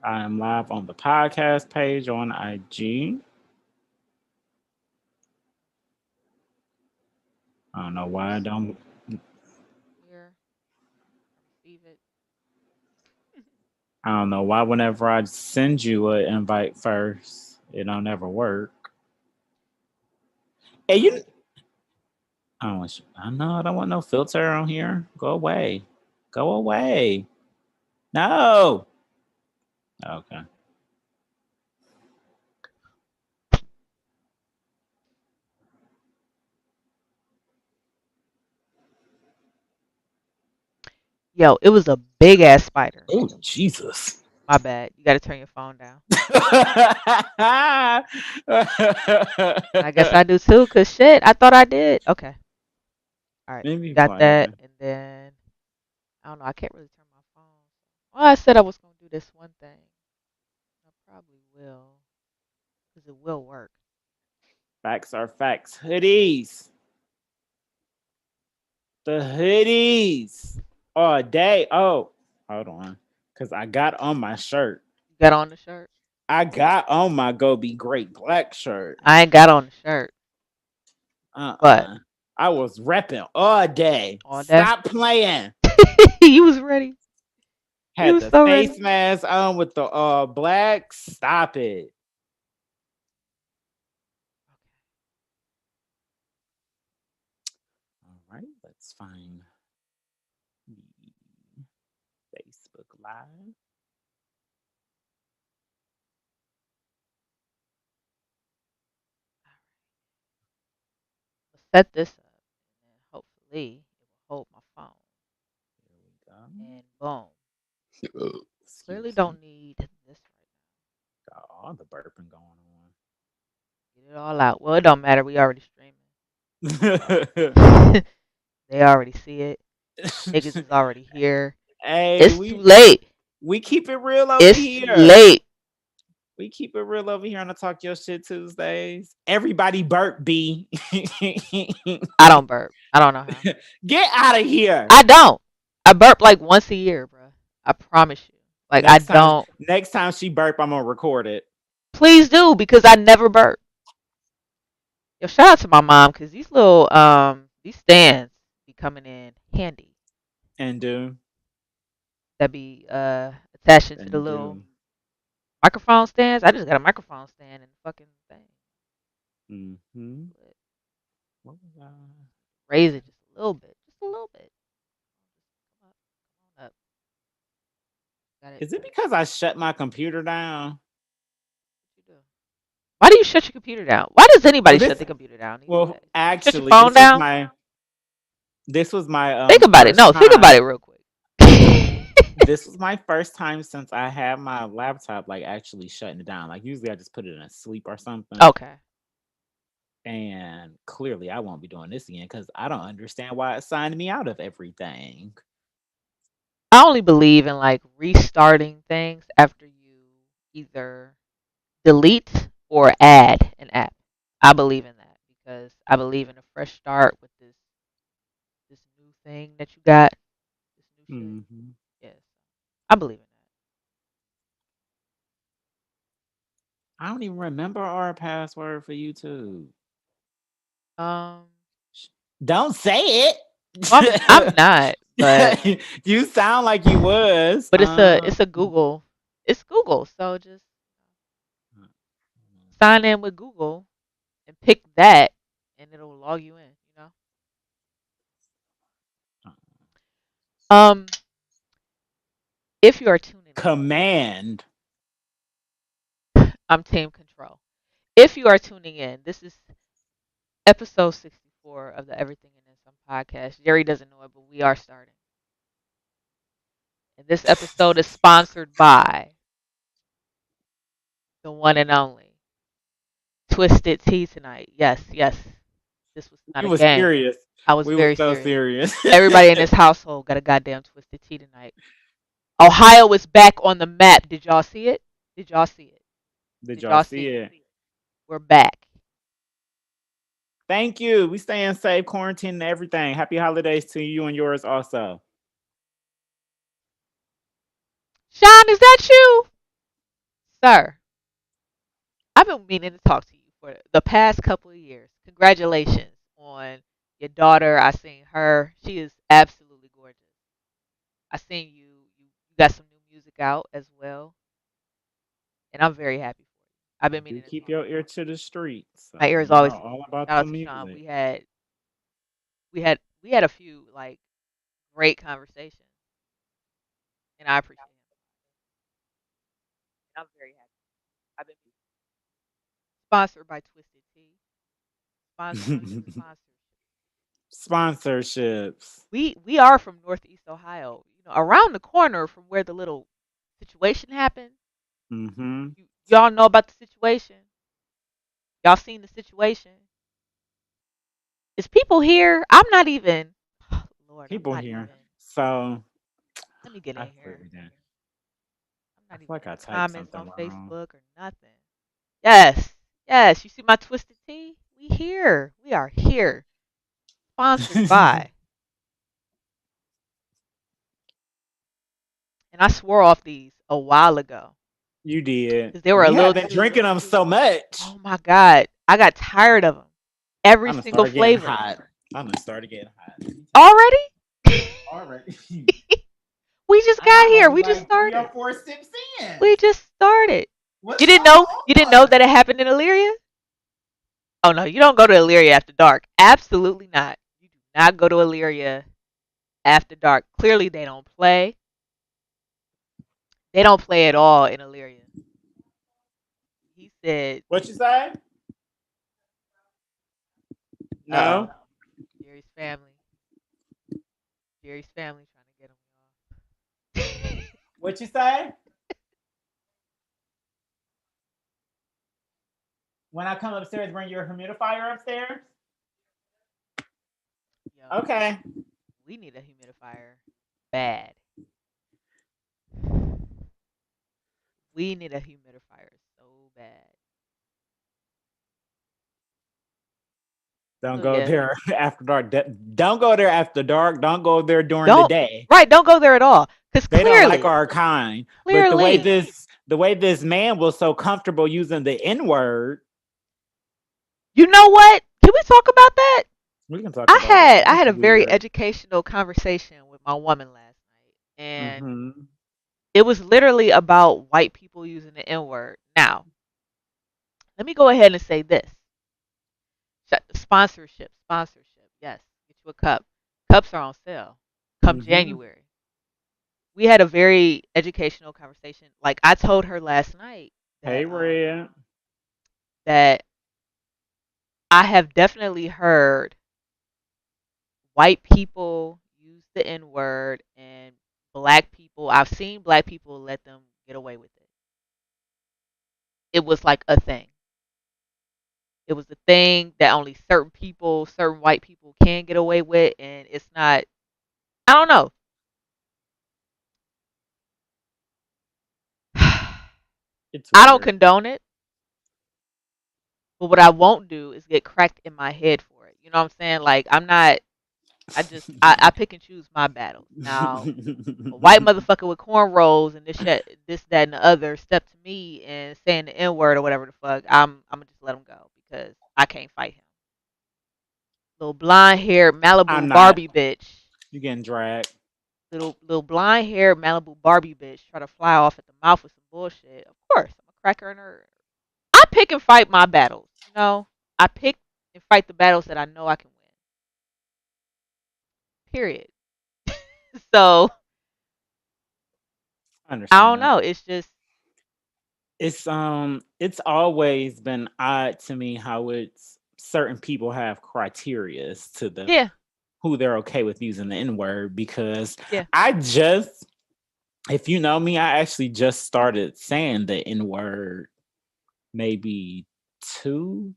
I am live on the podcast page on IG. I don't know why I don't. Here, receive it. I don't know why. Whenever I send you an invite first, it don't ever work. Hey, you. I don't want. I know. I don't want no filter on here. Go away. Go away. No. Okay. Yo, it was a big ass spider. Oh Jesus. My bad. You got to turn your phone down. I guess I do too, cause shit, I thought I did. Okay. All right. Maybe Got that, playing. and then I don't know. I can't really turn my phone. Well, I said I was gonna do this one thing. I probably will, cause it will work. Facts are facts. Hoodies. The hoodies. All day. Oh, hold on. Because I got on my shirt. You got on the shirt? I got on my Go Be Great black shirt. I ain't got on the shirt, but Uh-uh. I was repping all day. all day. Stop playing. You was ready. You Had was the so ready. face mask on with the black. Stop it. All right, let's find the Facebook Live. Set this up, and then hopefully it will hold my phone. Here we go. And boom. Clearly Excuse me. don't need this right Got all the burping going on. now. Get it all out. Well, it don't matter. We already streaming. So hey, they already see it. Niggas is already here. It's too we late. we keep it real over It's too here. late. We keep it real over here on the Talk Your Shit Tuesdays. Everybody burp B. I don't burp. I don't know how. Get out of here. I don't. I burp like once a year, bro. I promise you. Like I Next time don't. next time she burp, I'm gonna record it. Please do because I never burp. Yo, shout out to my mom because these little these stands be coming in handy. And do. That be attaching to the And little do. microphone stands. I just got a microphone stand and the fucking thing. Mm-hmm. But What was I? raise it just a little bit. Just a little bit. Come up. Come on up. Got it. Is it because I shut my computer down? What you do? Why do you shut your computer down? Why does Well anybody shut this the computer down these well days? Shut your actually phone down? this was my Think about it. first No, think about time. it real quick. This was my first time since I had my laptop like actually shutting it down. Like usually I just put it in a sleep or something. Okay. And clearly I won't be doing this again because I don't understand why it signed me out of everything. I only believe in like restarting things after you either delete or add an app. I believe in that because I believe in a fresh start with this new thing that you got, this new shit. Hmm. Yes, I believe in I don't even remember our password for YouTube. that. Don't say Well, I'm not, but it. You sound like you was. it's a Google. It's Google, so just sign in with Google and pick that, and it'll log you in. Um, if you are tuning Command. in, I'm Team Control. If you are tuning in, this is episode 64 of the Everything and Then Some podcast. Jerry doesn't know it, but we are starting. And this episode is sponsored by the one and only Twisted Tea tonight. Yes, yes. This was not We a was game. serious. I was We was very so serious. serious. Everybody in this household got a goddamn Twisted Tea tonight. Ohio is back on the map. Did y'all see it? Did y'all see it? Did Did y'all y'all see see it? it? We're back. Thank you. We staying safe, quarantine, and everything. Happy holidays to you and yours also. Sean, is that you? Sir, I've been meaning to talk to you for the past couple of years. Congratulations on your daughter. I seen her. She is absolutely gorgeous. I seen you got some new music out as well, and I'm very happy for you. I've been Do meaning to keep talk your to ear to the streets. you. My ear is You know always to the all street. about Shout the out to Sean. music. We had a few like great conversations, and I appreciate him. And I'm very happy. I've been sponsored by Twisted Tea. Sponsoring the sponsors. Sponsorships. We are from Northeast Ohio. You know, around the corner from where the little situation happened. Mm-hmm. Y'all know about the situation. Y'all seen the situation. Is people here? I'm not even. Lord, I'm People not here. even. So Let me get I in here. put it in. I'm I not feel even like in I the typed comments something on wrong. Facebook or nothing. Yes, yes. You see my Twisted Tea? We here. We are here. Sponsored by. And I swore off these a while ago You did. because they were a You little have been too. drinking them so much. Oh my god, I got tired of them. Every I'm gonna single start getting flavor. hot. I'm gonna start getting hot. Already? Already. We just And got I'm here. only We just like three or started. four sips in. We just started. What's You didn't know? going You didn't know on? that it happened in Illyria? Oh no, you don't go to Illyria after dark. Absolutely not. You do not go to Illyria after dark. Clearly, they don't play. They don't play at all in Illyria. He said, What you say? "Uh oh, No. Jerry's family. Jerry's family trying to get him, y'all." What you say? When I come upstairs, bring your humidifier upstairs. Yo, Okay. we need a humidifier bad. We need a humidifier so bad. Don't So go yeah, there after dark. Don't go there after dark. Don't go there during the don't day. right. Don't go there at all. Cause They don't like clearly, our kind. But clearly, the way this man was so comfortable using the N word, you know what? Can we talk about that? we can talk I about it. had I It's had a very weird. educational conversation with my woman last night, and Mm-hmm. it was literally about white people using the N word. Now, let me go ahead and say this: sponsorship. Yes, get you a cup. Cups are on sale. Come Mm-hmm. January. We had a very educational conversation. Like I told her last night Hey, that Red. that I have definitely heard white people use the N word and black people. I've seen black people let them get away with it. It was like a thing. It was a thing that only certain people, certain white people can get away with, and it's not. I don't know. It's I don't weird. condone it, but what I won't do is get cracked in my head for it. You know what I'm saying? Like I'm not. I pick and choose my battles. Now, a white motherfucker with cornrows and this, that, and the other step to me and saying the N word or whatever the fuck, I'm gonna just let him go because I can't fight him. Little blonde haired I'm Malibu not. Barbie bitch, You getting dragged. little blonde haired Malibu Barbie bitch, try to fly off at the mouth with some bullshit. Of course, I'm a cracker in her. I pick and fight my battles. You know, I pick and fight the battles that I know I can win. Period. So I I don't understand. know. It's just It's always been odd to me how it's certain people have criterias to the yeah, who they're okay with using the N word because yeah. I just if you know me, I actually just started saying the N word maybe 2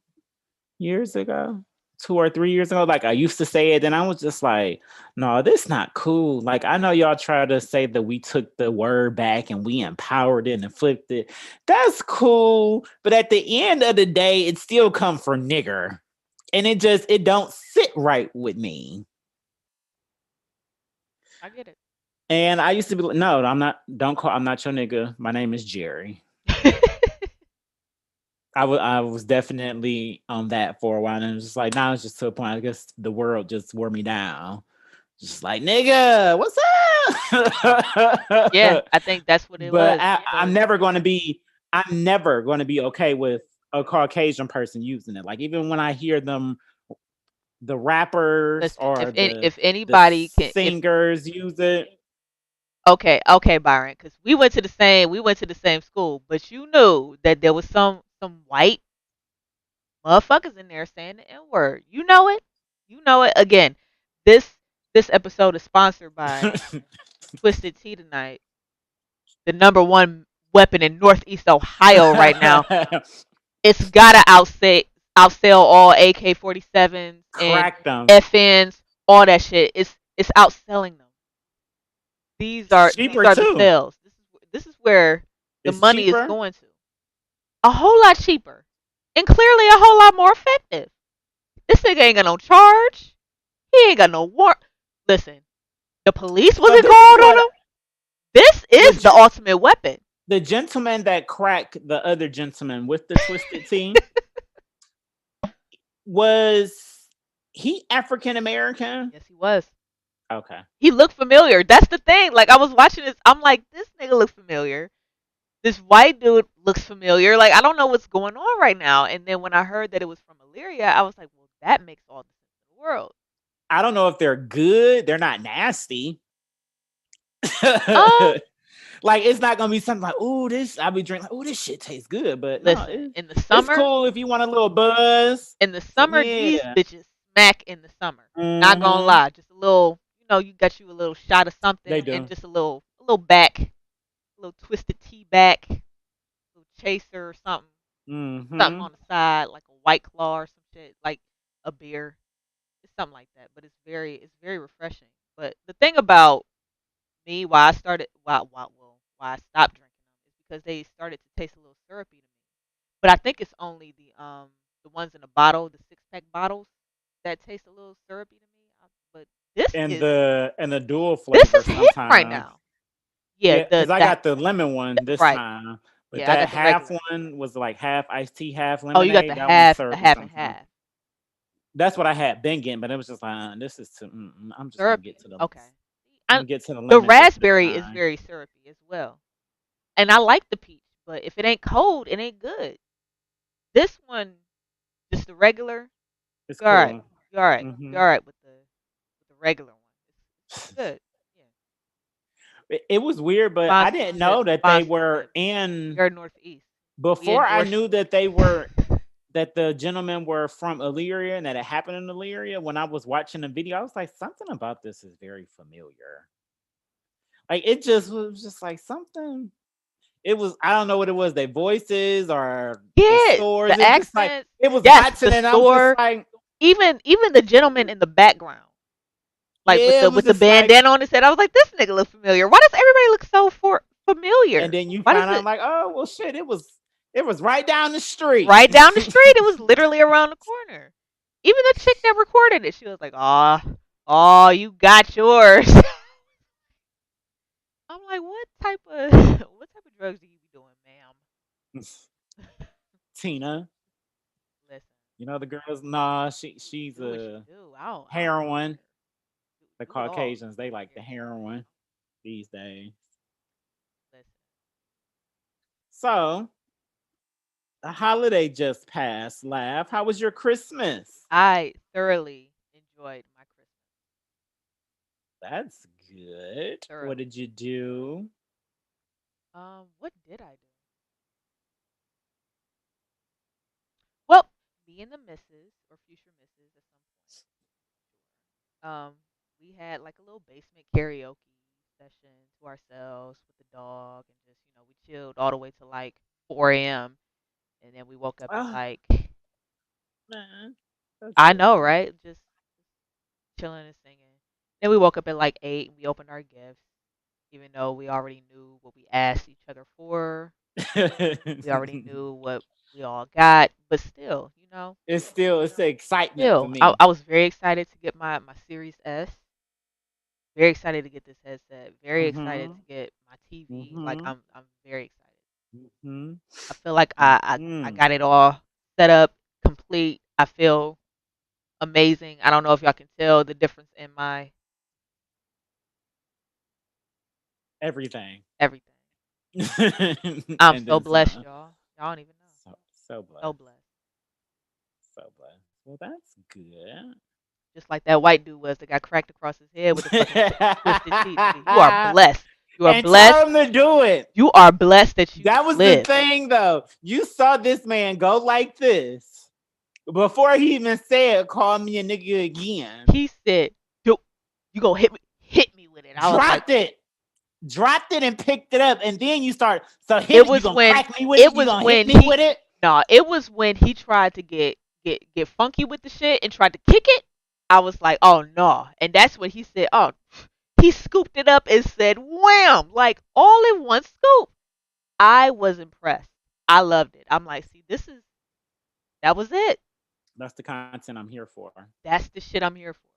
years ago, 2 or 3 years ago. Like I used to say it, then I was just like, no, this not cool. Like I know y'all try to say that we took the word back and we empowered it and flipped it. That's cool, but at the end of the day, it still come from nigger, and it don't sit right with me. I get it. And I used to be like, no, I'm not. Don't call. I'm not your nigga. My name is Jerry. I was definitely on that for a while, and it was just like now it's just to a point. I guess the world just wore me down. Just like nigga, what's Yeah, up? I think that's what it But was I'm because never going to be. I'm never going to be okay with a Caucasian person using it. Like even when I hear them, the rappers listen, or if the anybody can, if singers use it. okay, Byron, because we went to the same school, but you knew that there was some white motherfuckers in there saying the N word. You know it. You know it. Again, this this episode is sponsored by Twisted Tea tonight, the number one weapon in Northeast Ohio right now. It's gotta outsell all AK-47s and Crack them. FNs, all that shit. It's outselling them. It's These cheaper are the too. sales. This is where the It's money is cheaper. going to. A whole lot cheaper, and clearly a whole lot more effective. This nigga ain't got no charge. He ain't got no warrant. Listen, the police So wasn't this is called on what him. This the is the ultimate weapon. the gentleman that cracked the other gentleman with the twisted tea was he African American? Yes, he was. Okay. He looked familiar. That's the thing. Like I was watching this, I'm like, this nigga looks familiar. This white dude looks familiar. Like I don't know what's going on right now. And then when I heard that it was from Illyria, I was like, well, that makes all the sense in the world. I don't know if they're good. They're not nasty. Um, Like it's not gonna be something like, oh, this I'll be drinking like, oh, this shit tastes good. But no, listen, it's cool if you want a little buzz. in the So summer, these yeah. bitches smack in the summer. Not gonna Mm-hmm. lie, just a little, you got you a little shot of something They and do. just a little back, a little twisted tea back, a little chaser or something, something Mm-hmm. on the side like a white claw or some shit, like a beer. It's something like that, but it's very refreshing. But the thing about me, why I stopped drinking them is because they started to taste a little syrupy to me. But I think it's only the ones in the bottle, the 6-pack bottles, that taste a little syrupy to me. But this And is the dual this flavor is hitting right sometimes. now. Yeah, Yeah, because I the got the lemon one this right. time, but Yeah, I that got the half regular. one was like half iced tea, half Oh, you got lemonade. That one the syrup was half and something. half. That's what I had been getting, but it was just like this is too. I'm just gonna get Syrupy. to the. Okay. I'm I, gonna get to the the lemon shit this raspberry is time. very syrupy as well. And I like the peach, but if it ain't cold, it ain't good. This one, just the regular, It's you're all right. cool. You're all right. Hmm. You're all right with the regular one. It's good. Yeah. It was weird, but I didn't know Sponsorship. that they were Sponsorship. We in are Northeast. We before. I endorse knew you. that they were that the gentlemen were from Illyria and that it happened in Illyria. When I was watching the video, I was like, something about this is very familiar. Like it just was just like something. It was I don't know what it was, their voices or the Yeah, stores. the It was just like accents. it was Yes, matching, the and I'm just store. like, Even the gentleman in the background, like yeah, it was with the just like, bandana on his head. I was like, this nigga look familiar. Why does everybody look so and familiar? then you Why does find out it like, oh well, shit, it was right down the street. right down the street? It was literally around the corner. Even the chick that recorded it, she was like, oh, you got yours. I'm like, what type of what type of drugs do you be doing, ma'am? Tina, Listen, the girls, nah, she's do what you a do. I don't heroin. care. The Do it all. Caucasians, they I don't like the care. heroin these days. Listen, So the holiday just passed. Laugh. How was your Christmas? I thoroughly enjoyed my Christmas. That's good. What Thoroughly. did you do? What did I do? Well, me and the missus or future missus at some point, sure. We had like a little basement karaoke session to ourselves with the dog, and just we chilled all the way to like 4 a.m. and then we woke up at Oh like man, that's I good. know, right? Just chilling and singing. Then we woke up at like 8 and we opened our gifts, even though we already knew what we asked each other for. We already knew what we all got, but still. It's the excitement for Still, me. I was very excited to get my Series S. Very excited to get this headset. Very excited to Mhm. get my TV. Like Mhm. I'm very excited. Mhm. I feel like I Mhm. got it all set up, complete. I feel amazing. I don't know if y'all can tell the difference in my Everything. everything. I'm And so then blessed, some. y'all. Y'all don't even know. So So blessed. blessed. So blessed. Well, that's good. Just like that white dude was that got cracked across his head with the fucking twisted teeth. Nigga, you are blessed. You are And tell blessed. him to do it. You are blessed that you That was the live. thing, though. You saw this man go like this before he even said, "Call me a nigga again." He said, "Yo, you gonna hit me with it." I was like, Dropped it, and picked it up, and then you start. So hit it it. You was gonna when crack me with it it? You was gonna hit when me he with it? no, it was when he tried to get funky with the shit and tried to kick it. I was like, oh no. And that's when he said, oh, he scooped it up and said, wham, like all in one scoop. I was impressed. I loved it. I'm like, see, that was it. That's the content I'm here for. That's the shit I'm here for.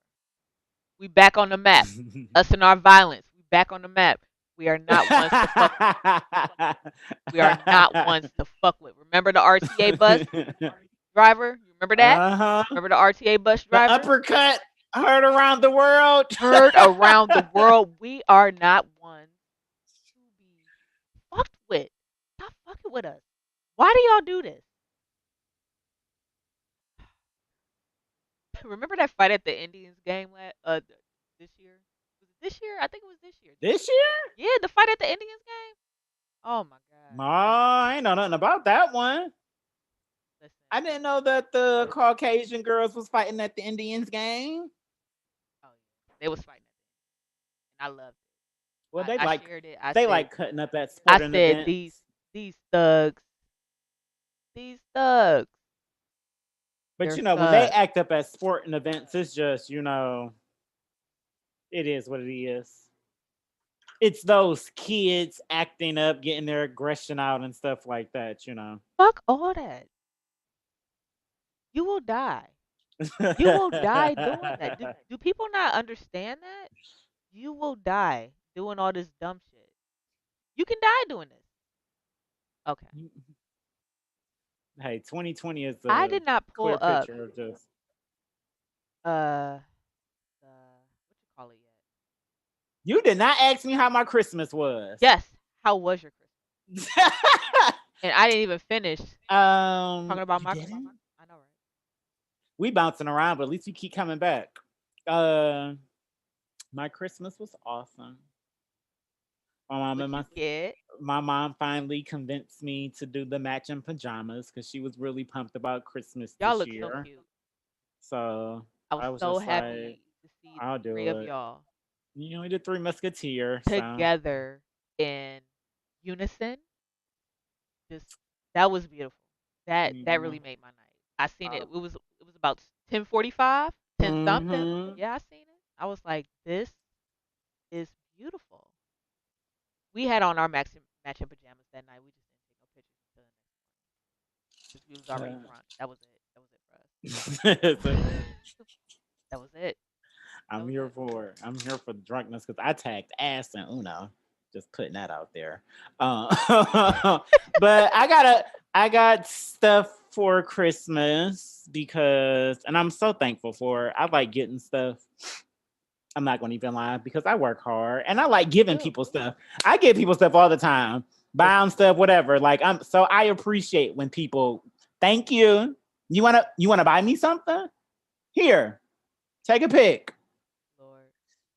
We back on the map. Us and our violence. We back on the map. We are not ones to fuck. We are not ones to fuck with. Remember the RTA bus driver? You remember that? Uh-huh. Remember the RTA bus The driver? uppercut heard around the world. Heard around the world. We are not ones to be fucked with. Stop fucking with us. Why do y'all do this? Remember that fight at the Indians game this year? Was it this year? I think it was this year. This year? Yeah, the fight at the Indians game. Oh my Oh, god. I ain't know nothing about that one. Listen. I didn't know that the Caucasian girls was fighting at the Indians game. Oh yeah. They was fighting and I loved it. Well, I shared it. they like cutting up at I sporting said events. these thugs, these thugs, But they're you know, when they thugs. act up at sporting events, it's just, it is what it is. It's those kids acting up, getting their aggression out and stuff like that. Fuck all that. You will die. You will die doing that. Do people not understand that? You will die doing all this dumb shit. You can die doing this. Okay. Hey, 2020 is I a did not pull clear up picture of just. uh the what you call it yet. You did not ask me how my Christmas was. Yes. How was your Christmas? And I didn't even finish talking about You my Christmas. didn't? I know, right? We bouncing around, but at least we keep coming back. Uh, my Christmas was awesome. My mom and What you get? my mom finally convinced me to do the matching pajamas because she was really pumped about Christmas Y'all this look so year. cute. So I was I was so just like, happy to see the I'll three do of it. y'all We did Three Musketeers. So together in unison. Just that was beautiful. That yeah. really made my night. I seen it. It was about 10:45, 10 something. Mm-hmm. Yeah, I seen it. I was like, this is beautiful. We had on our matching pajamas that night. We just didn't take no pictures until the next morning because we was already drunk. That was it. That was it for So, us. That was it. That I'm was here it. for it. I'm here for the drunkenness because I tagged ass and Uno. Just putting that out there. But I got stuff for Christmas because, and I'm so thankful for it. I like getting stuff. I'm not going to even lie because I work hard and I like You giving do. people stuff. I give people stuff all the time, Listen, buying stuff, whatever. Like I appreciate when people thank you. You wanna buy me something? Here, take a pic. Lord.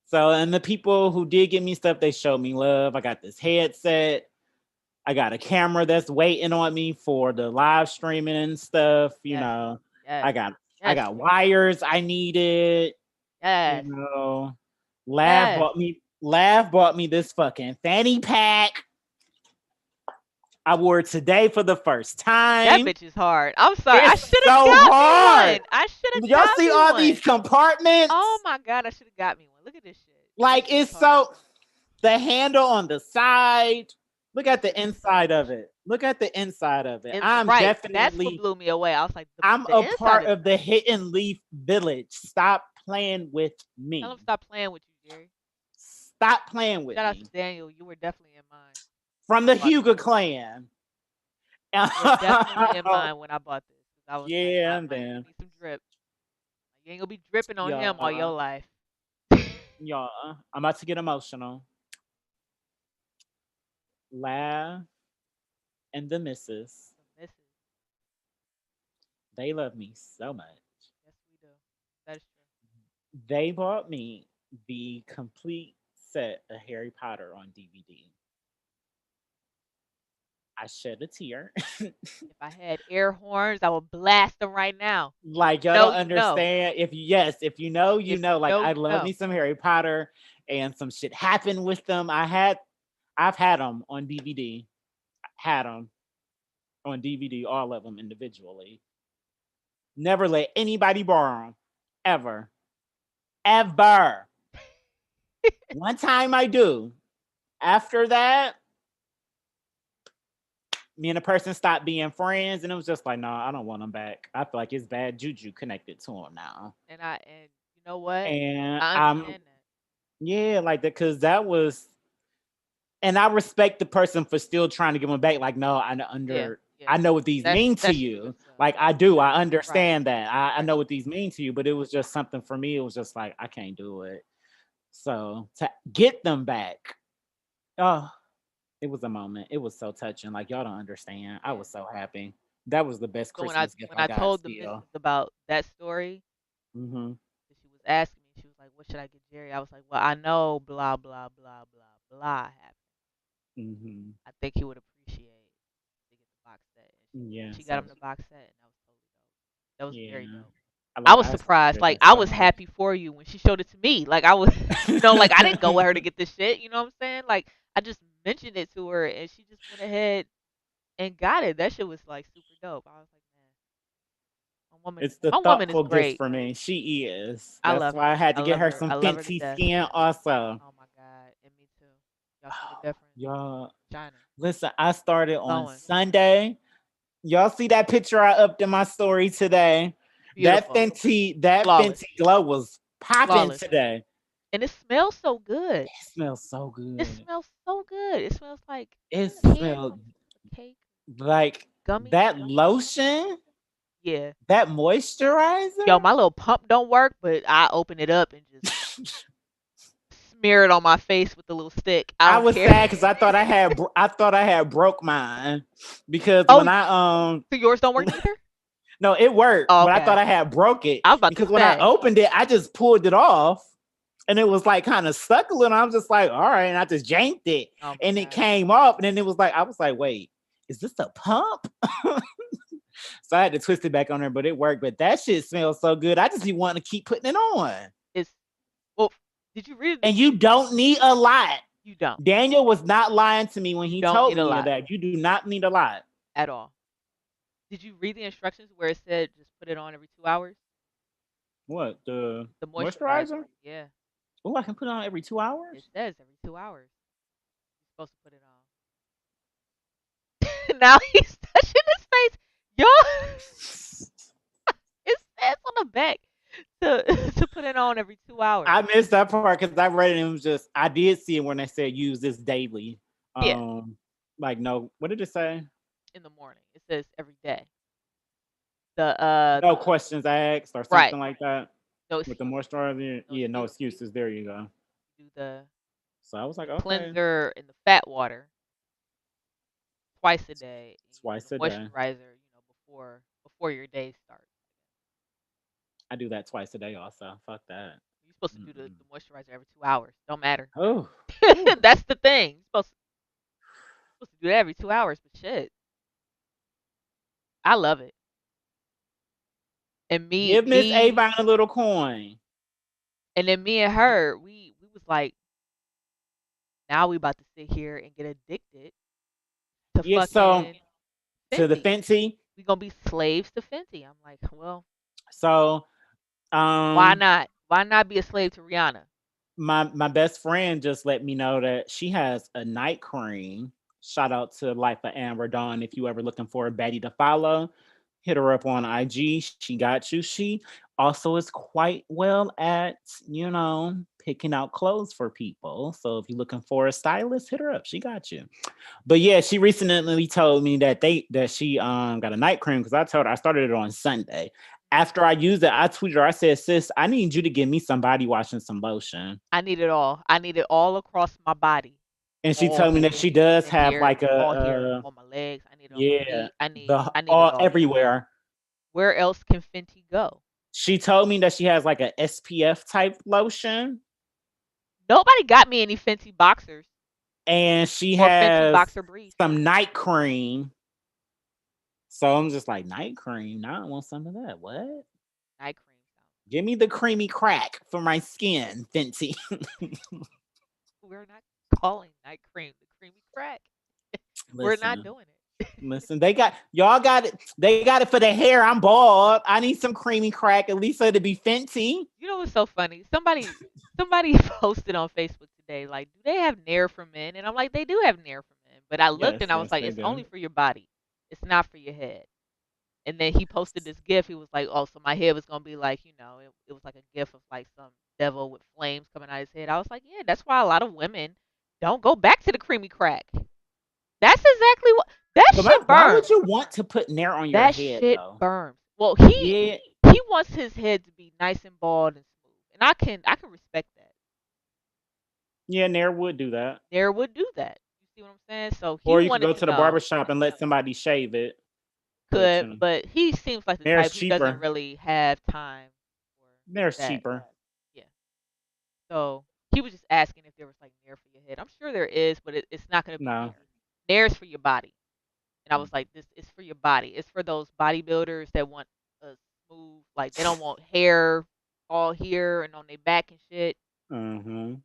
So, and the people who did give me stuff, they showed me love. I got this headset. I got a camera that's waiting on me for the live streaming and stuff. Yes. I Yes. got I Yes. got wires I needed. You Yes. know, Yes. Lav bought me this fucking fanny pack. I wore it today for the first That time. bitch is hard. I'm sorry. I It's should have so got me hard. one. I should have Y'all got see me all one. these compartments? Oh my god, I should have got me one. Look at this shit. That Like shit is it's hard. so the handle on the side. Look This at shit the is so inside of it. Look at the inside of it. right. That's what blew me away. I was like, I'm the a inside part is of the Hidden Leaf Village. Stop playing with tell him me. stop playing with you, Jerry. Stop playing with Shout out to me. Daniel. You were definitely in mine From when I the bought Hugo this. clan. You were definitely in mind when I bought this. 'Cause I was like, Yeah, I and like he then needs some drip. Like, you ain't gonna be dripping on him all y'all, your life. y'all, I'm about to get emotional. Laugh and the missus, So misses. they love me so much. Yes, we do. That is true. They bought me the complete set of Harry Potter on DVD. I shed a tear. If I had air horns, I would blast them right now. Like y'all No, don't you know. understand. If yes, if you know, you If know. you Like know, I you love know. me some Harry Potter, and some shit happened with them. I've had them on DVD. Had them on DVD, all of them individually. Never let anybody borrow them, ever, ever. One time I do. After that, me and the person stopped being friends, and it was just like, no, I don't want them back. I feel like it's bad juju connected to them now, And you know what? and I I'm understand that. yeah, like that because that was, and I respect the person for still trying to give them back. Like, no, Yeah, yeah. I know what these That's mean to that's true as you. well. Like I That's do, true. I Right. understand that. I Right. know what these mean to you, but it was just something for me. It was just like I can't do it. So to get them back, oh, it was a moment. It was so touching. Like y'all don't understand. I Yeah. was so happy. That was the best So Christmas gift when I I got told the still. missus about that story, Mhm. she was asking me, she was like, "What should I get Jerry?" I was like, "Well, I know blah blah blah blah blah happened. Mhm. I think he would appreciate to get the box set." And Yeah. she got So him the box set, and that was totally dope. That was very yeah. dope. I was I surprised. appreciate Like that I so was much. happy for you when she showed it to me. Like I was, like I didn't go with her to get this shit. You know what I'm saying? Like I just mentioned it to her, and she just went ahead and got it. That shit was like super dope. I was like, man, It's the my woman is thoughtful gifts great. for me. She is. I That's love why I her. had I to get love her her. some I love her to Fenty death. skin also. Oh my god, and me too. Y'all see the difference? Y'all, Shining, listen, I started on glowing, Sunday. Y'all see that picture I upped in my story today? beautiful, That flawless, Fenty glow was popping flawless, today. and it smells so good. It smells so It good. smells so good. It smells like It candles, smelled a cake, like gummy, that gummy bear. lotion, Yeah. that Yo, moisturizer. my little pump don't work, but I open it up and just smear it on my face with the little stick. I I don't was care. sad because I thought I had broke mine because Oh, when I so yours don't work neither? no, it worked, Oh, but I okay. thought I had broke it I was about to because when I say. opened it, I just pulled it off and it was like kind of stuck a little. I was just like, all right, and I just yanked it Oh my and it god. came off, and then it was like, I was like, wait, is this a pump? So I had to twist it back on there, but it worked. But that shit smells so good. I just be wanting to keep putting it on. It's well. Did you read the? And you don't need a lot. You don't. Daniel was not lying to me when You he don't told need a me lot that. You do not need a lot. at all. Did you read the instructions where it said just put it on every 2 hours? What, the The moisturizer. moisturizer? Yeah, Oh, I can put it on every 2 hours. it says every 2 hours you're supposed to put it on. Now he's touching his face. Yo, it says on the back to to put it on every 2 hours. I missed that part because I read it and it was just I did see it when they said use this daily. Yeah, Um, like no, what did it say? in the morning. It says every day. The No questions asked or right. something like that No with the excuses. moisturizer. No Yeah, no excuses. excuses. There you go. Do the So I was like, okay, cleanser and the fat water twice a day, and twice the a day. moisturizer, before your day starts. I do that twice a day. Also, fuck that. You're supposed to do Mm-mm. the moisturizer every 2 hours. Don't matter. Oh, ooh. That's the thing. Supposed to do that every 2 hours, but shit, I love it. And Give Miss Avon a little coin. me and her, we was like, now we about to sit here and get addicted to Yeah, so fucking to the Fenty. Fenty. We gonna be slaves to Fenty. I'm like, well, So why um not? Why not be a slave to Rihanna? my best friend just let me know that she has a night cream. Shout out to Life of Amber Dawn. If you ever looking for a baddie to follow, hit her up on IG. She got you. She also is quite well at, you know, picking out clothes for people. So if you're looking for a stylist, hit her up. She got you. But yeah, she recently told me that she got a night cream because I told her I started it on Sunday. After I used it, I tweeted her. I said, "Sis, I need you to give me some body wash and some lotion." I need it all. I need it all across my body. And she All told me that skin she does and have here, like all here a on my legs. I need it on my yeah, feet. I the need it all all. everywhere. Where else can Fenty go? She told me that she has like a SPF type lotion, Nobody got me any Fenty boxers and she or Fenty has boxer briefs. some night cream. So I'm just like, night cream? Now I want some of that. What? Night cream sounds. Give me the creamy crack for my skin, Fenty. We're not calling night cream the creamy crack. We're not Listen, doing it. listen. They got y'all got it. They got it for the hair. I'm bald. I need some creamy crack at least for it to be Fenty. You know what's so funny? Somebody posted on Facebook today, like, do they have Nair for men? And I'm like, they do have Nair for men. But I looked Yes, and I was yes, like, they it's do. only for your body. It's not for your head. And then he posted this gif. He was like, oh, so my head was gonna be like, it was like a gif of like some devil with flames coming out of his head. I was like, yeah, that's why a lot of women don't go back to the creamy crack. That's exactly what that But shit why burns. would you want to put Nair on your That head shit though? burns. Well, he Yeah, he wants his head to be nice and bald and smooth, and I can respect that. yeah, Nair would do that. Nair would do that. You see what I'm saying? So he Or you could wanted go to to the know. barber shop and let somebody shave it. But Could, but he seems like the Nair's type who doesn't cheaper. really have time for Nair's that. cheaper. Yeah. So he was just asking if there was like Nair for your head. I'm sure there is, but it's not going to be No. Nair's for your body. And I was like, this is for your body. It's for those bodybuilders that want a smooth, like they don't want hair all here and on their back and shit. Mm-hmm.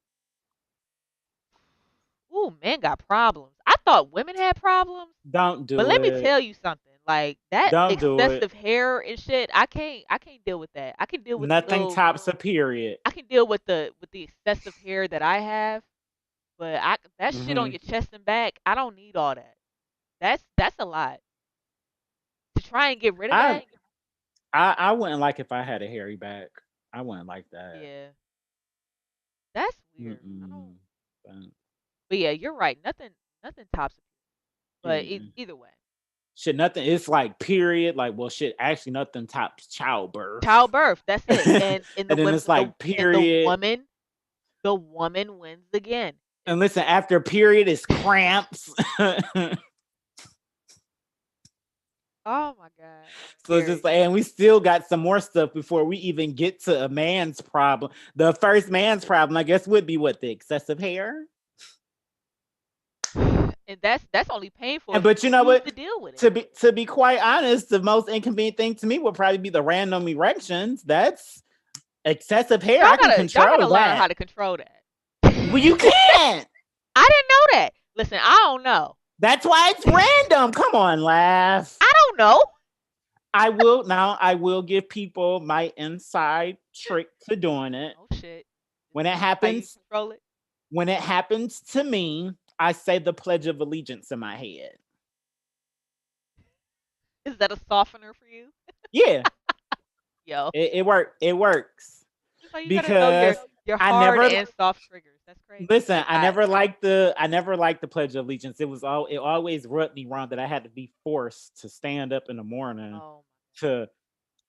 Ooh, men got problems. I thought women had problems, Don't but do let me it. tell you something. Like that Don't do it. excessive hair and shit, I can't deal with that. I can deal with the Nothing little tops a period. I can deal with the excessive hair that I have, but I that shit on Mm-hmm. your chest and back, I don't need all that. That's a lot. To try and get rid of I that, I wouldn't like if I had a hairy back. I wouldn't like that. yeah, that's weird. I don't. Mm-mm. But, But yeah, you're right. Nothing tops it. But mm-mm. either way, Shit, nothing. It's like period. Like, well, shit. Actually, nothing tops childbirth. childbirth. That's it. And And then it's like period. the woman wins again. And listen, after period is cramps. Oh my god. So it's just like, and we still got some more stuff before we even get to a man's problem. The first man's problem, I guess, would be what, the excessive hair. And that's only painful And if you but you know choose what? to deal with it. To be quite honest, the most inconvenient thing to me would probably be the random erections. That's excessive hair. I can Y'all control gotta learn how that. to control that. Well, you can't. I didn't know that. Listen, I don't know. That's why it's random. Come on, laugh. I don't know. I will give people my inside trick to doing it. Oh shit. When it How you happens, control it? when it happens to me, I say the Pledge of Allegiance in my head. Is that a softener for you? Yeah, Yo. it works So you gotta know because your I hard never and soft triggers. That's crazy. listen. Like I I never liked the Pledge of Allegiance. It always rubbed me wrong that I had to be forced to stand up in the morning oh to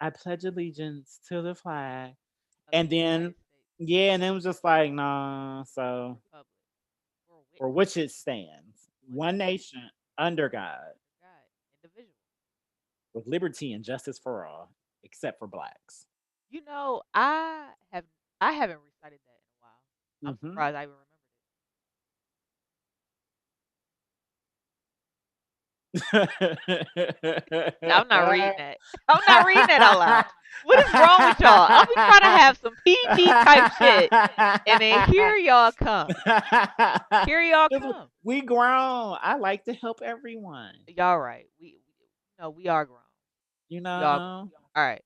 I pledge allegiance to the flag, my of and the then United States yeah, and it was just like nah. So Republic. For which for which it stands, one one nation nation under God, God. Individual. with liberty and justice for all, except for blacks. You know, I haven't recited that in a while. I'm Hmm. surprised I even remembered it. I'm not reading that. I'm not reading that out loud. What is wrong with y'all? I'll be trying to have some PG type shit, and then here y'all come. Here y'all come. We grown. I like to help everyone. Y'all right. No, we are grown. You We are grown. know, All right.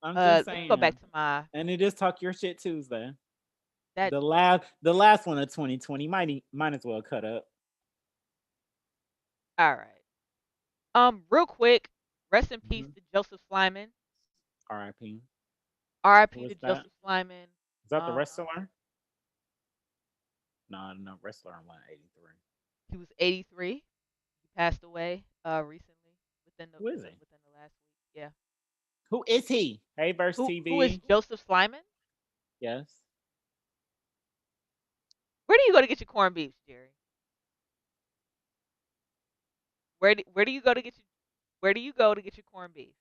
I'm just Let me go back saying. to my And it is Talk Your Shit Tuesday. that. The last one of 2020 might as well cut up. All right. Real quick, rest in peace Hmm. to Joseph Slyman. R.I.P. Who R.I.P. was to that? Joseph Slyman. Is that the Um, wrestler? No, no, wrestler in 183. he was 83. He passed away recently Who is he? within the last week. Yeah. Who is he? Hey, Verse Who is TV. Joseph Slyman? Yes. Where do you go to get your corned beef, Jerry? Where do you go to get your where do you go to get your corned beef?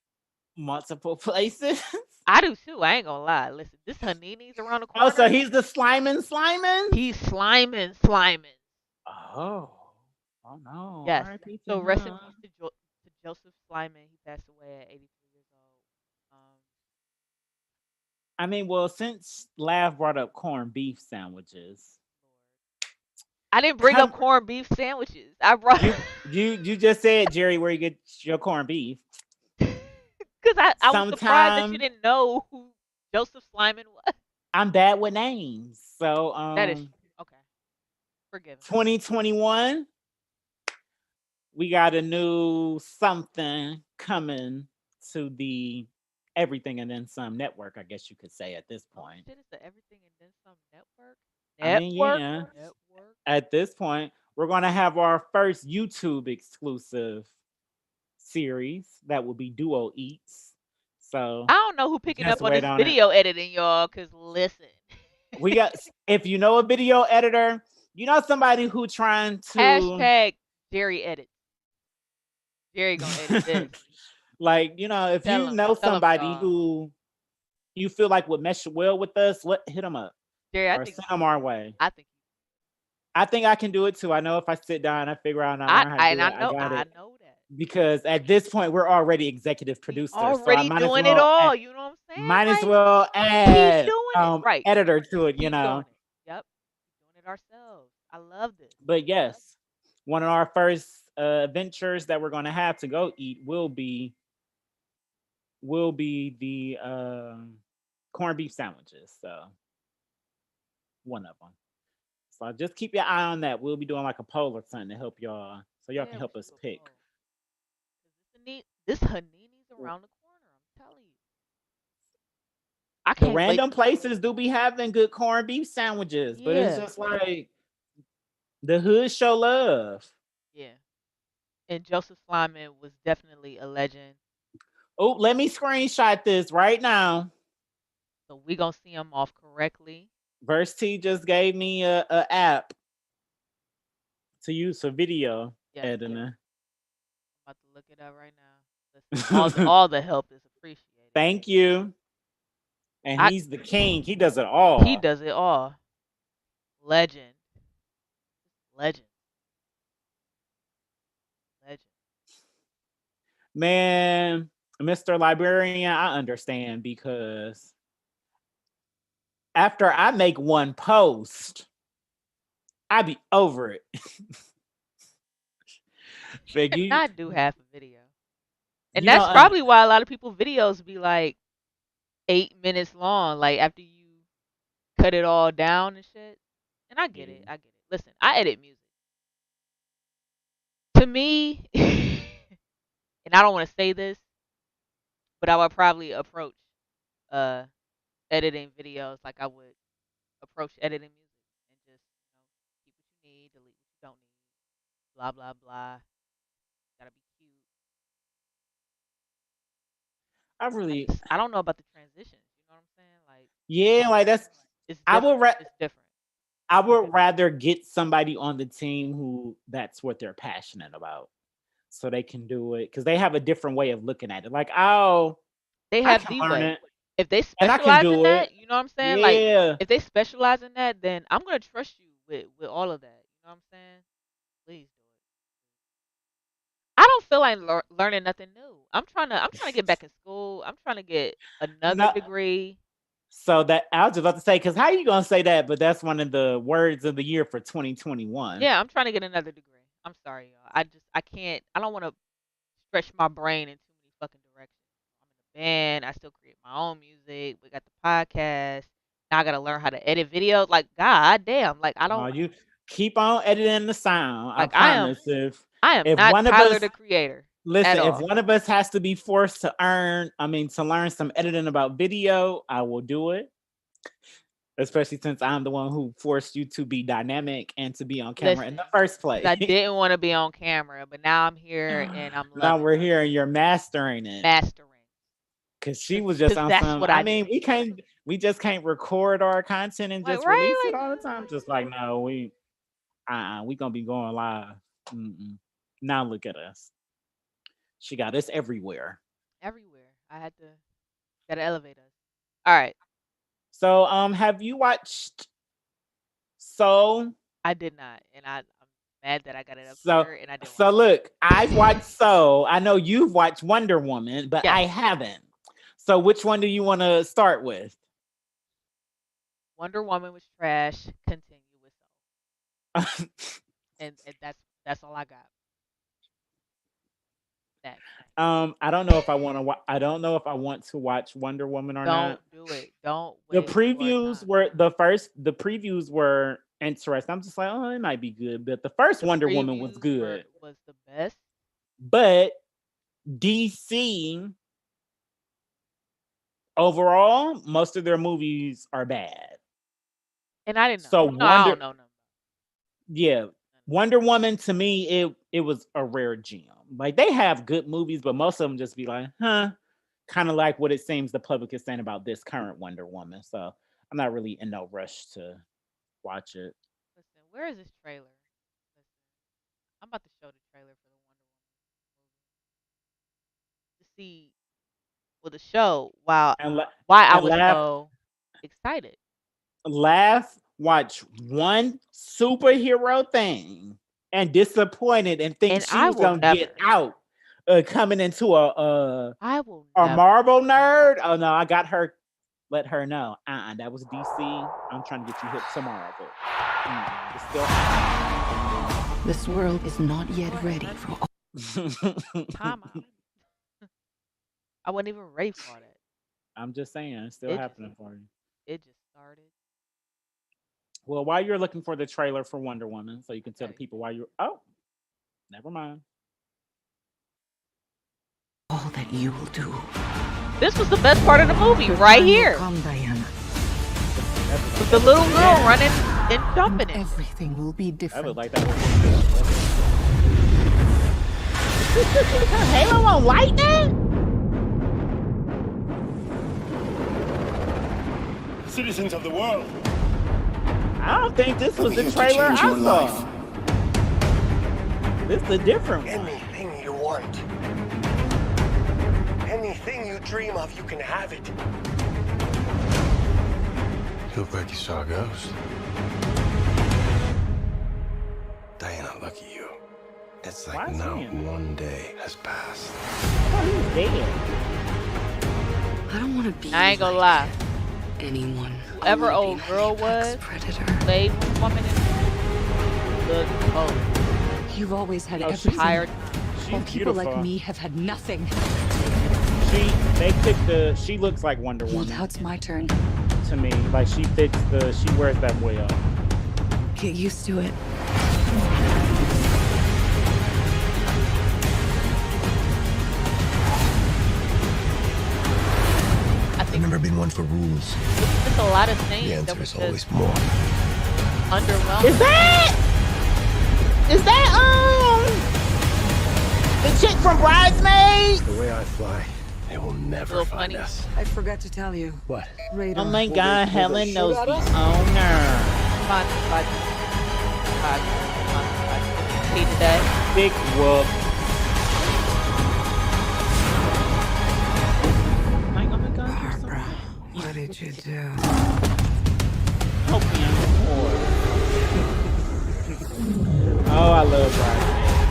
Multiple places. I do too. I ain't gonna lie. Listen, this Hanini's around the Oh, so corner. he's the Slyman Slyman? He's Slyman. Oh. Oh no. Yes. R.I.P. to So rest in him. peace to, to Joseph Slyman. He passed away at 83 years old. I mean, well, since Lav brought up corned beef sandwiches, Lord. I didn't bring up come corned beef sandwiches. I brought you just said, Jerry, where you get your corned beef. because I was surprised that you Sometime didn't know who Joseph Slyman was. I'm bad with names. So That is true. Okay. Forgiven. 2021, we got a new something coming to the Everything and Then Some network, I guess you could say at this Oh point. shit, it's the Everything and Then Some network. I mean, Network. yeah, Network. at this point, we're going to have our first YouTube exclusive series that will be Duo Eats. I So don't know who picking just up on wait this on it. video editing, y'all. Cause listen, We got, if you know a video editor, you know somebody who trying to hashtag Jerry edit. Jerry gonna edit this. like, if you know Tell him, somebody y'all. who you feel like would mesh well with us, hit them up Jerry, or send them our way. I think I think I can do it too. I know if I sit down and I figure out and I learn how to do it, I got I it. know that. Because at this point, we're already executive He's producers, so I already doing it all. You know what I'm saying? might as Like, well keep add doing it. Right. editor to it. Keep doing it. Yep. Keep doing it ourselves. I love this. But yes, one of our first ventures that we're going to have to go eat will be the corned beef sandwiches. So one of them. So just keep your eye on that. We'll be doing like a poll or something to help y'all, so y'all Yeah, can we help should us do a pick. poll. 'Cause this Hanini's around the corner. I'm telling you. I The can't wait. random places do be having good corned beef sandwiches, but it's Yeah. just like the hood show love. Yeah. And Joseph Slyman was definitely a legend. Oh, let me screenshot this right now. So we gonna see him off correctly. Verse T just gave me a app to use for video editing. I'm about to look it up right now. Listen, all the help is appreciated. Thank you. And he's the king. He does it all. He does it all. Legend. Legend. Legend. Man, Mr. Librarian, I understand because after I make one post, I be over it. Not do half a video. And that's probably why a lot of people videos be like 8 minutes long, like after you cut it all down and shit. And I get it. Listen, I edit music. To me, and I don't want to say this, but I would probably approach editing videos like I would approach editing music and just, keep what you need, delete what you don't need, blah blah blah. Gotta be cute. I don't know about the transitions. You know what I'm saying? Like, yeah, like that's it's different. I would rather get somebody on the team who that's what they're passionate about, so they can do it because they have a different way of looking at it. Like, they have the way. If they specialize in that, you know what I'm saying? Yeah. Like, if they specialize in that, then I'm gonna trust you with all of that. You know what I'm saying? Please do it. I don't feel like learning nothing new. I'm trying to get back in school. I'm trying to get another degree. So that I was about to say, because how are you gonna say that? But that's one of the words of the year for 2021. Yeah, I'm trying to get another degree. I'm sorry, y'all. I can't. I don't want to stretch my brain in too many fucking directions. I'm in a band. I still create my own music. We got the podcast. Now I gotta learn how to edit videos. Like, god damn. Like, I don't. You keep on editing the sound. Like, I promise. I am not Tyler the Creator. at Listen, if all. one of us has to be forced to to learn some editing about video, I will do it. Especially since I'm the one who forced you to be dynamic and to be on camera in the Listen, first because place. I didn't want to be on camera, but now I'm here and I'm Now loving we're it. here and you're mastering it. Mastering. Cause she Because was just on that's some. what I I do. mean, we just can't record our content and Like, just release right? it all the time. Just like no, we gonna be going live. Mm-mm. Now look at us. She got us everywhere. Everywhere. Gotta elevate us. All right. So have you watched Soul? I did not. And I'm mad that I got it up So here and I didn't so watch it. look, I've watched Soul. I know you've watched Wonder Woman, but Yes. I haven't. So which one do you want to start with? Wonder Woman was trash. Continue with Soul. And that's all I got. Next. I don't know if I want to. I don't know if I want to watch Wonder Woman or Don't not. do it. Don't The waste your previews time. were the previews were interesting. I'm just like, oh, it might be good, but the first The Wonder Woman was previews good. was the best. But DC overall, most of their movies are bad. And I didn't know. So No, I don't know no. yeah, Wonder Woman to me, it was a rare gem. Like they have good movies, but most of them just be like, huh, kind of like what it seems the public is saying about this current Wonder Woman. So I'm not really in no rush to watch it. Listen, where is this trailer? Listen, I'm about to show the trailer for the Wonder Woman movie to see the show And why I and was laugh, so excited. watch one superhero thing and disappointed and think And she I was will gonna get never. out coming into I will a never. Marvel nerd. Oh no, I got her. Let her know. That was DC. I'm trying to get you hip to Marvel. It's still This world is not yet ready for all. Time out. I wasn't even ready for that. I'm just saying, it's still It just happening for you. it just started. Well, while you're looking for the trailer for Wonder Woman, so you can tell the Okay. people why you're. Oh, never mind. All that you will do. This was the best part of the movie, Your right time will here. come, Diana. With the little girl running and And jumping it. everything will be That different. looked like that was. Halo on lightning? Citizens of the world, I don't think this was the here to trailer change I your saw. life. This is a different one. Anything you want. Anything you dream of, you can have it. You look like you saw a ghost. Diana, look at you. It's Why like is not he in there? one day has passed. I thought he was dead. I don't want to be I ain't gonna like lie. anyone. Whoever I wanna old be girl my apex was, predator. slave woman, look old. You've always had Oh, everything. Tired. While She's people beautiful. like me have had nothing. She looks like Wonder Well, Woman now it's my turn. to me. Like she wears that well. Get used to it. I I've think never been one for rules. it's a lot of The things that answer was is just always more. underwhelming. Is that the chick from Bridesmaids? The way I fly, they will never Little find funny. us. I forgot to tell you. What? Radar. Oh my God, Helen shoot knows at the us? owner. See today. Big whoop. Like, oh my God, you're so Barbara, what did you do? opium whore. Oh, I love Bridesmaids.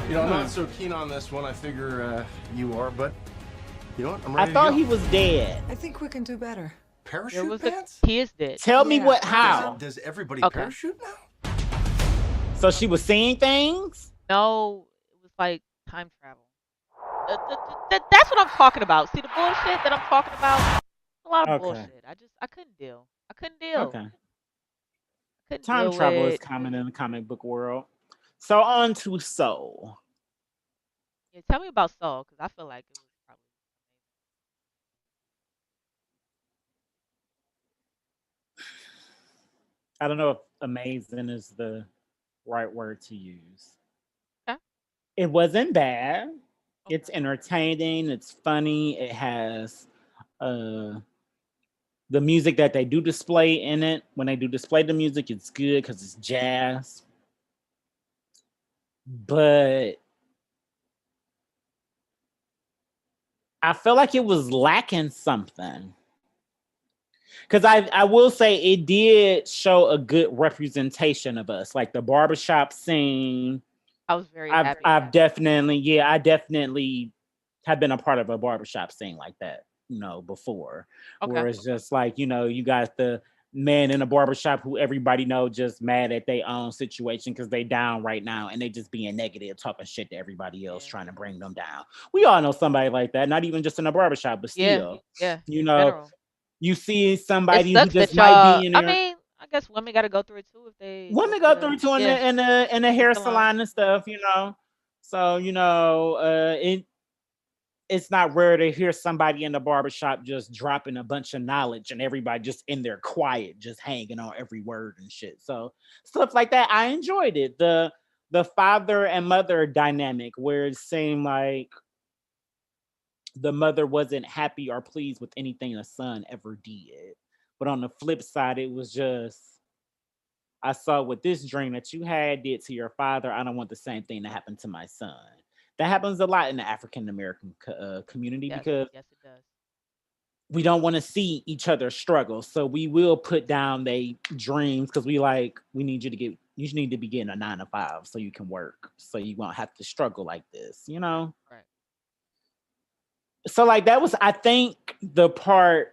You know, I'm not so keen on this one. I figure you are, but you know what? I'm ready I thought to go. he was dead. I think we can do better. There Parachute was the pants? kids did. Tell me Yeah. how. Does everybody Okay. parachute now? So she was seeing things? No, it was like time travel. That's what I'm talking about. See the bullshit that I'm talking about? A lot of Okay. bullshit. I couldn't deal. I couldn't deal. Okay. Couldn't Time deal travel is with. common in the comic book world. So on to Soul. Yeah, tell me about Soul because I feel like it was probably. I don't know if amazing is the right word to use. Okay. It wasn't bad. It's Okay. entertaining. It's funny. It has uh the music that they do display in it. When they do display the music, it's good because it's jazz. But I feel like it was lacking something. Because I will say it did show a good representation of us, like the barbershop scene. I was very I've happy I've about that. definitely, yeah, I definitely have been a part of a barbershop scene like that, before. Okay. Where it's just like, you got the man in a barbershop who everybody know just mad at their own situation because they down right now and they just being negative, talking shit to everybody else, Yeah. trying to bring them down. We all know somebody like that, not even just in a barbershop, but Yeah. still, Yeah. you In know, general, you see it somebody who sucks just that might y'all. be in I there. mean, I guess women got to go through it too if they go Women to go the through too in yeah the the hair salon. salon and stuff. So it's not rare to hear somebody in the barbershop just dropping a bunch of knowledge and everybody just in there quiet, just hanging on every word and shit. So stuff like that, I enjoyed it. The father and mother dynamic where it seemed like the mother wasn't happy or pleased with anything the son ever did. But on the flip side, it was just I saw what this dream that you had did to your father. I don't want the same thing to happen to my son. That happens a lot in the African American community Yes. because Yes, it does. we don't want to see each other struggle. So we will put down they dreams because we need you need to be getting a 9 to 5 so you can work. So you won't have to struggle like this. Right. So like that was I think the part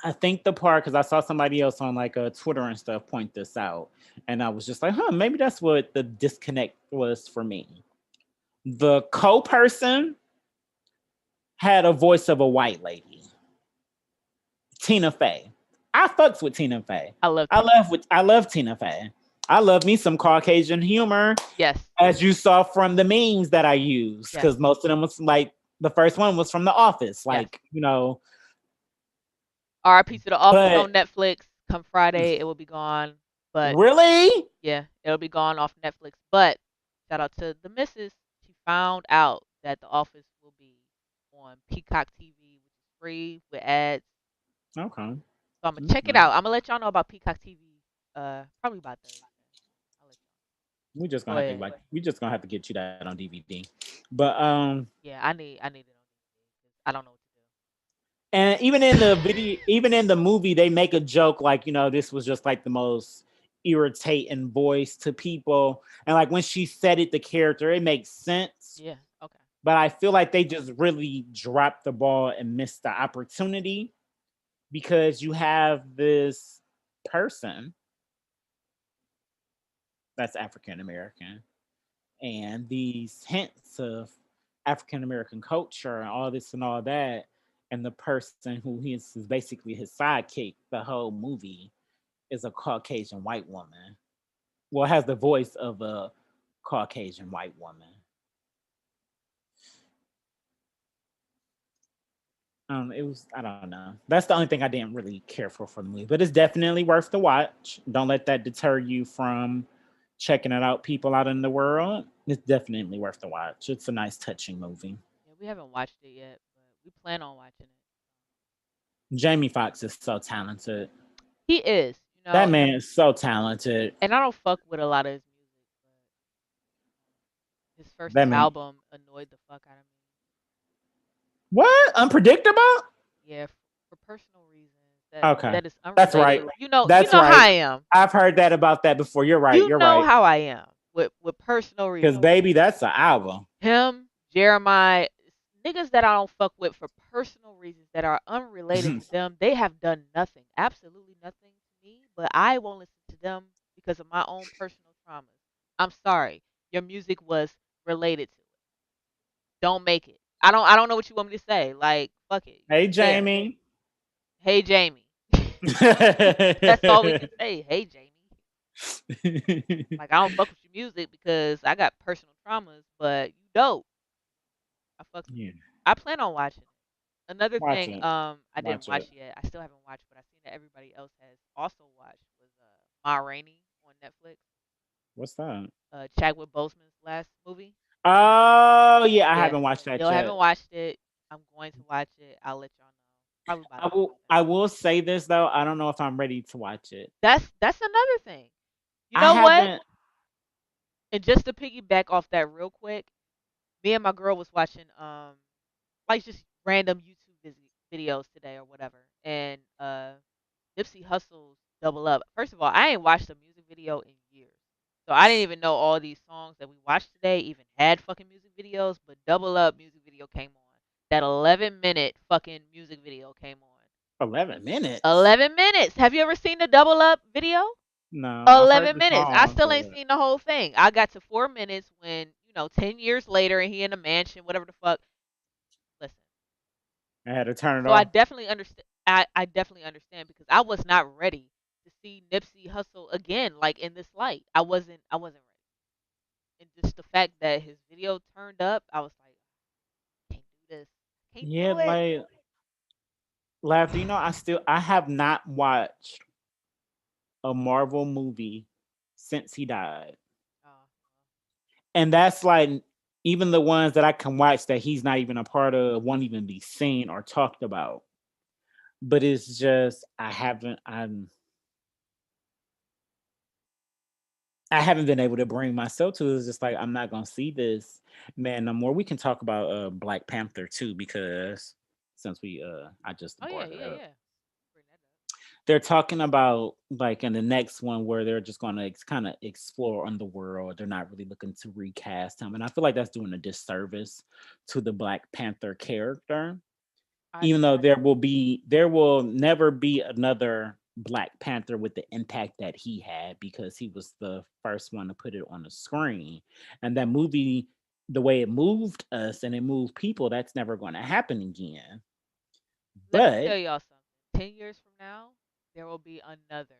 because I saw somebody else on like Twitter and stuff point this out, and I was just like, maybe that's what the disconnect was for me. The co-person had a voice of a white lady, Tina Fey. I fucks with Tina Fey. I love. Tina. I love Tina Fey. I love me some Caucasian humor, Yes. as you saw from the memes that I used, Yes. because most of them was like the first one was from The Office, Yes. R.I.P. to The Office But on Netflix. Come Friday, it will be gone. But really, yeah, it'll be gone off Netflix. But shout out to the missus. She found out that The Office will be on Peacock TV, which is free with ads. okay. So I'm gonna check it out. I'm gonna let y'all know about Peacock TV. Probably about Thursday. I'll let We just you gonna know. have to Go ahead. we just gonna have to get you that on DVD. But Yeah, I need it on DVD. I don't know what and even in the video, even in the movie, they make a joke like, this was just like the most irritating voice to people. And like when she said it, the character, it makes sense. to do. Yeah. Okay. But I feel like they just really dropped the ball and missed the opportunity because you have this person that's African American and these hints of African American culture and all this and all that. And the person who is basically his sidekick the whole movie is a Caucasian white woman. Well, has the voice of a Caucasian white woman. I don't know. That's the only thing I didn't really care for the movie, but it's definitely worth the watch. Don't let that deter you from checking it out, people out in the world. It's definitely worth the watch. It's a nice, touching movie. Yeah, we haven't watched it yet, but we plan on watching it. Jamie Foxx is so talented. He is, That man is so talented. and I don't fuck with a lot of his music, but his first That man. album annoyed the fuck out of me. What? Unpredictable? Yeah, for personal reasons. Okay. That is unrelated. That's right. That's you know right. how I am. I've heard that about that before. You're right. You're know right. how I am with personal reasons. Because baby, that's an album. Him, Jeremiah, niggas that I don't fuck with for personal reasons that are unrelated to them. They have done nothing, absolutely nothing to me. But I won't listen to them because of my own personal traumas. I'm sorry, your music was related to it. Don't make it. I don't know what you want me to say. Like, fuck it. Hey, There. Jamie. Hey, Jamie. That's all we can say. Hey, Jamie. Like I don't fuck with your music because I got personal traumas, but you dope. I fuck with Yeah, you. I plan on watching it. Another watch thing, it. I didn't Watch watch it. yet. I still haven't watched, but I've seen that everybody else has also watched was Ma Rainey on Netflix. What's that? Chadwick Boseman's last movie. Oh yeah, I Yeah, haven't watched that still haven't yet. watched it. I'm going to watch it. I'll let y'all know. Probably by I the end will. of the I night. will say this though. I don't know if I'm ready to watch it. That's another thing. You I know what? haven't. And just to piggyback off that real quick, me and my girl was watching like just random YouTube videos today or whatever, and Nipsey Hussle's Double Up. First of all, I ain't watched a music video in years. So I didn't even know all these songs that we watched today even had fucking music videos, but Double Up music video came on. That 11-minute fucking music video came on. 11 minutes. 11 minutes. Have you ever seen the Double Up video? No, I've heard 11 the minutes. I song, still ain't but seen the whole thing. I got to 4 minutes when, 10 years later and he in a mansion, whatever the fuck. Listen. I had to turn it So I off. definitely understand. I definitely understand because I was not ready to see Nipsey Hussle again, like in this light. I wasn't ready. And just the fact that his video turned up, I was like, can't do this. Can't Yeah, do it. like laughter. I have not watched a Marvel movie since he died, Uh, and that's like even the ones that I can watch that he's not even a part of won't even be seen or talked about. But it's just I haven't been able to bring myself to it. It's just like I'm not gonna see this man no more. We can talk about Black Panther too, because since we I just oh yeah, brought it yeah, up. yeah. Bring that They're talking about like in the next one where they're just gonna kind of explore Underworld. They're not really looking to recast him. And I feel like that's doing a disservice to the Black Panther character. up. Even though there will never be another Black Panther with the impact that he had because he was the first one to put it on the screen. And that movie, the way it moved us and it moved people, that's never going to happen again. Let me tell But y'all something. 10 years from now, there will be another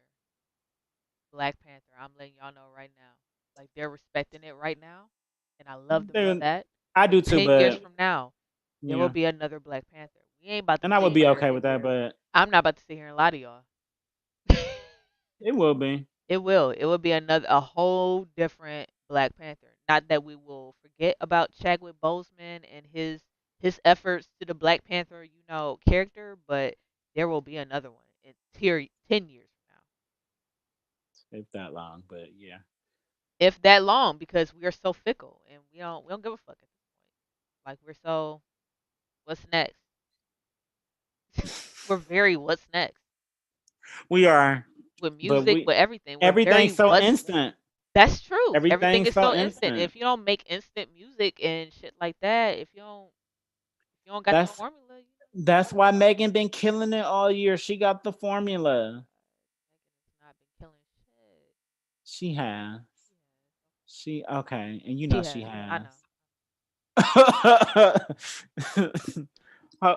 Black Panther. I'm letting y'all know right now. Like they're respecting it right now, and I love them for then that. I do too, 10 years but from now, there will yeah. be another Black Panther. We ain't about to And I would sit be here. okay with that, but I'm not about to sit here and lie to y'all. it will be. It will. It will be a whole different Black Panther. Not that we will forget about Chadwick Boseman and his efforts to the Black Panther, character, but there will be another one in 10 years from now, If that long, but yeah. if that long, because we are so fickle and we don't give a fuck at this point. Like we're so, what's next? We're very what's next We are, with but music, with everything. We're very everything's so what's. instant. That's true. Everything Everything's is so so instant. instant. If you don't make instant music and shit like that, if you don't got the That's formula, that's why Megan been killing it all year. She got the formula. Megan has not been killing shit. She has. She okay, and She she has. I know. has.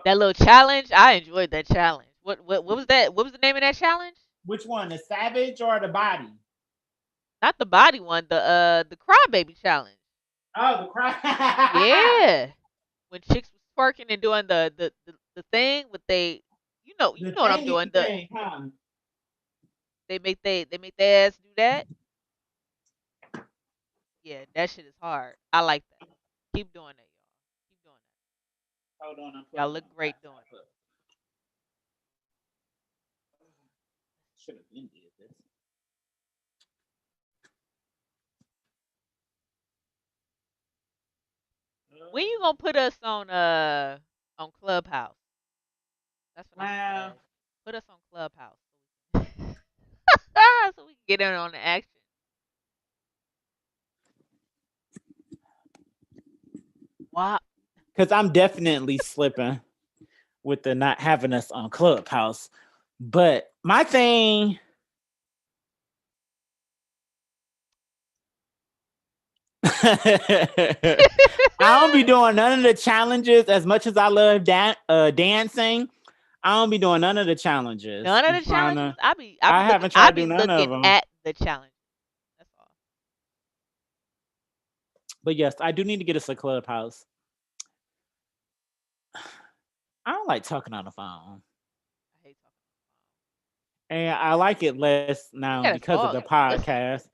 That little challenge, I enjoyed that challenge. What was that? What was the name of that challenge? Which one, the savage or the body? Not the body one, the crybaby challenge. Oh, the cry. Yeah. When chicks was twerking and doing the thing with you The know what I'm thingy doing. thing, huh? They make their ass do that. Yeah, that shit is hard. I like that. Keep doing that, y'all. Keep doing that. Hold on, I'm Y'all putting it look on great fast doing it. forward. Should have been did this. When you gonna put us on Clubhouse? That's what I'm gonna Wow. ask. Put us on Clubhouse so we can get in on the action. Wow. Because I'm definitely slipping with the not having us on Clubhouse. But my thing. I don't be doing none of the challenges as much as I love dancing. I don't be doing none of the challenges. None of I'm the trying challenges. to. I be I looking. haven't I tried to be do none of looking them. at the challenges. But yes, I do need to get us a clubhouse. I don't like talking on the phone. I hate talking on And I like it less the phone. now You gotta because of talk. the Listen. podcast.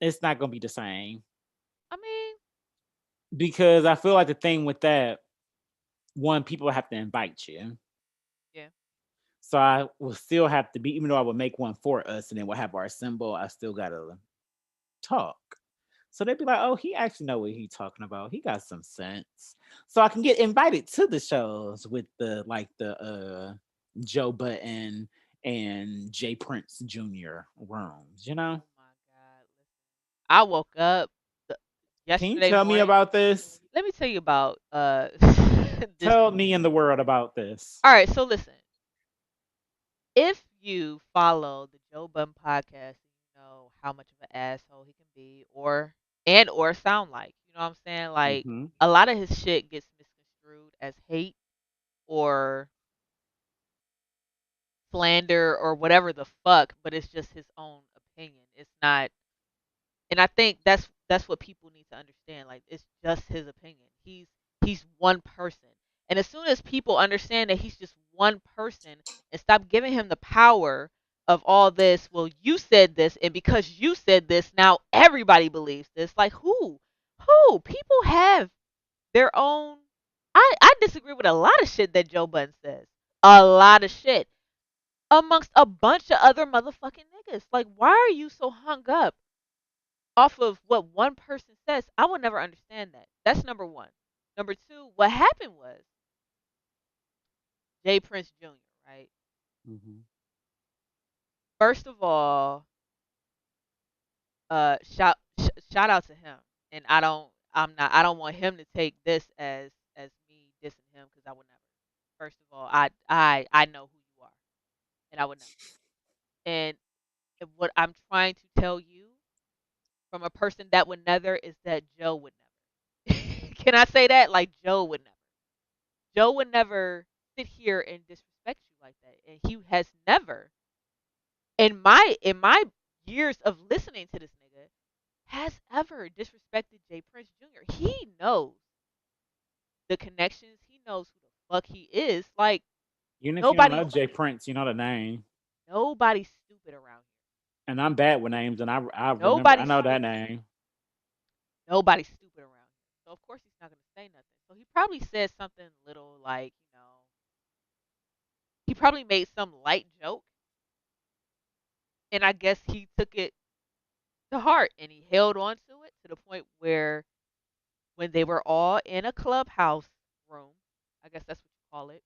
It's not gonna be the same. I mean, Because I feel like the thing with that, one, people have to invite you. yeah. So I will still have to be, even though I would make one for us and then we'll have our symbol, I still gotta talk. So they'd be like, oh, he actually know what he talking about. He got some sense. So I can get invited to the shows with the Joe Button and Jay Prince Jr. rooms, you know? Oh my God. Listen. I woke up the, Can you yesterday tell me morning. about this? Let me tell you about this. Tell me and the world about this. All right, so listen. If you follow the Joe Budden podcast, you know how much of an asshole he can be, or sound like. You know what I'm saying? Like Hmm. a lot of his shit gets misconstrued as hate or slander or whatever the fuck, but it's just his own opinion. It's not, and I think that's what people need to understand. Like it's just his opinion. He's one person. And as soon as people understand that he's just one person and stop giving him the power of all this, well, you said this, and because you said this, now everybody believes this. Like who? Who? People have their own. I disagree with a lot of shit that Joe Budden says. A lot of shit amongst a bunch of other motherfucking niggas. Like, why are you so hung up off of what one person says? I would never understand that. That's number one. Number two, what happened was Jay Prince Jr., right? Hmm. First of all, shout out to him. And I don't want him to take this as me dissing him because I would never. First of all, I know who you are, and I would never. And what I'm trying to tell you from a person that would never is that Joe would never. Can I say that? Like Joe would never. Joe would never sit here and disrespect you like that. And he has never in my years of listening to this nigga has ever disrespected Jay Prince Jr. He knows the connections. He knows who the fuck he is. Like Even if you don't nobody know Jay Prince, you know the name. nobody's stupid around And I'm bad with names, and I here. remember I know that name. Nobody's stupid around here. So of course he's not gonna say nothing. So he probably said something little like, he probably made some light joke, and I guess he took it to heart and he held on to it to the point where when they were all in a clubhouse room, I guess that's what you call it,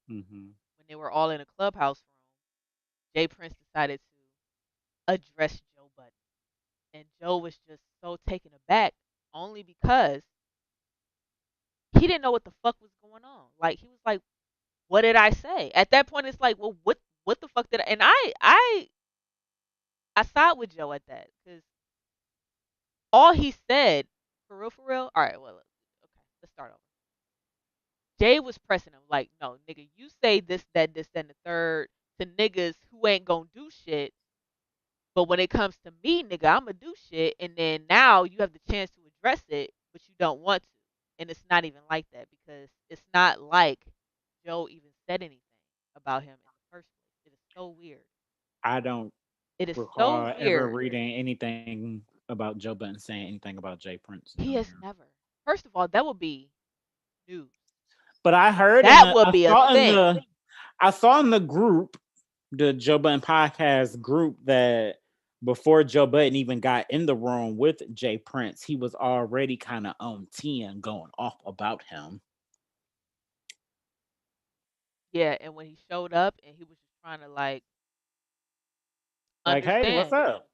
Hmm. when they were all in a clubhouse room, Jay Prince decided to address Joe Budden. And Joe was just so taken aback only because he didn't know what the fuck was going on. Like he was like, what did I say? At that point it's like, well, what the fuck did I, and I side with Joe at that because all he said, for real. All right, well, okay, let's start over. Jay was pressing him like, no, nigga, you say this, and the third to niggas who ain't gonna do shit. But when it comes to me, nigga, I'ma do shit. And then now you have the chance to address it, but you don't want to. And it's not even like that because it's not like Joe even said anything about him in the first place. It is so weird. I don't It is so recall ever weird. reading anything about Joe Button saying anything about Jay Prince He has Jr. never. First of all, that would be news. But I heard That would be a thing. I saw in the group, the Joe Button podcast group, that before Joe Button even got in the room with Jay Prince, he was already kind of on 10 going off about him. Yeah, and when he showed up and he was just trying to like Like, hey, what's understand. up?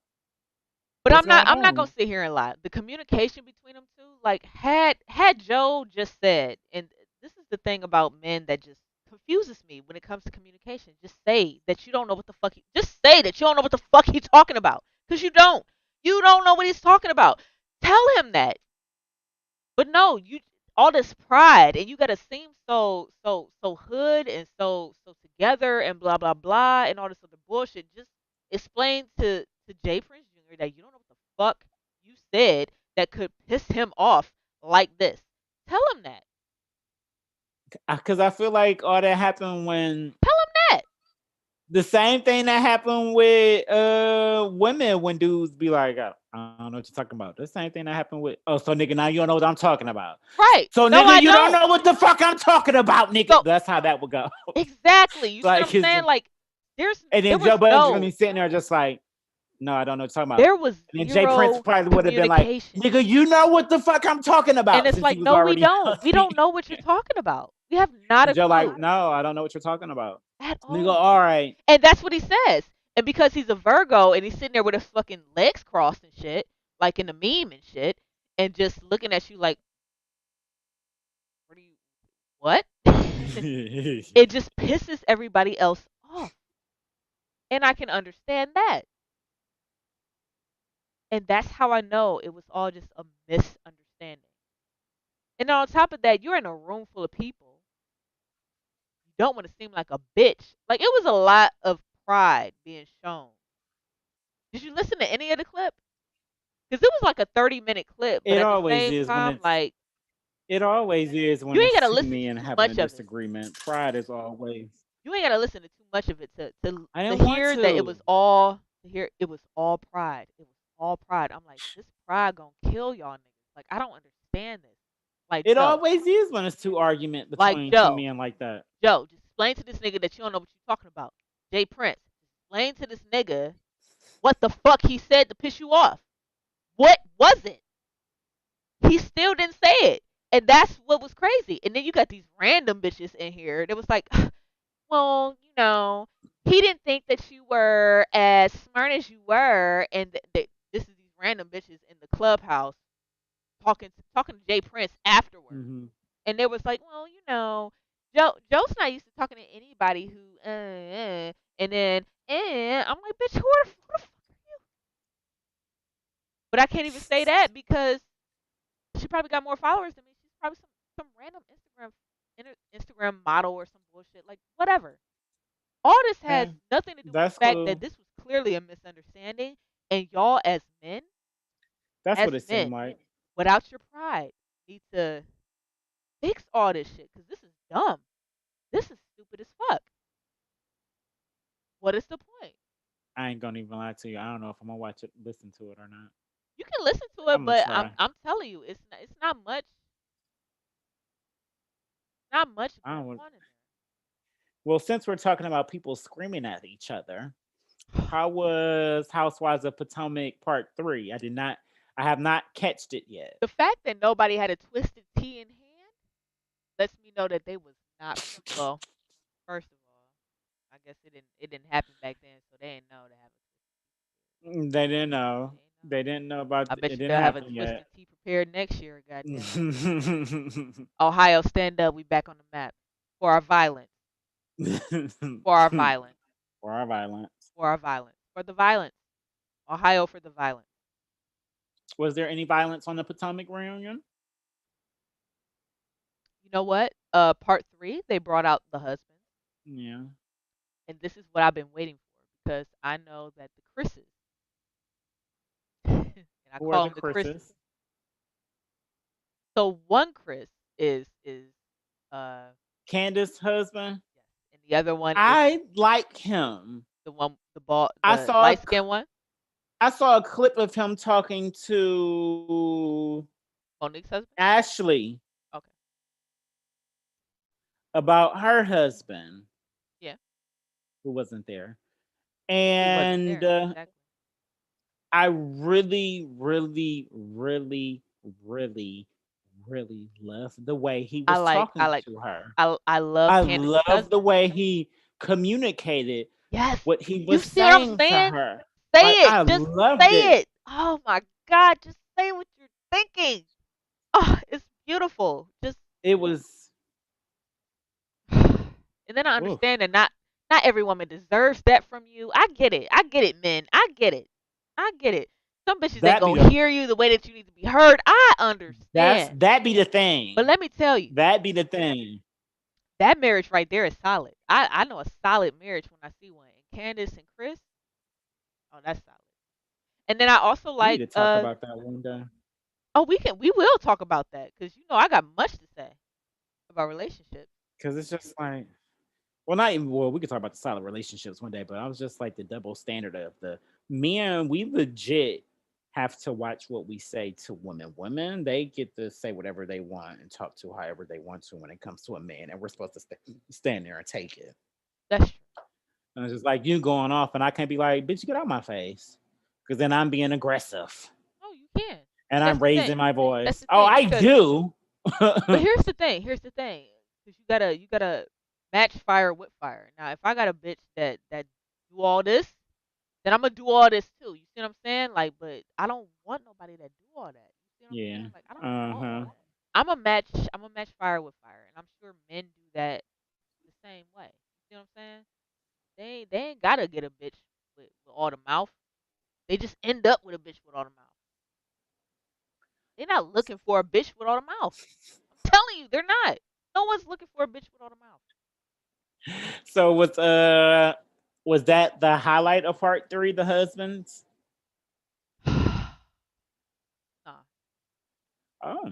But What's going I'm not gonna on? sit here and lie. The communication between them two, like had Joe just said, and this is the thing about men that just confuses me when it comes to communication. Just say that you don't know what the fuck. Just say that you don't know what the fuck he's talking about, because you don't. You don't know what he's talking about. Tell him that. But no, you all this pride, and you gotta seem so hood and so together and blah blah blah and all this other bullshit. Just explain to Jay Prince Jr. that you don't know what the fuck you said that could piss him off like this. Tell him that. Because I feel like all that happened when Tell him that. the same thing that happened with women when dudes be like, I don't know what you're talking about. The same thing that happened with so nigga, now you don't know what I'm talking about. Right. So No, nigga, I you don't don't. know what the fuck I'm talking about, nigga. So- That's how that would go. Exactly. You see Like, what I'm saying? Like, and there then was Joe Budden's gonna no, be sitting there just like, no, I don't know what you're talking about. there was And then Jay Prince zero probably would have been like, communication. nigga, you know what the fuck I'm talking about. And it's since like, he was no, we already don't. We don't know what you're talking about. We have not a And Joe clue like, no, I don't know what you're talking about. at Nigga, all. all right. And that's what he says. And because he's a Virgo and he's sitting there with his fucking legs crossed and shit, like in the meme and shit, and just looking at you like, what? It just pisses everybody else off. And I can understand that. And that's how I know it was all just a misunderstanding. And on top of that, you're in a room full of people. You don't want to seem like a bitch. Like, it was a lot of pride being shown. Did you listen to any of the clip? Because it was like a 30-minute clip. But It at the always same is when time, it's like, it always is when you ain't it's got to two listen men to too having a much of it. disagreement. Pride is always. You ain't got to listen to too much of it to I didn't want hear that it to. was all pride. It was all pride. I'm like, this pride gonna kill y'all niggas. Like, I don't understand this. Like, It Joe, always is when it's two argument Like, between Joe. two men like that. Joe, just explain to this nigga that you don't know what you're talking about. Jay Prince, explain to this nigga what the fuck he said to piss you off. What was it? He still didn't say it. And that's what was crazy. And then you got these random bitches in here that was like, well, you know, he didn't think that you were as smart as you were. And this is these random bitches in the clubhouse talking to Jay Prince afterwards. Mm-hmm. And they was like, well, you know, Joe's not used to talking to anybody who, and then, I'm like, bitch, who the fuck are you? But I can't even say that because she probably got more followers than me. She's probably some random Instagram model or some bullshit, like whatever. All this has nothing to do with That's the fact cool. that this was clearly a misunderstanding, and y'all as men, That's as what it seemed men, like. without your pride, need to fix all this shit because this is dumb. This is stupid as fuck. What is the point? I ain't gonna even lie to you. I don't know if I'm gonna watch it, listen to it or not. You can listen to it, I'ma but try. I'm telling you, it's not much. Not much I don't going want- on in there. Well, since we're talking about people screaming at each other, how was Housewives of Potomac Part 3? I have not catched it yet. The fact that nobody had a twisted tea in hand lets me know that they was not. Well, first of all, I guess it didn't happen back then, so they didn't know to have a. They didn't know. They didn't know about I it. bet you Didn't they'll have a happen twisted yet. tea prepared next year. Goddamn. Ohio, stand up. We back on the map for our violence. For our violence. For our violence. For our violence. For the violence. Ohio for the violence. Was there any violence on the Potomac reunion? You know what? Part 3, they brought out the husband. Yeah. And this is what I've been waiting for because I know that the Chris's, and I Who call are them the the Chris's. Chris's? So one Chris is Candace's husband. yes, and the other one is I like him. the one the I saw light skinned one, I saw a clip of him talking to Monique's husband. Ashley Okay. about her husband. Yeah. Who wasn't there. He wasn't And there, exactly. I really, really, really, really, really love the way he was talking to her. I love I Candace's love husband. the way he communicated Yes. what he You was see what I'm saying to saying? her. Say Like, it. I Just loved say it. it. Oh my God. Just say what you're thinking. Oh, it's beautiful. Just It was and then I understand that not every woman deserves that from you. I get it. I get it, men. I get it. I get it. Some bitches That ain't be gonna the- hear you the way that you need to be heard. I understand. that be the thing. But let me tell you, That be the thing. that marriage right there is solid. I know a solid marriage when I see one. And Candace and Chris, oh, that's solid. And then I also We need like to talk about that one day. Oh, we will talk about that because I got much to say about relationships. Because it's just like, well, not even, well, we could talk about the solid relationships one day, but I was just like the double standard of the men. We legit have to watch what we say to women. Women, they get to say whatever they want and talk to however they want to when it comes to a man, and we're supposed to stand there and take it. That's true. And it's just like you going off, and I can't be like, bitch, get out my face, because then I'm being aggressive No, you can. and But I'm that's the raising thing. my That's voice. the Oh, thing I because do. but here's the thing. Here's the thing. Because you gotta match fire with fire. Now, if I got a bitch that do all this, then I'm gonna do all this too. You see what I'm saying? Like, but I don't want nobody that do all that. You see what I'm Yeah. saying? Like, I don't Uh want all huh. that. I'm a match fire with fire, and I'm sure men do that the same way. You see what I'm saying? They ain't gotta get a bitch with all the mouth. They just end up with a bitch with all the mouth. They're not looking for a bitch with all the mouth. I'm telling you, they're not. No one's looking for a bitch with all the mouth. So was that the highlight of part three? The husbands. Nah. Oh.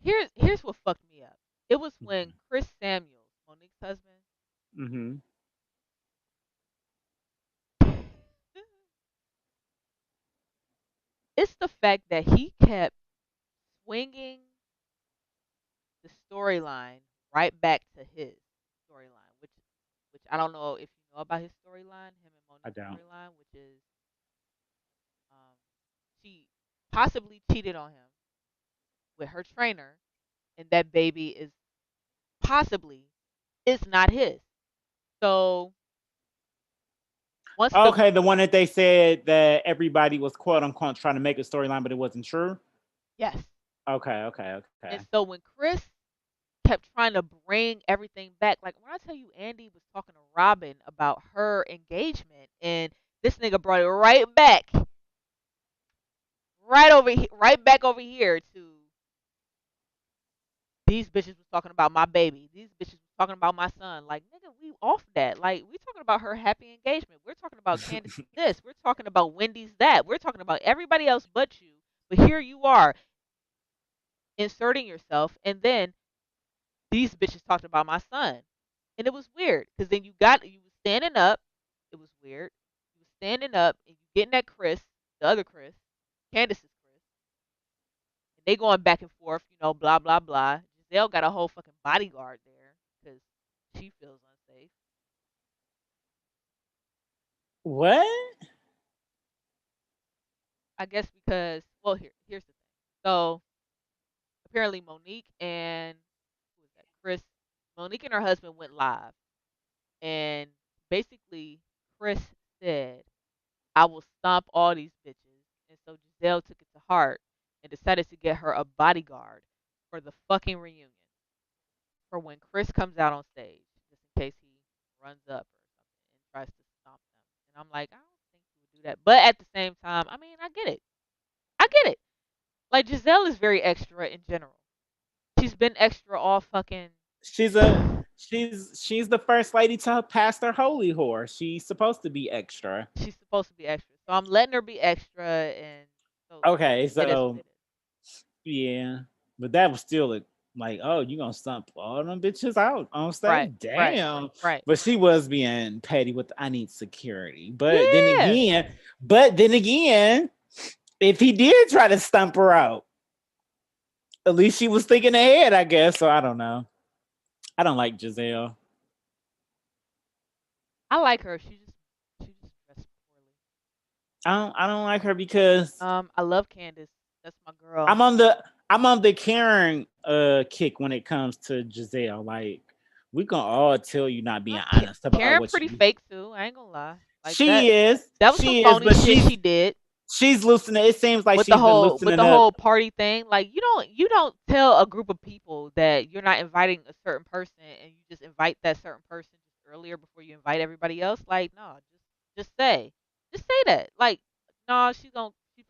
Here's what fucked me up. It was when Chris Samuels, Monique's husband, Mm-hmm. it's the fact that he kept swinging the storyline right back to his storyline, which I don't know if you know about his storyline, him and I Monique's don't. storyline, which is um, she possibly cheated on him with her trainer, and that baby is possibly is not his. So once the Okay, the one that they said that everybody was quote unquote trying to make a storyline, but it wasn't true. yes, Okay, okay, and okay. so when Chris kept trying to bring everything back, like when I tell you Andy was talking to Robin about her engagement, and this nigga brought it right back, right back over here to these bitches was talking about my baby. These bitches was talking about my son. Like, nigga, we off that. Like, we talking about her happy engagement. We're talking about Candace's this. We're talking about Wendy's that. We're talking about everybody else but you. But here you are inserting yourself, and then these bitches talking about my son. And it was weird because then you was standing up. It was weird. You was standing up and you getting at Chris, the other Chris, Candace's Chris, and they going back and forth, blah blah blah. Giselle got a whole fucking bodyguard there because she feels unsafe. What? I guess because here's the thing. So apparently Monique and who was that? Chris. Monique and her husband went live, and basically Chris said, "I will stomp all these bitches," and so Giselle took it to heart and decided to get her a bodyguard for the fucking reunion for when Chris comes out on stage, just in case he runs up or something and tries to stomp them. And I'm like, I don't think he would do that. But at the same time, I mean, I get it. I get it. Like Giselle is very extra in general. She's been extra all fucking. She's a she's the first lady to pass their holy horse. She's supposed to be extra. She's supposed to be extra, so I'm letting her be extra, and so Okay, it is what so it is. yeah, but that was still like, oh, you gonna stump all them bitches out on Right, stage? right, Damn. right. But she was being petty with I need security. Yeah, But then again, if he did try to stump her out, at least she was thinking ahead, I guess. So I don't know. I don't like Giselle. I like her. She just dressed poorly. I don't like her because I love Candace. That's my girl. I'm on the Karen kick when it comes to Giselle. Like we can all tell you not being honest about Karen what pretty you. fake too. I ain't gonna lie. Like that. She is. That was some She is, phony but shit she's she did she's loosening. It seems like with the she's been whole with loosening the up. whole party thing. Like you don't tell a group of people that you're not inviting a certain person and you just invite that certain person just earlier before you invite everybody else. Like no, just say that. Like no, she's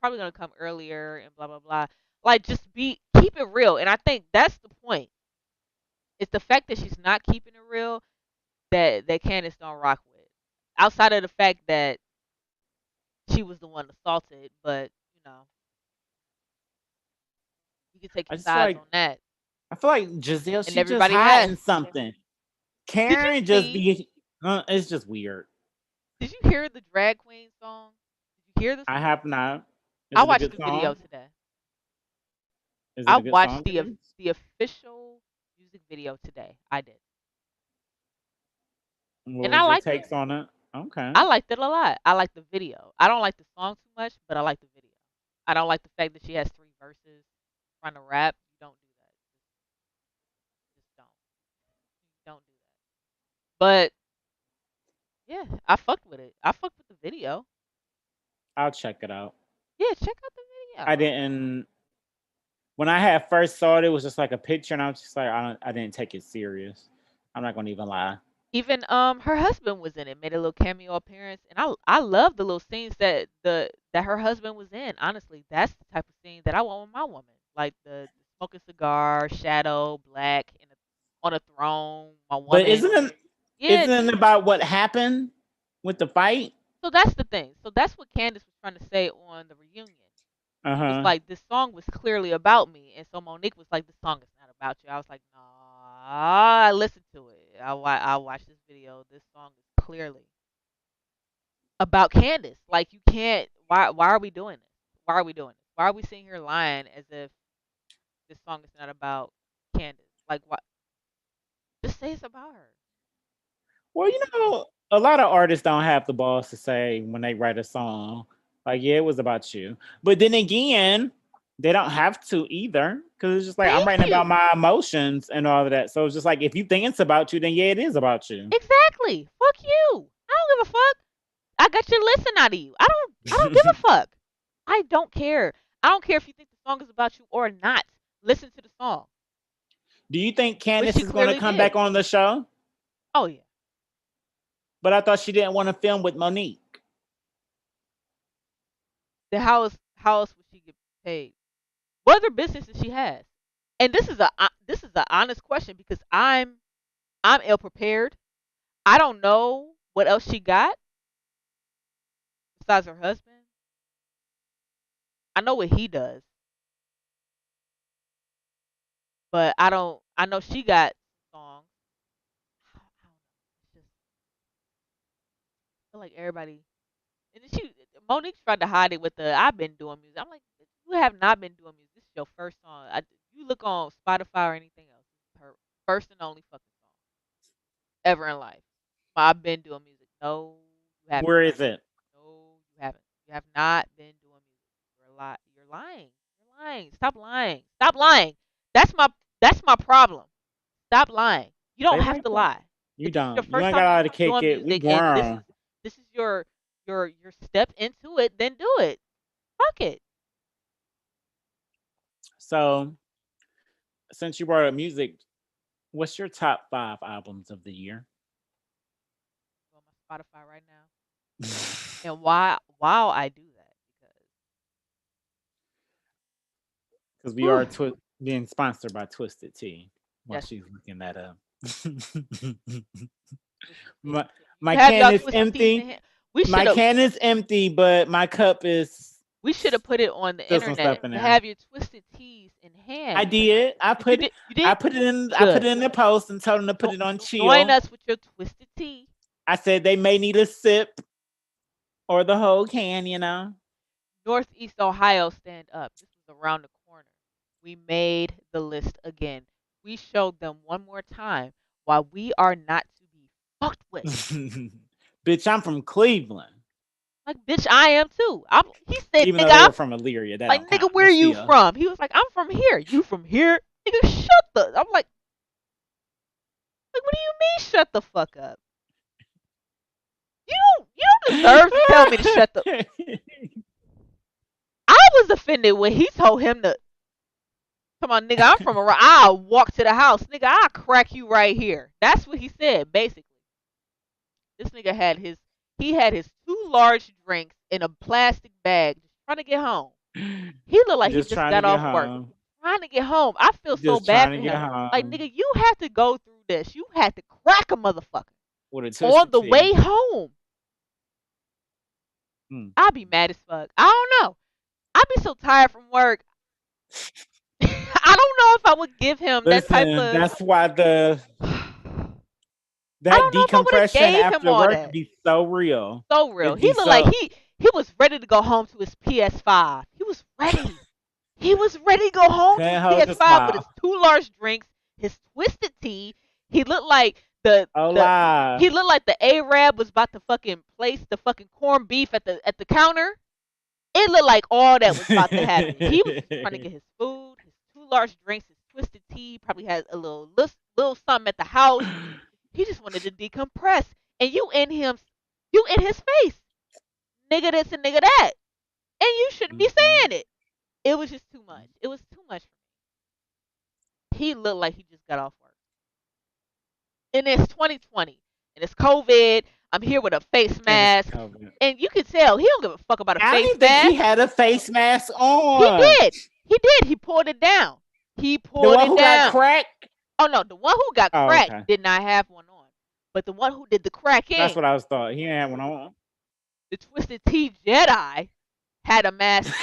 probably gonna come earlier and blah blah blah. Like just keep it real. And I think that's the point. It's the fact that she's not keeping it real that Candace don't rock with. Outside of the fact that she was the one assaulted, but you know, He can take I his just feel sides like on that. I feel like Giselle, And she just everybody has. hiding something. Did you Karen just see? be, it's just weird. Did you hear the drag queen song? Did you hear the I song? have not. Is I it a watched good the video song? today. Is I it a good watched song to you? the official music video today. I did. What And I was your liked it. takes on it? Okay. I liked it a lot. I like the video. I don't like the song too much, but I like the video. I don't like the fact that she has 3 verses trying to rap. You don't do that. Just don't. You don't do that. But yeah, I fucked with it. I fucked with the video. I'll check it out. Yeah, check out the I video. didn't when I had first saw it, it was just like a picture, and I was just like, I didn't take it serious. I'm not gonna even lie. Even her husband was in it, made a little cameo appearance, and I love the little scenes that her husband was in. Honestly, that's the type of scene that I want with my woman, like the smoking cigar, shadow, black, on a throne, my But woman. Yeah, isn't it about what happened with the fight? so that's the thing. So that's what Candace was trying to say on the reunion. Uh She was huh. like, this song was clearly about me, and so Monique was like, this song is not about you. I was like, nah. I listened to it. I watched this video. This song is clearly about Candace. Like, you can't. Why are we doing this? Why are we doing this? Why are we sitting here lying as if this song is not about Candace? Like, what? Just say it's about her. Well, a lot of artists don't have the balls to say when they write a song, like, yeah, it was about you. But then again, they don't have to either, because it's just like I'm Thank writing about you. my emotions and all of that. So it's just like if you think it's about you, then yeah, it is about you. Exactly. Fuck you. I don't give a fuck. I got your listen out of you. I don't give a fuck. I don't care. I don't care if you think the song is about you or not. Listen to the song. Do you think Which Candace she is going to clearly come did. back on the show? Oh yeah. But I thought she didn't want to film with Monique. Then how else would she get paid? What other businesses she has? And this is a honest question because I'm ill prepared. I don't know what else she got besides her husband. I know what he does, but I don't. I know she got songs. I don't know. It's just I feel like everybody. And then Monique tried to hide it with the I've been doing music. I'm like, you have not been doing music. This is your first song. You look on Spotify or anything else. It's her first and only fucking song ever in life. I've been doing music. No, you haven't. Where is it? No, you haven't. You have not been doing music. You're lying. You're lying. Stop lying. Stop lying. That's my problem. Stop lying. You don't Stay have right to there. lie. You If this is your don't. You first ain't time got to kick doing it. We music and grown. this is your step into it, then do it. Fuck it. So, since you brought up music, what's your top 5 albums of the year? On my Spotify right now. And while I do that, Because we are because being sponsored by Twisted Tea while yes, she's looking that up. Twisted my Tea. my Have y'all can is Twisted Teas in empty. here? We My should have can is empty, but my cup is put it on the still some stuff internet in to there. have your Twisted Teas in I hand. did. I But put you did I put good. it in the post and told them to put it on Join chill. us with your Twisted Tea. I said they may need a sip or the whole can. Northeast Ohio, stand up. This was around the corner. We made the list again. We showed them one more time why we are not to be fucked with. Bitch, I'm from Cleveland. Like, bitch, I am too. He said, Even though nigga, they I'm were from Elyria, that like, don't nigga, count. where But you still. from? He was like, I'm from here. You from here? Nigga, shut the. I'm like, what do you mean, shut the fuck up? You don't deserve to tell me to shut the. I was offended when he told him to. Come on, nigga, I'm from around. I'll walk to the house, nigga. I'll crack you right here. That's what he said, basically. This nigga had his 2 large drinks in a plastic bag, just trying to get home. He looked like he just trying got to get off work, home. trying to get home. I feel so Just bad trying for to get him. home. Like, nigga, you had to go through this. You had to crack a motherfucker With a on Twisted the Tea. way home. I'd be mad as fuck. I don't know. I'd be so tired from work. I don't know if I would give him that type Listen, of. that's why I that don't know if I would have decompression gave him after all work that. be so real. So real. It'd He be looked like so. he was ready to go home to his PS5. He was ready. He was ready to go home to Couldn't his hold the PS5 with his smile. 2 large drinks, his twisted tea. He looked like the Hola. he looked like the Arab was about to fucking place the fucking corned beef at the counter. It looked like all that was about to happen. He was just trying to get his food, his 2 large drinks, his twisted tea. Probably had a little something at the house. He just wanted to decompress. And you in his face, nigga this and nigga that, and you shouldn't be Mhm. saying it. It was just too much. It was too much for me. He looked like he just got off work. And it's 2020, and it's COVID. I'm here with a face And it's mask, COVID. and you can tell he don't give a fuck about a I don't face even think he mask. had a face mask He on. did. He did. He pulled it down. He The pulled one it who got down. cracked. Oh no, the one who got Oh, cracked okay. did not have one on, but the one who did the That's cracking, what I was thought. He didn't have one on. the Twisted Tea Jedi, had a mask.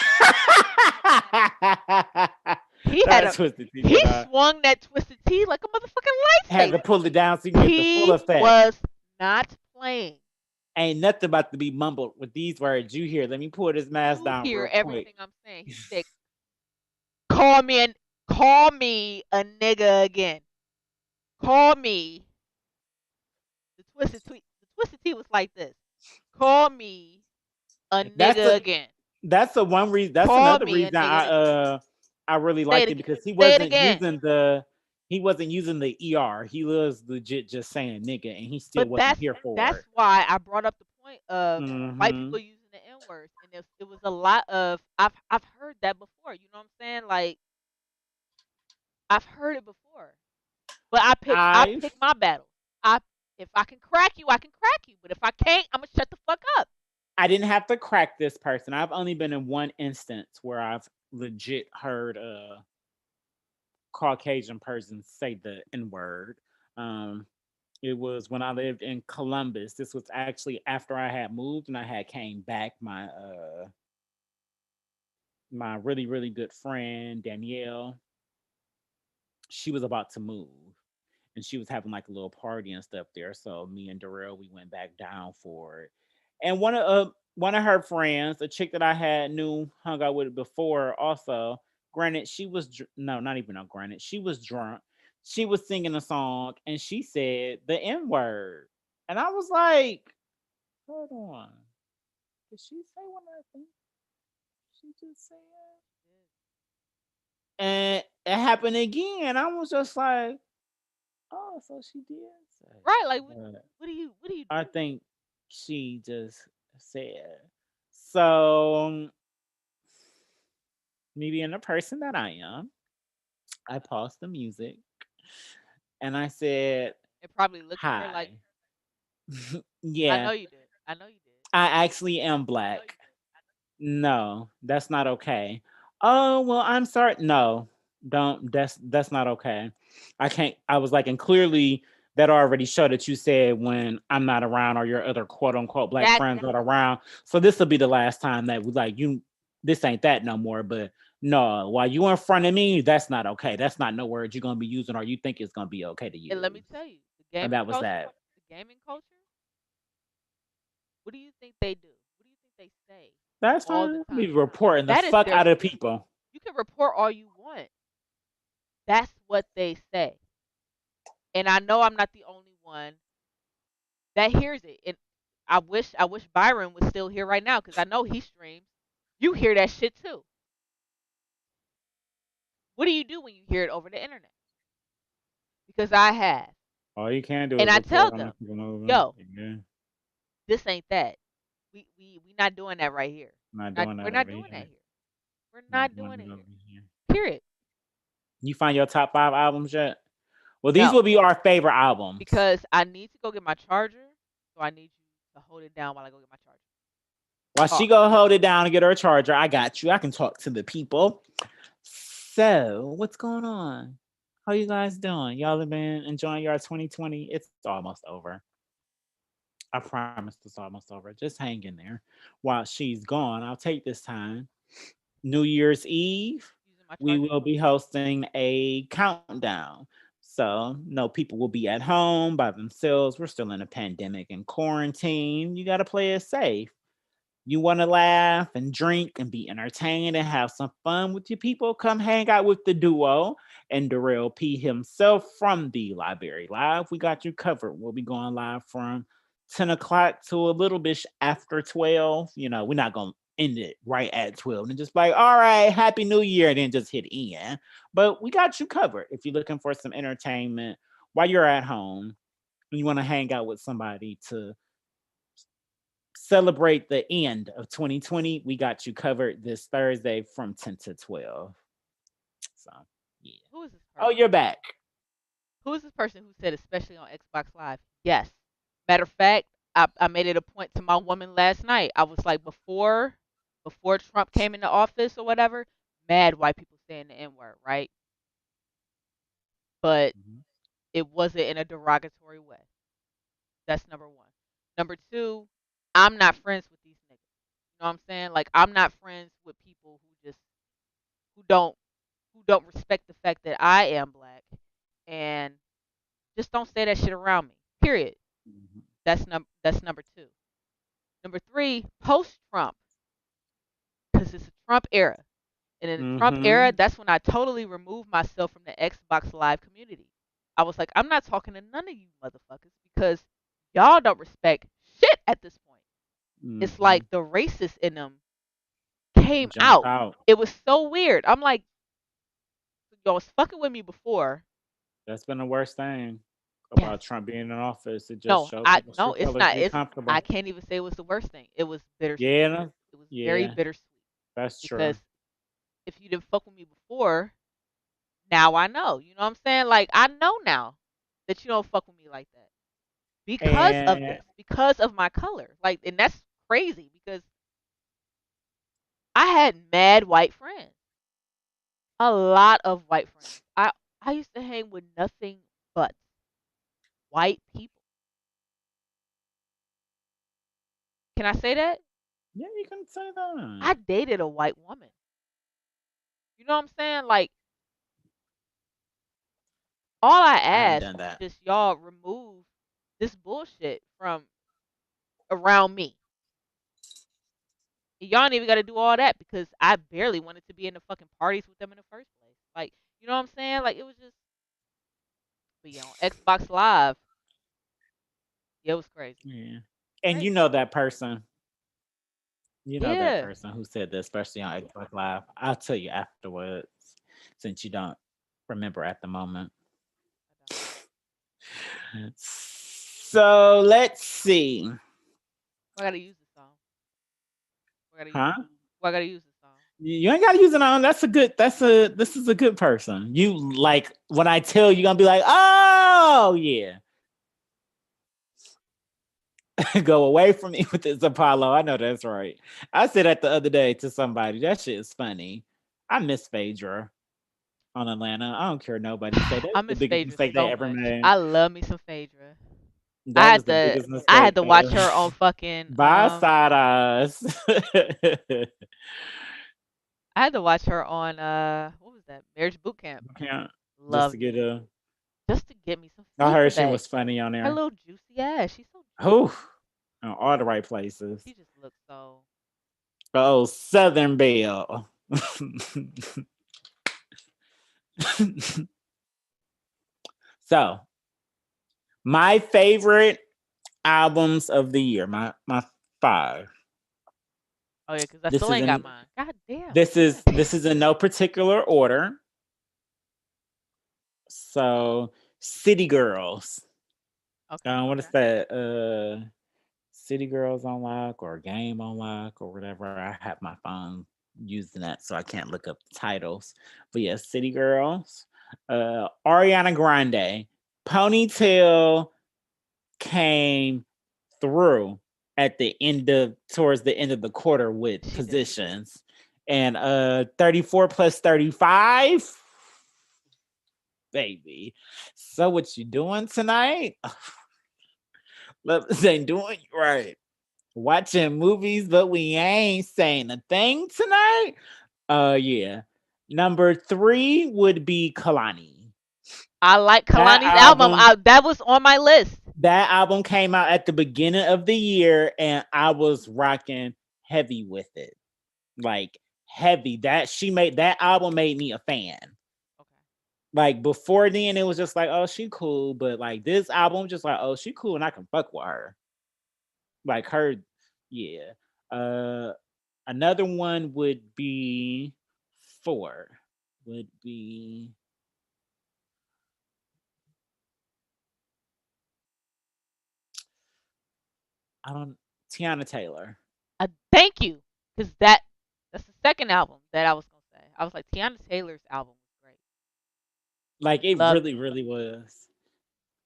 He had That's a twisted. he swung that Twisted Tea like a motherfucking Had to lightsaber. pull it down so you can get the full He effect. was not playing. Ain't nothing about to be mumbled with these words you hear. Let me pull this mask You down hear real quick. everything I'm saying. He said, call me a nigga again. Call me." The Twisted Tea was like this. Call me a That's nigga a again. that's the one reason. That's Call another me a reason nigga. I really Say liked it it again. because he Say it wasn't again. using the ER. He was legit just saying nigga, and he still But wasn't here for that's it. why I brought up the point of white Hmm. people using the N words, and it was a lot of I've heard that before. You know what I'm saying? Like I've heard it before, but I I pick my battles. I If I can crack you, I can crack you. But if I can't, I'm gonna shut the fuck up. I didn't have to crack this person. I've only been in one instance where I've legit heard a Caucasian person say the N word. Um, it was when I lived in Columbus. This was actually after I had moved and I had came back. My really really good friend Danielle, she was about to move and she was having like a little party and stuff there. So me and Darrell we went back down for it. And one of her friends, a chick that I had knew hung out with before, also. Granted, she was no, not even no. Granted, she was drunk. She was singing a song and she said the N word, and I was like, "Hold on, did she say what I think she just said?" And it happened again. I was just like, "Oh, so she did say." Right? Like But what do you I do? think she just said. So, me being the person that I am, I paused the music and I said, And probably looked at her like, "Hi." I Yeah, know you did. I know you did. I actually am I know you black. did. No, that's not okay. Oh, well, I'm sorry. No, don't. That's not okay. I can't. I was like, and clearly that already showed that you said when I'm not around or your other quote unquote black That friends are around. So this will be the last time that we like you. This ain't that no more. But no, while you in front of me, that's not okay. That's not no words you're gonna be using or you think it's gonna be okay to and let me use. tell you, And that was that. the gaming culture, what do you think they do? What do you think they say That's all the fine. Be time? reporting the That is fuck their out of people. you can report all you want. That's what they say. And I know I'm not the only one that hears it. And I wish Byron was still here right now because I know he streams. You hear that shit too. What do you do when you hear it over the internet? Because I have. All you can do And is I tell report on the them, people over. yo, Yeah, this ain't that. We not doing that right here. not doing We're that not over doing that here. here. We're Not not doing doing it it over here. here. Period. You find your top 5 albums yet? Well, these No. will be our favorite albums. Because I need to go get my charger. So I need you to hold it down while I go get my charger. While she Talk. go hold it down and get her charger, I got you. I can talk to the people. So, what's going on? How you guys doing? Y'all have been enjoying your 2020? It's almost over. I promise it's almost over. Just hang in there. While she's gone, I'll take this time. New Year's Eve. my we charger. will be hosting a countdown. So, no, people will be at home by themselves. We're still in a pandemic and quarantine. You got to play it safe. You want to laugh and drink and be entertained and have some fun with your people? Come hang out with the duo and Darrell P himself from the Library Live. We got you covered. We'll be going live from 10 o'clock to a little bit after 12. We're not going to end it right at 12 and just like, all right, Happy New Year, and then just hit end. But we got you covered if you're looking for some entertainment while you're at home and you want to hang out with somebody to celebrate the end of 2020. We got you covered this Thursday from 10 to 12. So, yeah. Who is this Oh, person? you're back. Who is this person who said, especially on Xbox Live? Yes. Matter of fact, I made it a point to my woman last night. I was like, before Trump came into office or whatever, mad white people saying the N word, right? But Mhm. it wasn't in a derogatory way. That's number one. Number two, I'm not friends with these niggas. You know what I'm saying? Like, I'm not friends with people who don't respect the fact that I am black, and just don't say that shit around me. Period. Mhm. That's number two. Number three, post Trump, because it's a Trump era. And in the Trump era, Mhm. that's when I totally removed myself from the Xbox Live community. I was like, I'm not talking to none of you motherfuckers because y'all don't respect shit at this point. It's Mhm. like the racist in them came Jump out. out. It was so weird. I'm like, y'all was fucking with me before. That's been the worst thing Yes. about Trump being in office. It just No, shows people's true it's colors not. get I comfortable. can't even say it was the worst thing. It was bittersweet. Yeah, It was very yeah, bittersweet that's true. because if you didn't fuck with me before, now I know. You know what I'm saying? Like, I know now that you don't fuck with me like that because of And this, because of my color. Like, and that's crazy because I had mad white friends, a lot of white friends. I used to hang with nothing but white people. Can I say that? yeah, you can say that. I dated a white woman. You know what I'm saying? Like, all I I haven't ask done is that. just y'all remove this bullshit from around me. Y'all ain't even got to do all that because I barely wanted to be in the fucking parties with them in the first place. Like, you know what I'm saying? Like, it was just, but yeah, on Xbox Live, yeah, it was crazy. Yeah. And you Crazy. know that person. You know that Yeah. person who said that, especially on Xbox Live. I'll tell you afterwards, since you don't remember at the moment. So let's see. I gotta use this song. I gotta use Huh? this song. I gotta use this song. You ain't gotta use it on. This is a good person. You like when I tell you, you're gonna be like, oh yeah. Go away from me with this Apollo. I know that's right. I said that the other day to somebody. That shit is funny. I miss Phaedra on Atlanta. I don't care nobody say that's I the miss biggest Phaedra mistake they so ever much. made. I love me some Phaedra. That was the biggest I had mistake to they watch ever her on fucking by side eyes. I had to watch her on what was that? Marriage Boot Camp. Can't just to Loved get it. a Just to get me some I Phaedra heard she back. was funny on Her there. little juicy ass. She's so juicy. Oh, in all the right places. She just looks so. Oh, Southern Belle. So, my favorite albums of the year, my five. Oh yeah, because I This still is ain't got in mine. God damn. this is in no particular order. So, City Girls. Okay. What is Okay. that? City Girls on lock or Game on lock or whatever. I have my phone using that, so I can't look up the titles. But yeah, City Girls. Ariana Grande. Ponytail came through at the end of towards the end of the quarter with She did. positions. And 34 plus 35. Baby. So what you doing tonight? Love ain't doing you right. Watching movies, but we ain't saying a thing tonight. Yeah. Number 3 would be Kalani. I like That Kalani's album. album, That was on my list. that album came out at the beginning of the year, and I was rocking heavy with it. Like heavy. That album made me a fan. Okay. Like before then, it was just like, oh, she cool, but like this album, just like, oh, she cool, and I can fuck with her. Like her, yeah. Uh, Another one would be 4. Would be I don't Tiana Taylor. Thank you, because that's the second album that I was gonna say. I was like, Tiana Taylor's album was great. Like it Loved really, it. really was.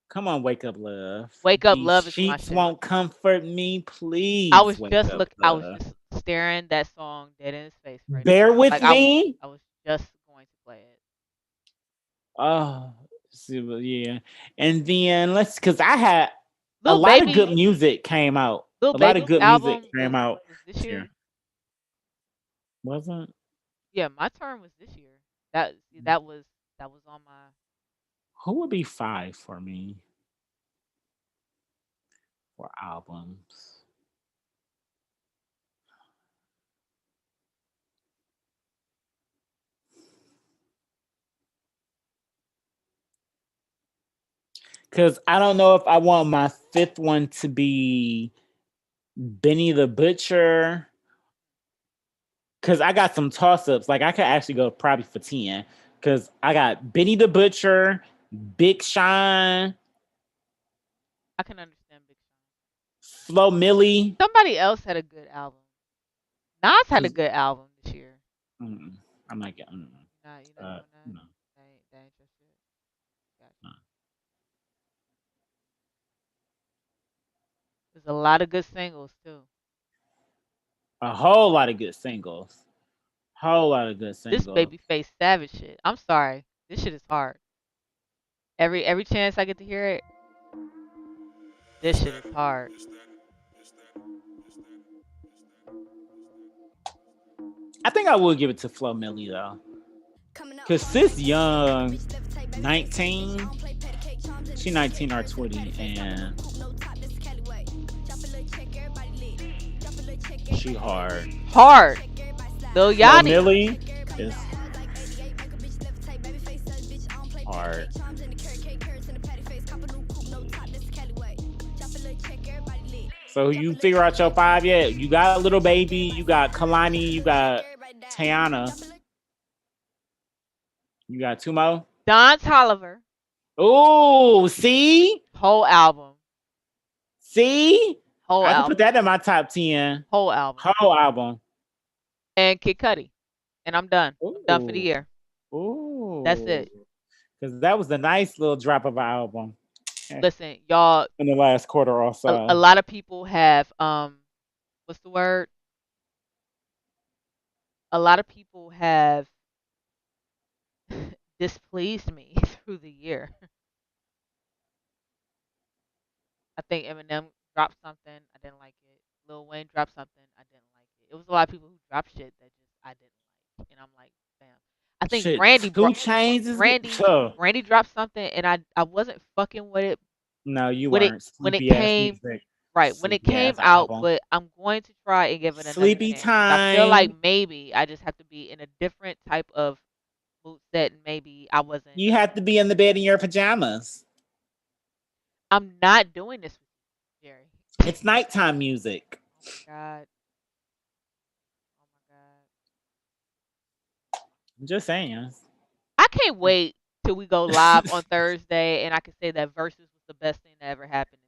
Come on, Wake Up Love. Wake Up These Love is my sheets shit. won't comfort me, I please. was Wake just up, I was love. just staring that song dead in his face right now. Bear with Like me. I was just going to play it. Oh, yeah. And then because I had a Lil lot of good Baby, music came out. Lil A lot of Baby's good music album came out was this this year. year. Wasn't? Yeah, My Turn was this year. That was on my. Who would be 5 for me for albums? Because I don't know if I want my 5th one to be Benny the Butcher. Because I got some toss ups. Like I could actually go probably for 10. Because I got Benny the Butcher, Big Sean, I can understand Big Sean. Flo Milli. Somebody else had a good album. Nas had a 'Cause- good album this year. I'm not getting. You're not doing that. No. That ain't your shit. Gotcha. No. There's a lot of good singles too. A whole lot of good singles. Whole lot of good singles. This Babyface Savage shit. I'm sorry. This shit is hard. Every chance I get to hear it, this shit is hard. I think I will give it to Flo Milli though. Cause Sis Young, 19. She 19 or 20, and she hard. Hard. Lil Flo Yachty. Milli is hard. So you figure out your 5 yet? You got a Little Baby, you got Kalani, you got Tiana. You got 2 more? Don Toliver. Oh, see? Whole album. See? Whole I can album. put that in my top 10. Whole album. Whole album. And Kid Cudi. And I'm done. I'm done for the Ooh. year. Ooh. That's it. Because that was a nice little drop of an album Listen, y'all, in the last quarter or so. a lot of people have what's the word? A lot of people have displeased me through the year. I think Eminem dropped something, I didn't like it. Lil Wayne dropped something, I didn't like it. It was a lot of people who dropped shit that just I didn't like. And I'm like, damn. I think Shit, Randy 2 Chainz is Randy dropped something and I wasn't fucking with it. No, you when it- weren't. when it Sleepy ass came- music. Right, when it Sleepy came ass out, album. but I'm going to try and give it another Sleepy chance. I feel Time. like maybe I just have to be in a different type of mood set, and maybe I wasn't. You have to be in the bed in your pajamas. I'm not doing this with you, Jerry. It's nighttime music. Oh my god. Oh my god. I'm just saying. I can't wait till we go live on Thursday, and I can say that Versus was the best thing that ever happened in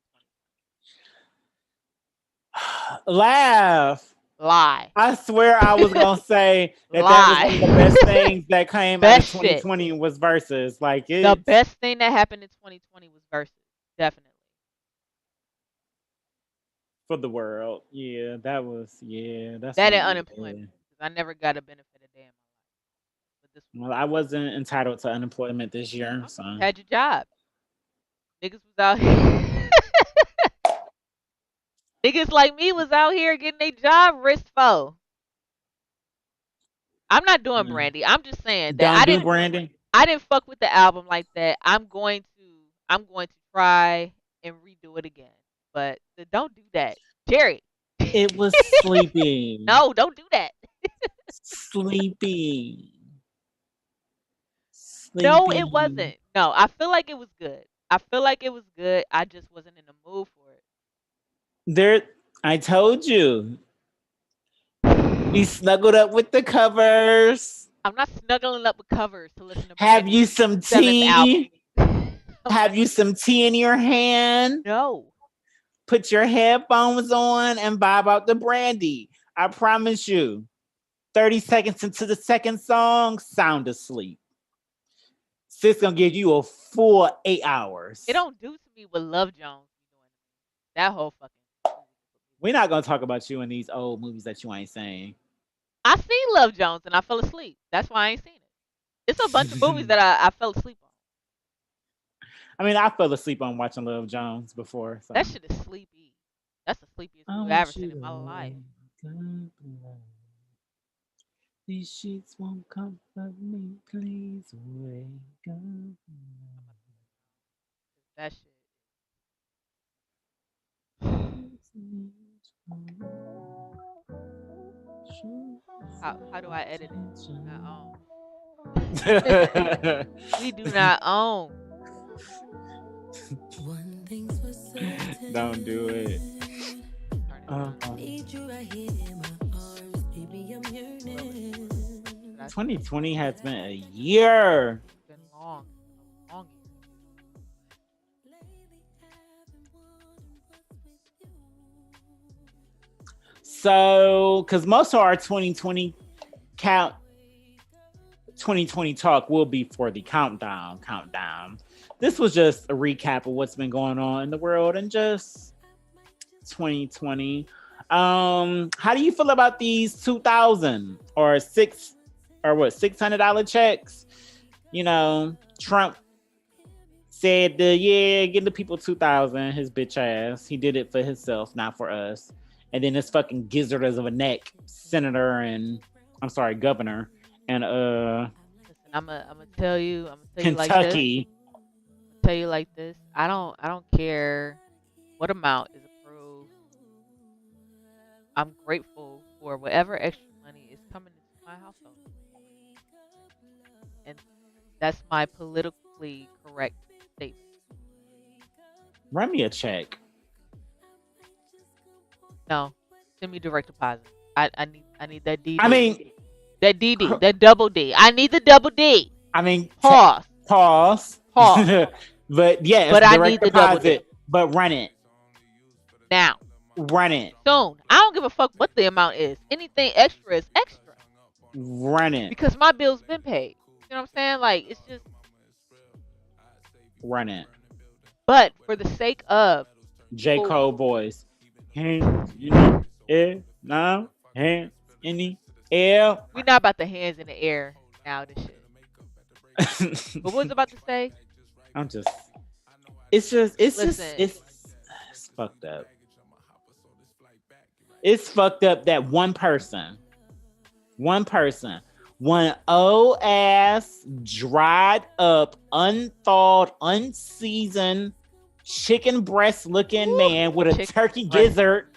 2020. Laugh. Lie. I swear I was gonna say that Lie. was one of the best things that came out of Best shit. 2020 was Versus. Like it, The best thing that happened in 2020 was Versus. Definitely. for the world. Yeah, that was that's That what and it unemployment. is. 'Cause I never got a benefit a day in my life. But this Well, I wasn't entitled to unemployment this year, so you had your job. Niggas was out here. Niggas like me was out here getting their job risked for. I'm not doing Mm. Brandy. I'm just saying that Don't do Brandon. I didn't fuck with the album like that. I'm going to try and redo it again. But don't do that, Jerry. It was sleepy. No, don't do that. Sleepy. No, it Sleepy. wasn't. No, I feel like it was good. I feel like it was good. I just wasn't in the mood for it. There, I told you. You snuggled up with the covers. I'm not snuggling up with covers to listen to Have Brandy's you some 7th album. tea? Have you some tea in your hand? No. Put your headphones on and vibe out the Brandy. I promise you. 30 seconds into the second song, sound asleep. Sis gonna give you a full 8 hours. It don't do to me what Love Jones be doing. That whole fucking. We're not gonna talk about you in these old movies that you ain't saying. I seen Love Jones and I fell asleep. That's why I ain't seen it. It's a bunch of movies that I fell asleep on. I mean, I fell asleep on watching Love Jones before. So. That shit is sleepy. That's the sleepiest movie I've ever seen in my life. These sheets won't comfort me, please wake up. That shit. How do I edit it? Not own. We do not own. Don't do it. 2020 has been a year. It's been long. Long year. So, because most of our 2020 talk will be for the countdown. This was just a recap of what's been going on in the world and just 2020. How do you feel about these $2,000 or $600 checks? You know, Trump said, yeah, give the people $2,000. His bitch ass. He did it for himself, not for us. And then this fucking gizzard as of a neck governor, and Listen, I'm gonna tell you Kentucky. like this. I don't care what amount is approved. I'm grateful for whatever extra money is coming into my household. And that's my politically correct statement. Run me a check. No, send me direct deposit. I need that DD. I mean, that DD, that double D. I need the double D. I mean, Pause. Pause. But yeah, but I direct need the double D. deposit. But run it now. Run it. Soon. I don't give a fuck what the amount is. Anything extra is extra. Run it. Because my bill's been paid. You know what I'm saying? Like, it's just. Run it. But for the sake of J. Cole boys. Hands in the air now. Hands in the air. We're not about the hands in the air now, this shit. But what was I about to say? It's fucked up. It's fucked up that one person, one old ass, dried up, unthawed, unseasoned, chicken breast looking man with a turkey gizzard,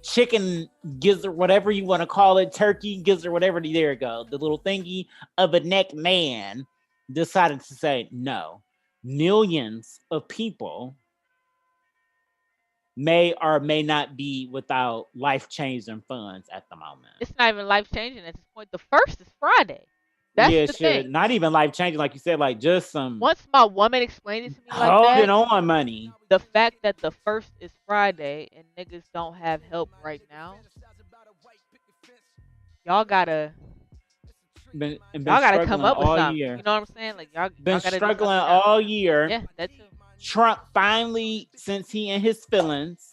chicken gizzard, whatever you want to call it, turkey gizzard, whatever. There you go. The little thingy of a neck man decided to say no. Millions of people may or may not be without life-changing funds at the moment. It's not even life-changing at this point. The first is Friday. That's the thing. Not even life-changing, like you said, like just some. Once my woman explained it to me like that, holding on money. The fact that the first is Friday and niggas don't have help right now, y'all gotta come up with something. Year. You know what I'm saying? Like y'all been gotta struggling all year. Yeah, that too. Trump finally, since he and his feelings,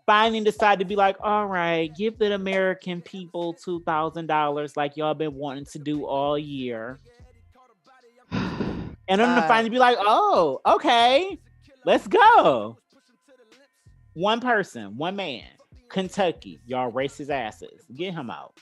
finally decided to be like, all right, give the American people $2,000 like y'all been wanting to do all year. And then to finally be like, oh, okay, let's go. One person, one man, Kentucky, y'all racist asses, get him out.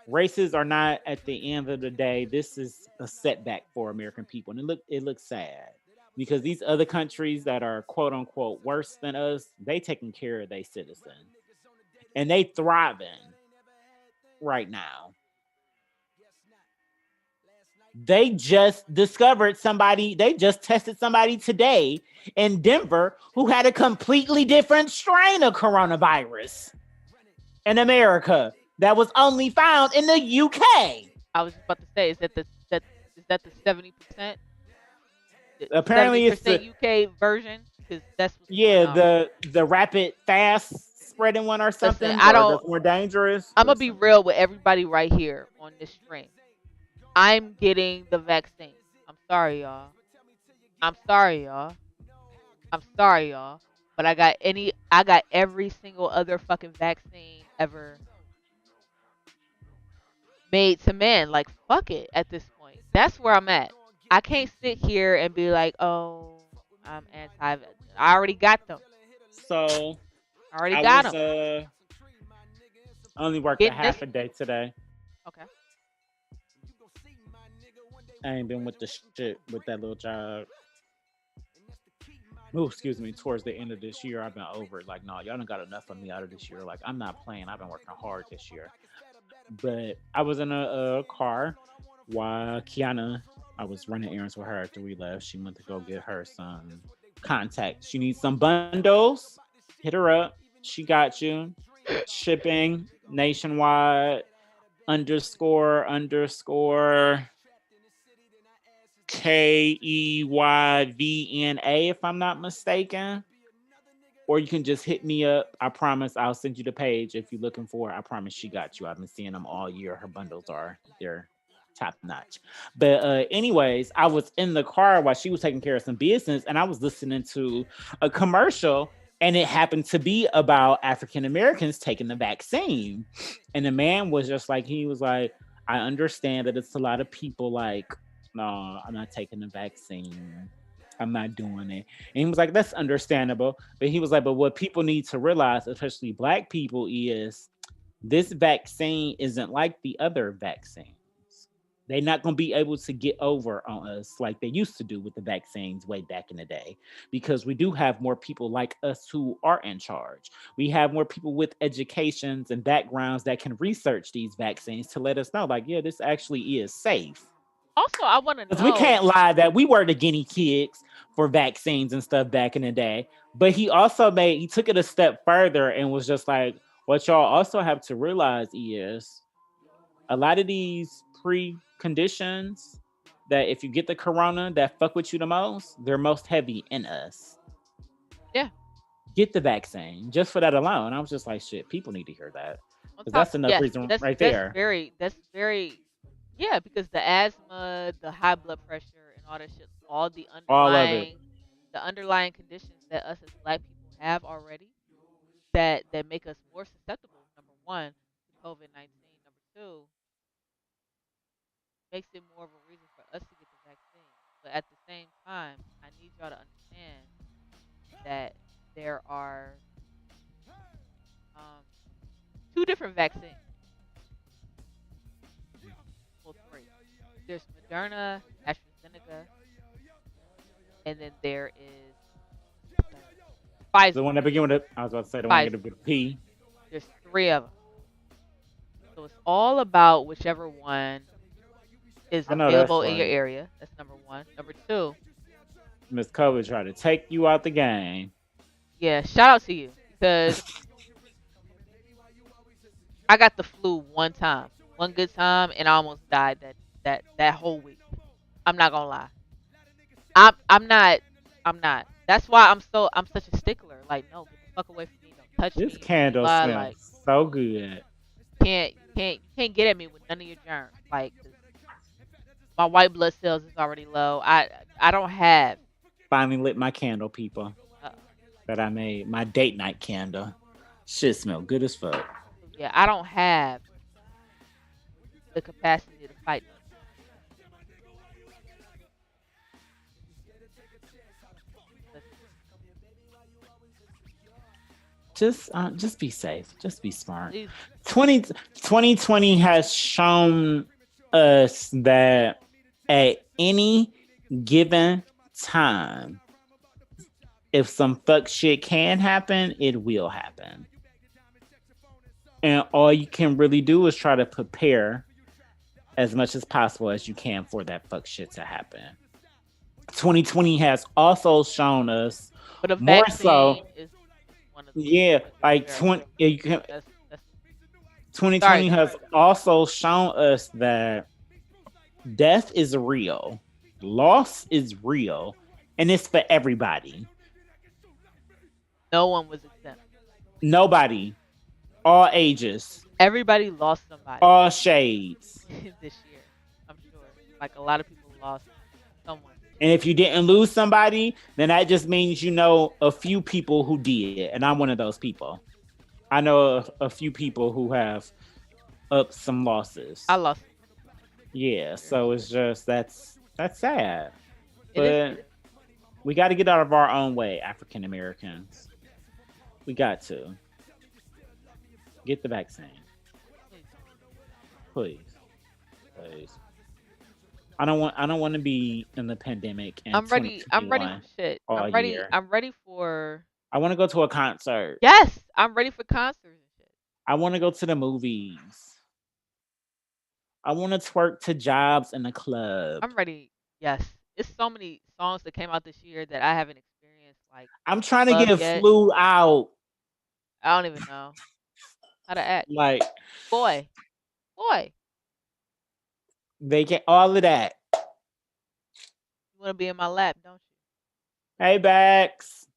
Races are not at the end of the day. This is a setback for American people, and it looks sad because these other countries that are quote unquote worse than us, they taking care of their citizens and they thriving right now. They just discovered somebody, they just tested somebody today in Denver who had a completely different strain of coronavirus in America that was only found in the UK. I was about to say, is that the 70%? Apparently, it's 70% UK version, because that's what's yeah, going on. the rapid fast spreading one or something. Listen, I or don't. that's more dangerous. I'm gonna be real with everybody right here on this stream. I'm getting the vaccine. I'm sorry, y'all. I'm sorry, y'all. I'm sorry, y'all. But I got every single other fucking vaccine ever made to man. Like, fuck it at this point. That's where I'm at. I can't sit here and be like, oh, I'm anti. I already got them. So I already got them. I only worked Getting a half this- a day today. Okay. I ain't been with the shit with that little job. Oh, excuse me. Towards the end of this year, I've been over it. Like, no, y'all done got enough of me out of this year. Like, I'm not playing. I've been working hard this year. But I was in a car while Kiana, I was running errands with her after we left. She went to go get her some contacts. She needs some bundles. Hit her up. She got you. Shipping nationwide __ KEYVNA, if I'm not mistaken. Or you can just hit me up. I promise I'll send you the page if you're looking for it. I promise she got you. I've been seeing them all year. Her bundles they're top notch. But anyways, I was in the car while she was taking care of some business, and I was listening to a commercial, and it happened to be about African Americans taking the vaccine. And the man was just like, he was like, I understand that it's a lot of people like, no, I'm not taking the vaccine. I'm not doing it. And he was like, that's understandable. But he was like, but what people need to realize, especially Black people, is this vaccine isn't like the other vaccines. They're not going to be able to get over on us like they used to do with the vaccines way back in the day, because we do have more people like us who are in charge. We have more people with educations and backgrounds that can research these vaccines to let us know, like, yeah, this actually is safe. Also, I want to know. Because we can't lie that we were the guinea pigs for vaccines and stuff back in the day. But he also he took it a step further and was just like, what y'all also have to realize is a lot of these preconditions that if you get the corona that fuck with you the most, they're most heavy in us. Yeah. Get the vaccine just for that alone. I was just like, shit, people need to hear that. Because that's enough reason right there. That's very, yeah, because the asthma, the high blood pressure, and all that shit, all the underlying conditions that us as Black people have already, that make us more susceptible. Number one, to COVID-19. Number two, makes it more of a reason for us to get the vaccine. But at the same time, I need y'all to understand that there are two different vaccines. Well, three. There's Moderna, AstraZeneca, and then there is Pfizer. The one that begin with a, I was about to say the one that begin with a P. There's three of them. So it's all about whichever one is available in your area. That's number one. Number two, Miss COVID tried to take you out the game. Yeah, shout out to you, because I got the flu one good time, and I almost died that whole week. I'm not gonna lie. I'm not. That's why I'm such a stickler. Like, no, get the fuck away from me. Don't touch me. This candle smells so good. Can't get at me with none of your germs. Like, my white blood cells is already low. I don't have. Finally lit my candle, people. That I made, my date night candle. Shit smell good as fuck. Yeah, I don't have the capacity to fight. Just be safe. Just be smart. 2020 has shown us that at any given time, if some fuck shit can happen, it will happen. And all you can really do is try to prepare as much as possible as you can for that fuck shit to happen. 2020 has also shown us But a more vaccine so, is one of the yeah, like That's 2020 sorry. has also shown us that death is real, loss is real, and it's for everybody. No one was exempt. Nobody, all ages, Everybody lost somebody all shades. this year. I'm sure. Like a lot of people lost someone. And if you didn't lose somebody, then that just means you know a few people who did, and I'm one of those people. I know a few people who have up some losses. I lost. Yeah, so it's just that's sad. It is. But we got to get out of our own way, African Americans. We got to get the vaccine, please. I don't want to be in the pandemic. I'm ready. I'm ready for shit. all I'm ready. year. I'm ready for. I want to go to a concert. Yes, I'm ready for concerts and shit. I want to go to the movies. I want to twerk to Jobs in the club. I'm ready. Yes, it's so many songs that came out this year that I haven't experienced. Like I'm trying to club get yet. flew out. I don't even know how to act. Like Boy, they get all of that. you want to be in my lap, don't you? Hey, Bax.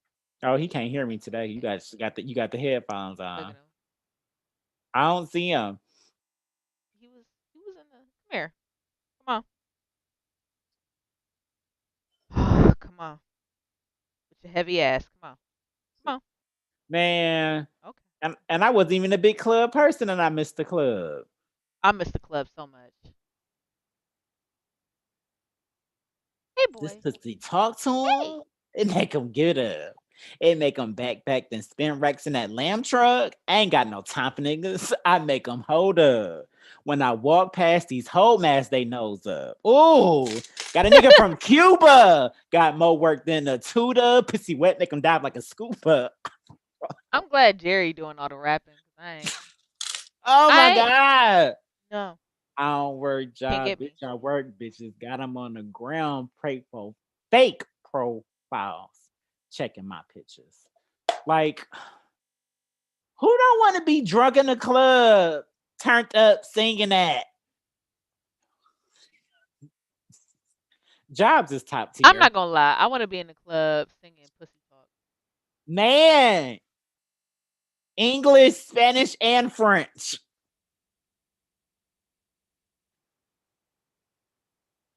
Oh, he can't hear me today. You guys got the headphones Look on. at him. I don't see him. He was in the. Come here. Come on. Come on. With your heavy ass. Come on. Man. Okay. And I wasn't even a big club person, and I missed the club. I miss the club so much. Hey, boy. This pussy talk to him. Hey. It make him get up. It make him back then spin racks in that lamb truck. I ain't got no time for niggas. I make them hold up. When I walk past these whole mask, they nose up. Ooh, got a nigga from Cuba. Got more work than a tutor. Pussy wet, make him dive like a scuba. I'm glad Jerry doing all the rapping. I ain't. Oh my I- God. No. I don't work job, get me. bitch. I work bitches. Got them on the ground. Pray for fake profiles. Checking my pictures. Like, who don't want to be drunk in the club, turned up, singing that? Jobs is top tier. I'm not gonna lie. I want to be in the club singing pussy talk. Man. English, Spanish, and French.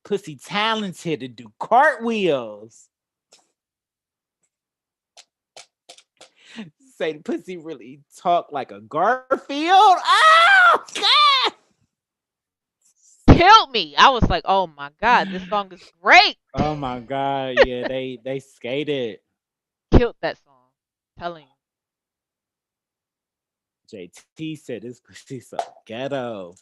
Pussy talented to do cartwheels. Say the pussy really talk like a Garfield. Oh God! Killed me. I was like, oh my God, this song is great. Oh my God! Yeah, they skated. Killed that song. Telling you. JT said this pussy so ghetto.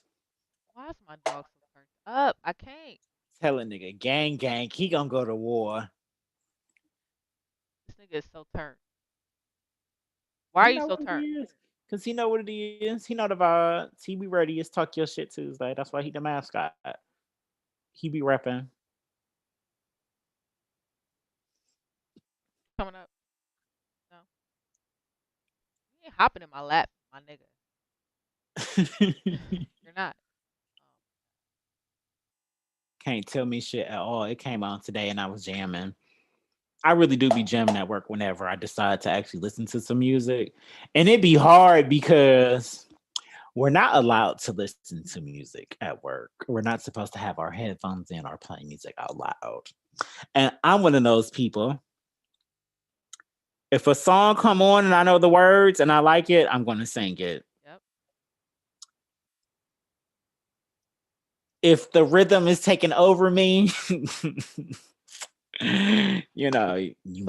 Why is my dog so turned up? I can't. Tell a nigga gang, he gonna go to war. This nigga is so turned. Why are you so turned? Because he know what it is. He know the vibes. He be ready. It's Talk Your Shit Tuesday. That's why he the mascot. He be repping. Coming up. No. You ain't hopping in my lap, my nigga. You're not. Can't tell me shit at all. It came on today and I was jamming. I really do be jamming at work whenever I decide to actually listen to some music. And it be hard because we're not allowed to listen to music at work. We're not supposed to have our headphones in or playing music out loud. And I'm one of those people. If a song come on and I know the words and I like it, I'm going to sing it. Yep. If the rhythm is taking over me, you know, you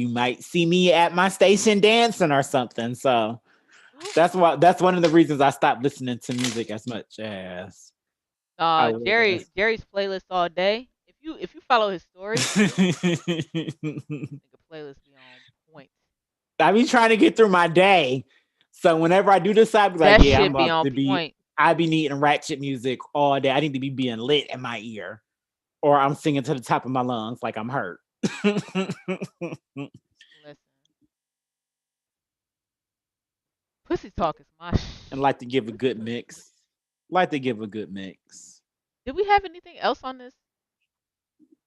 might see me at my station dancing or something. So That's one of the reasons I stopped listening to music as much as I was. Jerry's playlist all day. If you follow his story, nigga playlist be on point. I be trying to get through my day. So whenever I do this, I be like, That yeah, shit I'm be about on to be point. I be needing ratchet music all day. I need to be being lit in my ear. Or I'm singing to the top of my lungs like I'm hurt. Listen, pussy talk is my And like to give a good mix. Did we have anything else on this?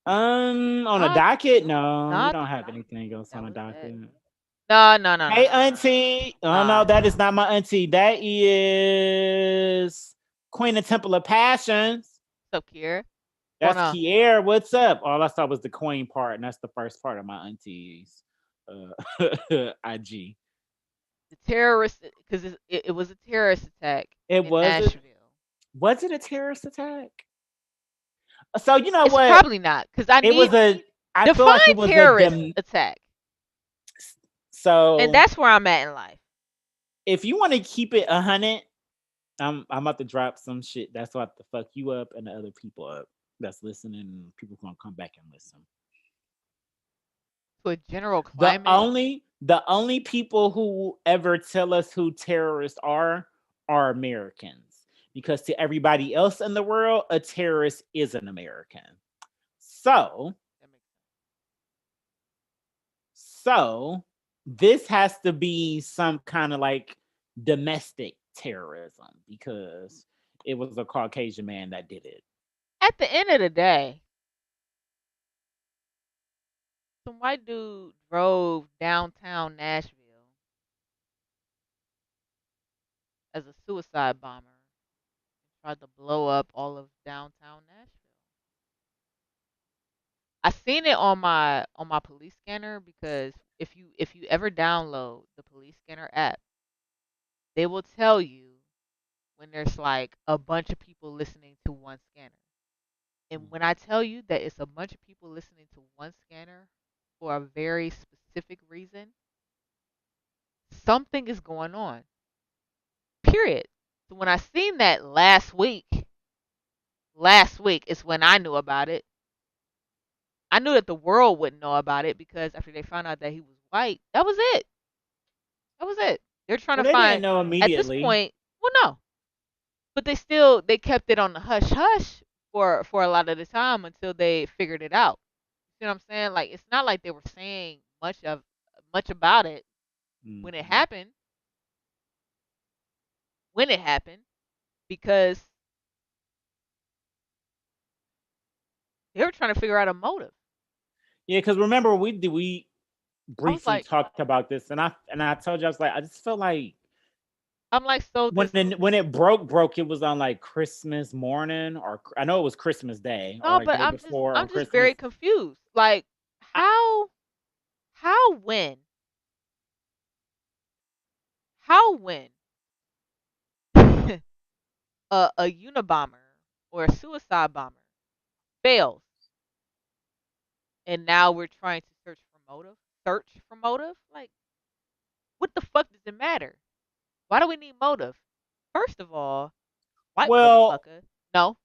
On a Nah, docket? No, nah, we I don't think have anything else that on a was it. docket. No. Hey, auntie. Oh, no, Nah. that is not my auntie. That is Queen of Temple of Passions. What's up, Kiera? That's Going on? Kiera. What's up? All I saw was the Queen part, and that's the first part of my auntie's IG. The terrorist, because it was a terrorist attack It in was Nashville. Was it a terrorist attack? So you know It's what? probably not, because I It was need I feel like it define was terrorist attack, so and that's where I'm at in life. if you want to keep it 100, I'm about to drop some shit that's about to fuck you up and the other people up that's listening. And people gonna come back and listen. To a general The climate. only people who ever tell us who terrorists are Americans, because to everybody else in the world, a terrorist is an American. So this has to be some kind of like domestic terrorism because it was a Caucasian man that did it. At the end of the day, some white dude drove downtown Nashville as a suicide bomber and tried to blow up all of downtown Nashville. I seen it on my police scanner, because if you ever download the police scanner app, they will tell you when there's like a bunch of people listening to one scanner. And when I tell you that it's a bunch of people listening to one scanner for a very specific reason, something is going on. Period. So when I seen that last week is when I knew about it. I knew that the world wouldn't know about it, because after they found out that he was white, that was it. They're trying to They find didn't know at this immediately. point. Well, no, but they kept it on the hush hush for a lot of the time until they figured it out. You know what I'm saying? Like, it's not like they were saying much about it when it Mhm. happened. Because they were trying to figure out a motive. Yeah, because remember we I was briefly like, talked about this, and I told you I was like I just felt like I'm like, so this. when it broke, it was on like Christmas morning, or I know it was Christmas Day or No, like but day before I'm on just Christmas. very confused. Like, I- how when a Unabomber or a suicide bomber fails, and now we're trying to search for motive. Like, what the fuck does it matter? Why do we need motive? First of all, white Well, motherfucker. No.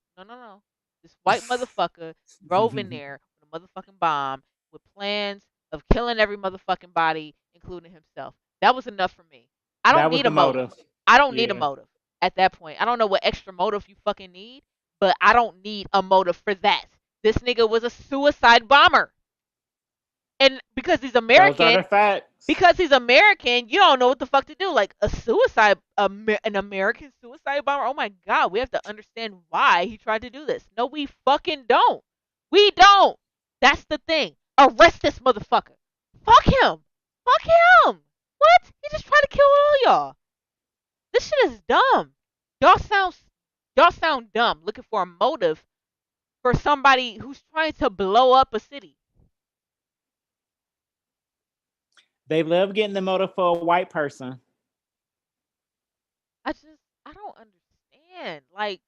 This white motherfucker drove in there with a motherfucking bomb with plans of killing every motherfucking body, including himself. That was enough for me. I don't that was need a the motive. motive. I don't need a Yeah. motive at that point. I don't know what extra motive you fucking need, but I don't need a motive for that. This nigga was a suicide bomber. And because he's Those are American, the facts. you don't know what the fuck to do. Like, an American suicide bomber. Oh my god, we have to understand why he tried to do this. No, we fucking don't. We don't. That's the thing. Arrest this motherfucker. Fuck him. What? He just tried to kill all y'all. This shit is dumb. Y'all sound dumb. Looking for a motive for somebody who's trying to blow up a city. They love getting the motive for a white person. I don't understand. Like,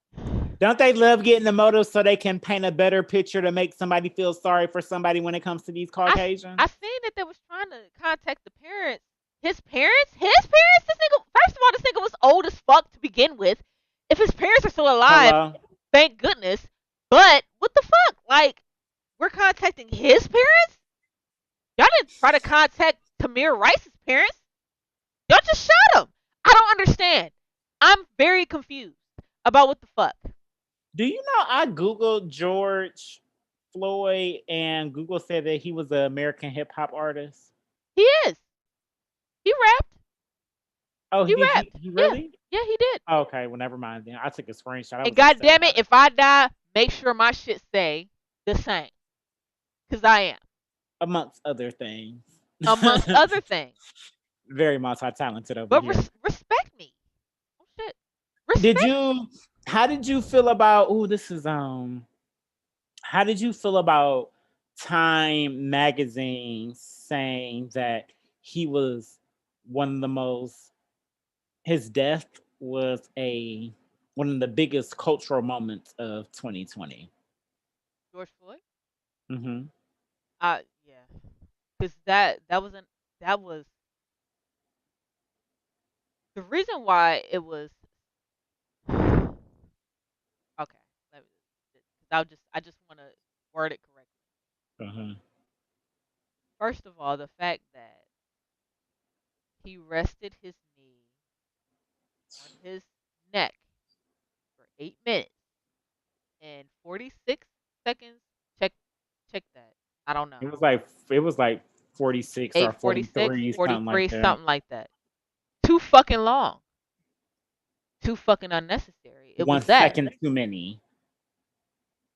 Don't they love getting the motive so they can paint a better picture to make somebody feel sorry for somebody when it comes to these Caucasians? I seen that they was trying to contact the parents. His parents? This nigga, First of all, this nigga was old as fuck to begin with. If his parents are still alive, Hello. thank goodness. But what the fuck? Like, we're contacting his parents? Y'all didn't try to contact Tamir Rice's parents. Y'all just shot him. I don't understand. I'm very confused about what the fuck. Do you know I Googled George Floyd and Google said that he was an American hip hop artist? He is. He rapped. Oh, He did rapped. he really? Yeah, he did. Oh, okay, well, never mind then. I took a screenshot. I And was upset goddamn about it, if I die, make sure my shit say the same. Cause I am. amongst other things. Amongst other things. Very multi-talented over But here. respect me. Oh shit. Did Respect. you? How did you feel about? Oh, this is How did you feel about Time magazine saying that he was one of the most? His death was one of the biggest cultural moments of 2020. George Floyd? Mm-hmm. Yeah. Cause that was the reason why it was okay. Let me, I just wanna word it correctly. Uh-huh. First of all, the fact that he rested his knee on his neck for 8 minutes and 46 seconds. Check that. I don't know. It was like 46 or 8:46, 43, something like 43, that. something like that. Too fucking long. Too fucking unnecessary. It One was that. second too many.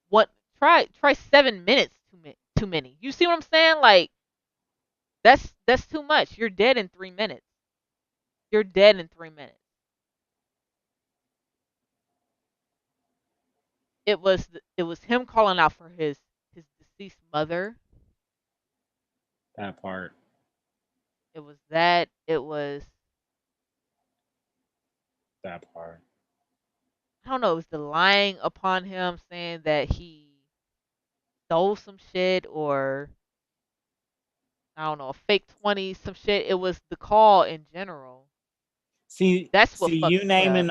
What? Try 7 minutes too many. You see what I'm saying? Like that's too much. You're dead in 3 minutes. You're dead in 3 minutes. It was him calling out for his deceased mother. That part. It was that. It was That part. I don't know. It was the lying upon him, saying that he stole some shit or I don't know, a fake 20, some shit. It was the call in general. That's what fucked You me up. naming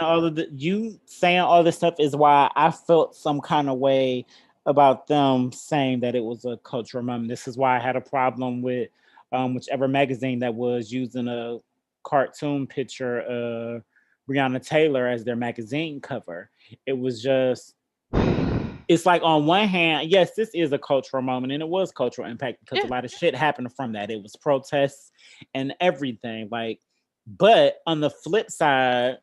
you saying all this stuff is why I felt some kind of way about them saying that it was a cultural moment. This is why I had a problem with whichever magazine that was using a cartoon picture of Breonna Taylor as their magazine cover. It was just it's like on one hand, yes, this is a cultural moment and it was cultural impact because Yeah. a lot of shit happened from that. It was protests and everything. But on the flip side,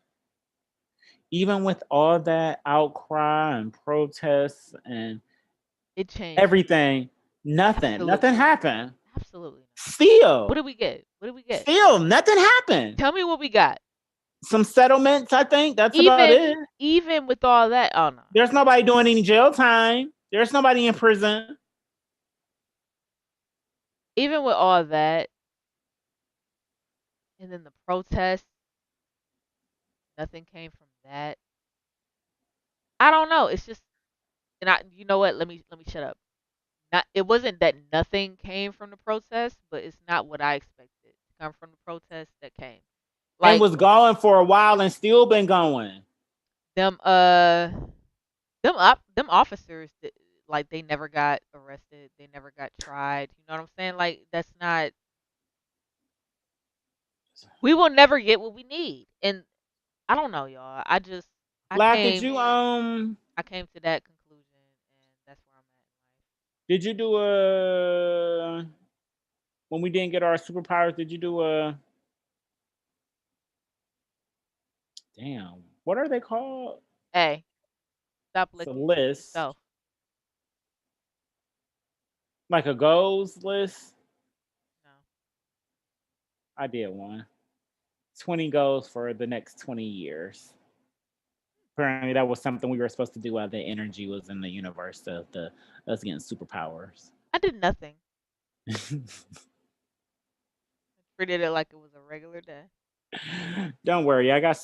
even with all that outcry and protests and It changed. everything, nothing Absolutely. happened. Absolutely. Still, What did we get? What did we get? still nothing happened. Tell me what we got. Some settlements, I think that's about it. Even with all that, oh no. There's nobody doing any jail time. There's nobody in prison. Even with all that, and then the protests, nothing came from that. I don't know. It's just, you know what? Let me shut up. It wasn't that nothing came from the protest, but it's not what I expected to come from the protest that came. And was going for a while and still been going. Them officers like they never got arrested, they never got tried. You know what I'm saying? Like that's not. We will never get what we need, and I don't know, y'all. Black, did you I came to that conclusion, and that's where I'm at in life. Did you do when we didn't get our superpowers? Did you do damn? What are they called? Hey, stop It's a licking list, yourself. like a goals list. No. I did one. 20 goals for the next 20 years. Apparently, that was something we were supposed to do while the energy was in the universe of us getting superpowers. I did nothing. Treated it like it was a regular day. Don't worry, I got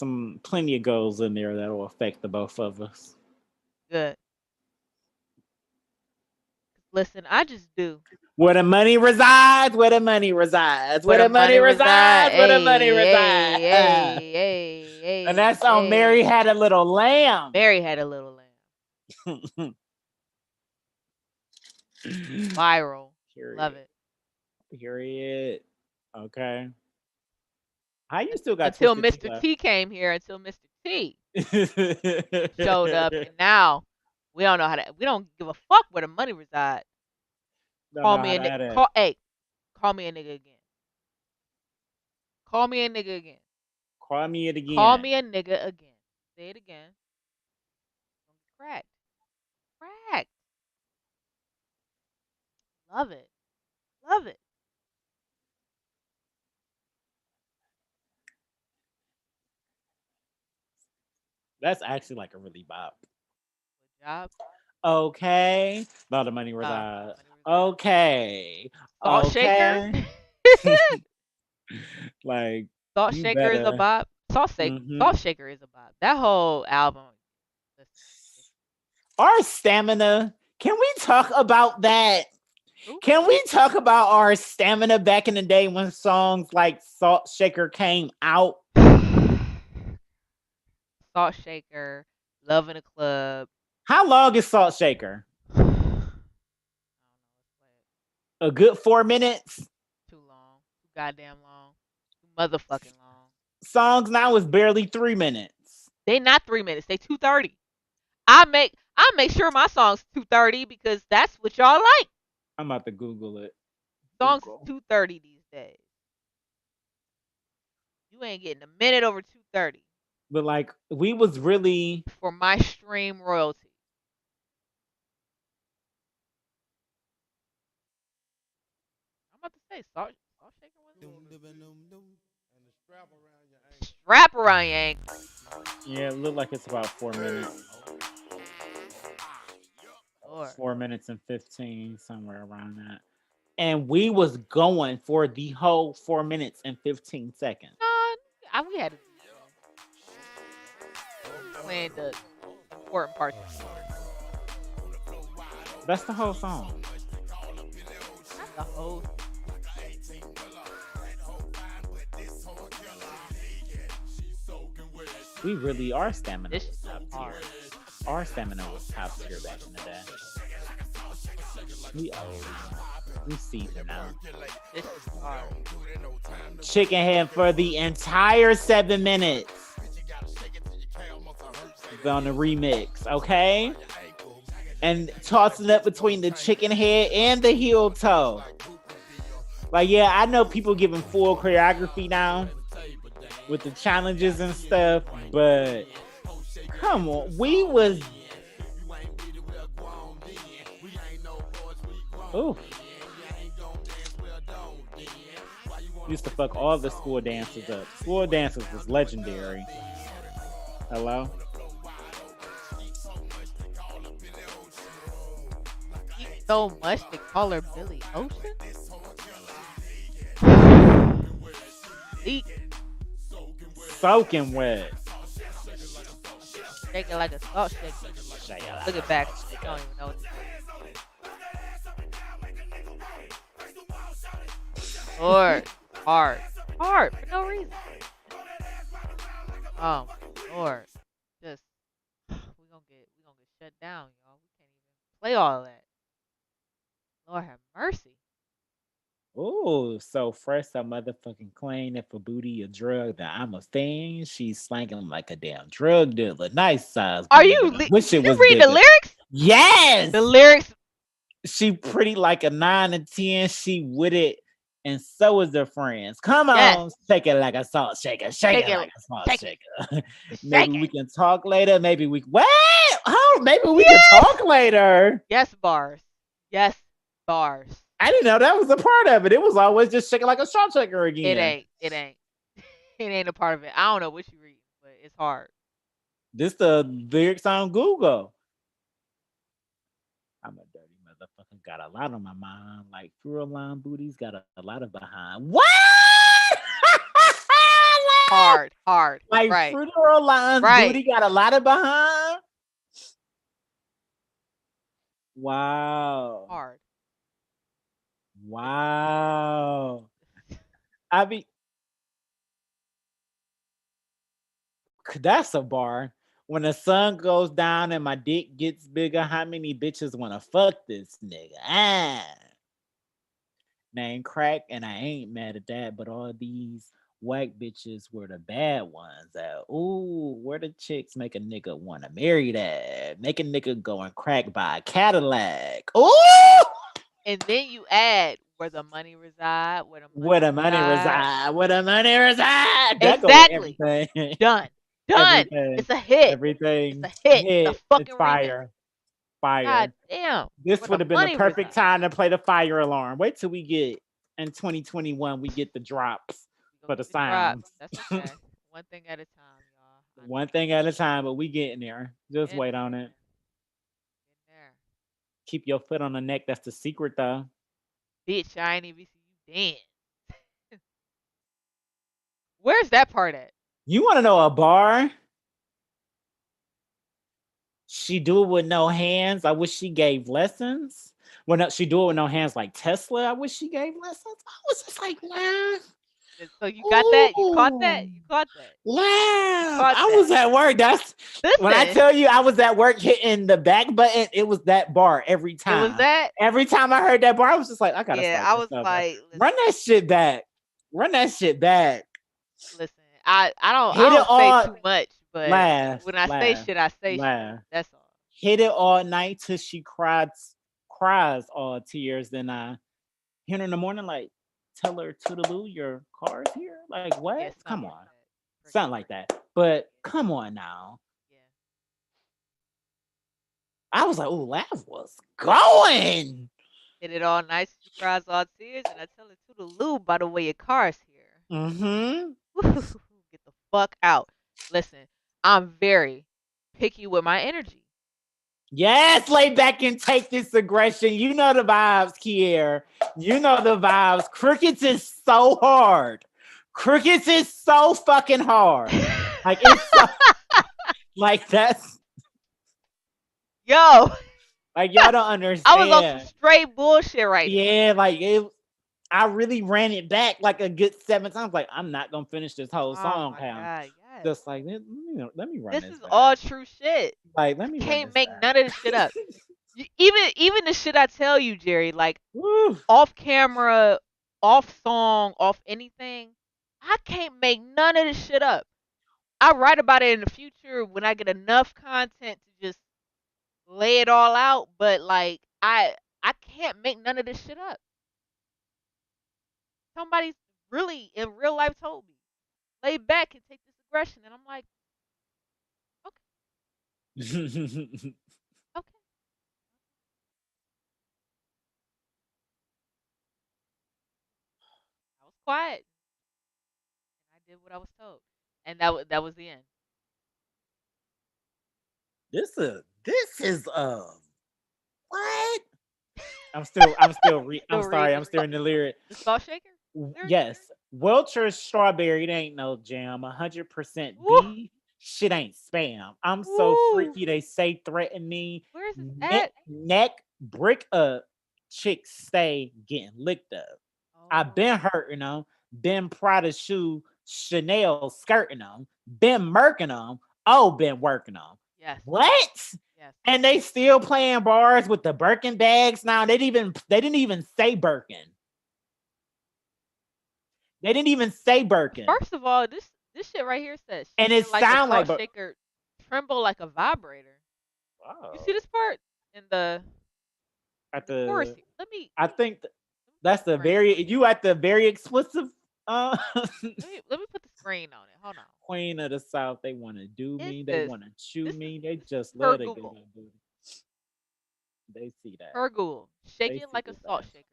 plenty of goals in there that will affect the both of us. Good. Listen, I just do. Where the money resides, where the money resides, where Where the the money money reside. resides, where the money Hey, resides. hey, hey, And hey, that's on Mary hey. Had a Little Lamb. Mary Had a Little Lamb. Viral. Love Period. it. Period. Okay. How you still got Until Twisted Tea Mr. left? T came here, until Mr. T showed up, and now we don't know how to. We don't give a fuck where the money resides. Don't Call know me how a to nigga. add that. Call me a nigga again. Call me a nigga again. Call me it again. Call me a nigga again. Say it again. Cracked. Cracked. Love it. Love it. That's actually like a really bop. Good job. Okay. Not the money resides. Okay. Salt shaker. Okay. Like Salt you shaker is a better. bop. Salt shaker is a bop. That whole album. Our stamina. Can we talk about that? Ooh. Can we talk about our stamina back in the day when songs like Salt Shaker came out? Salt shaker. Love in a club. How long is Salt Shaker? A good 4 minutes? Too long. Too goddamn long. Too motherfucking long. Songs now is barely 3 minutes. They not 3 minutes. They 2:30. I make sure my song's 2:30 because that's what y'all like. I'm about to Google it. Songs Google. 2:30 these days. You ain't getting a minute over 2:30 But like we was really for my stream royalty. I'm about to say salt shaker was strap around your ankle. yeah, it looked like it's about 4 minutes. Lord. 4 minutes and 15, somewhere around that. And we was going for the whole 4 minutes and 15 seconds. We had to playing the important parts. That's the whole song. Not the whole. We really are stamina. This Was is top hard. tier. Our stamina was top tier back in the day. We old. We seasoned now. This is hard. Chicken Head for the entire 7 minutes. On the remix, okay? And tossing up between the chicken head and the heel toe. Like, yeah, I know people giving full choreography now with the challenges and stuff, but come on, we was. Ooh. Used to fuck all the school dances up. School dances was legendary. Hello? So much they call her Billy Ocean. Leak. Soaking wet. Shaking like a salt shaker. Look at back. You don't even know what to do. Lord. Hard for no reason. Oh Lord. Just we gonna get shut down, y'all. We can't even play all of that. Lord have mercy. Ooh, so fresh, so motherfucking clean. If a booty a drug, then I'm a thing. She's slanging like a damn drug dealer. Nice size. Are you? Wish it was read bigger. the lyrics? Yes. The lyrics. She pretty like a 9 and 10. She with it, and so is their friends. Come on, Yes. shake it like a salt shaker. Shake it like a salt shaker. Maybe we can talk later. Maybe we what? Oh, maybe we can talk later. Yes, bars. Yes, bars. I didn't know that was a part of it. It was always just shaking like a salt shaker again. It ain't. It ain't a part of it. I don't know what you read, but it's hard. This the lyrics on Google. I'm a dirty motherfucker. Got a lot on my mind. Like Fruit Line booties got a lot of behind. What? Hard. Like right. Fruit Line's booty got a lot of behind. Wow. Hard. Wow. I mean, that's a bar. When the sun goes down and my dick gets bigger, how many bitches want to fuck this nigga? Name crack, and I ain't mad at that, but all these white bitches were the bad ones. That ooh, where the chicks make a nigga want to marry that? Make a nigga go and crack by a Cadillac. Ooh, And then you add where the money reside, where the money where the money reside. reside? Where the money reside? That go with Exactly. everything. Done. Done. Everything. It's a hit. It's Everything. a hit. It's a Hit. It's fucking remix. fire. God Fire. damn. This Where would the have been the money perfect reside. time to play the fire alarm. Wait till we get in 2021, we get the drops We for gonna the get the drops. sounds. That's okay. One thing at a time, y'all. I One know. thing at a time, but we getting there. Just Getting wait there. on it. Getting there. Keep your foot on the neck. That's the secret, though. Bitch, I ain't even see you dance. Where's that part at? You want to know a bar? She do it with no hands. I wish she gave lessons. Well, no, she do it with no hands like Tesla. I wish she gave lessons. I was just like, laugh. So you got that? You caught that? You caught that? Laugh. Caught I was that. at work. That's when I Listen, tell you I was at work hitting the back button. It was that bar every it was time. that. Every time I heard that bar, I was just like, I gotta Yeah, start I this was over. like, Run that shit back. Run that shit back. listen, I Hit it don't all. say too much, but Laugh. when I say Laugh. shit, I say shit. Laugh. That's all. Hit it all night till she cries all tears. Then I hear her in the morning, like, tell her toodaloo, your car's here. Like, what? Yeah, Come something on. like that. Something like that. But come on now. Yeah. I was like, oh, Laugh was going. Hit it all nice, you cries all tears, and I tell her to the loo, by the way, your car's here. Mm-hmm. Get the fuck out. Listen, I'm very picky with my energy. Yes, lay back and take this aggression. You know the vibes, Kier. You know the vibes. Crickets is so hard. Crickets is so fucking hard. Like it's so, like that's Yo, like y'all don't understand. I was on some straight bullshit right now. Yeah, like I really ran it back like a good 7 times. Like I'm not gonna finish this whole Oh song. my Pam. god, yes. Just like let me run This this. is back. all true shit. Like let me run Can't this make back. none of this shit up. Even the shit I tell you, Jerry, like Woo. off camera, off song, off anything, I can't make none of this shit up. I write about it in the future when I get enough content to just lay it all out, but like I can't make none of this shit up. Somebody really in real life told me, lay back and take this aggression, and I'm like, okay, okay. I was quiet and I did what I was told, and that was the end. this is what? I'm sorry, I'm still in the lyric. The salt shaker. Yes. Welch's strawberry, it ain't no jam. 100% Woo. beef. Shit ain't spam. I'm so Woo. freaky, they say threaten me. Where's this at? Neck brick up. Chicks stay getting licked up. I Oh, been hurting them. Been Prada shoe, Chanel skirting them. Been murking them. Oh, been working them. yes, What? yes. And they still playing bars with the Birkin bags now. They didn't even say Birkin. They didn't even say Birkin. First of all, this shit right here says, And it like a sound salt like shaker, tremble like a vibrator. wow. You see this part in the At chorus? the Let me. I think Let me that's put the the screen. very you at the very explicit Let me put the screen on it. Hold on. Queen of the South. They want to do Is me. They this want to chew this me. is They just per love to Google? do. They see that. Per Google, shake They it see like a this salt ass. shaker,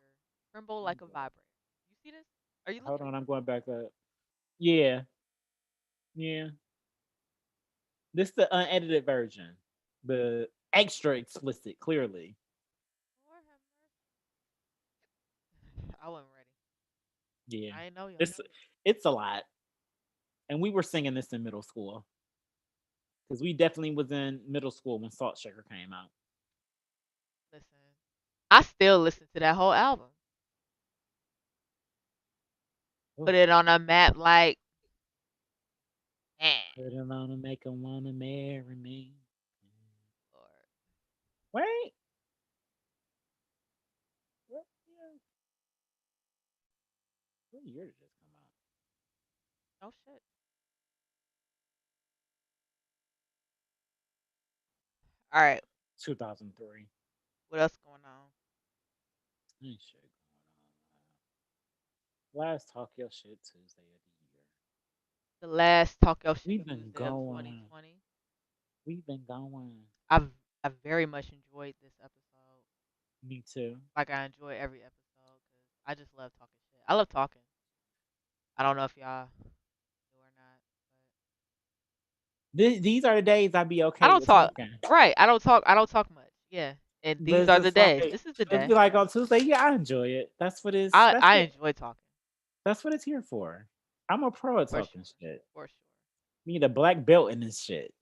tremble like a vibrator. You see this? Are you Hold looking? on, I'm going back up. Yeah, yeah. This the unedited version, the extra explicit. Clearly, Lord have mercy. I wasn't ready. yeah. I didn't know y'all. It's a lot, and we were singing this in middle school because we definitely was in middle school when Salt Shaker came out. Listen, I still listen to that whole album. Put it on a map like, man. Put it on and make 'em wanna marry me. Lord. Wait. What year? What year did this come out? Oh shit. All right. 2003. What else going on? Ain't shit going on. Last Talk Your Shit Tuesday of the year. The last Talk Your Shit We've been Tuesday of going. 2020. We've been going. I've very much enjoyed this episode. Me too. Like I enjoy every episode because I just love talking shit. I love talking. I don't know if y'all do or not. These are the days I'd be okay I don't with talk. talking. Right. I don't talk much. Yeah. And But these it's are the just days. like, This is the it'd day. be like on Tuesday, yeah, I enjoy it. That's what it's. I enjoy talking That's what it's here for. I'm a pro at For talking shit. for sure. We need a black belt in this shit.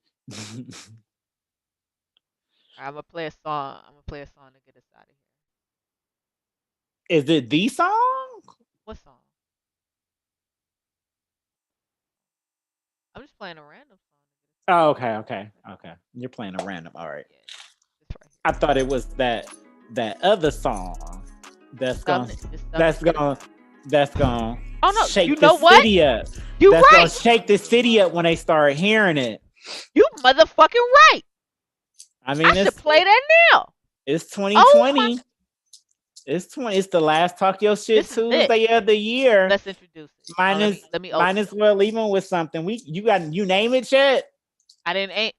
I'm gonna play a song. I'm gonna play a song to get us out of here. Is it the song? What song? I'm just playing a random song. Oh, okay. You're playing a random. All right. Yeah, it's right here. I thought it was that other song that's gonna It's that's something- gonna Oh no! shake You the know what? city up. You That's gonna right. shake the city up when they start hearing it. You motherfucking right. I mean, I should play that now. it's Oh 2020. It's the last Talk Your Shit This is it. Tuesday of the year. Let's introduce it. Mine Let is me open Might it. as well leave them with something. You name it yet? I didn't name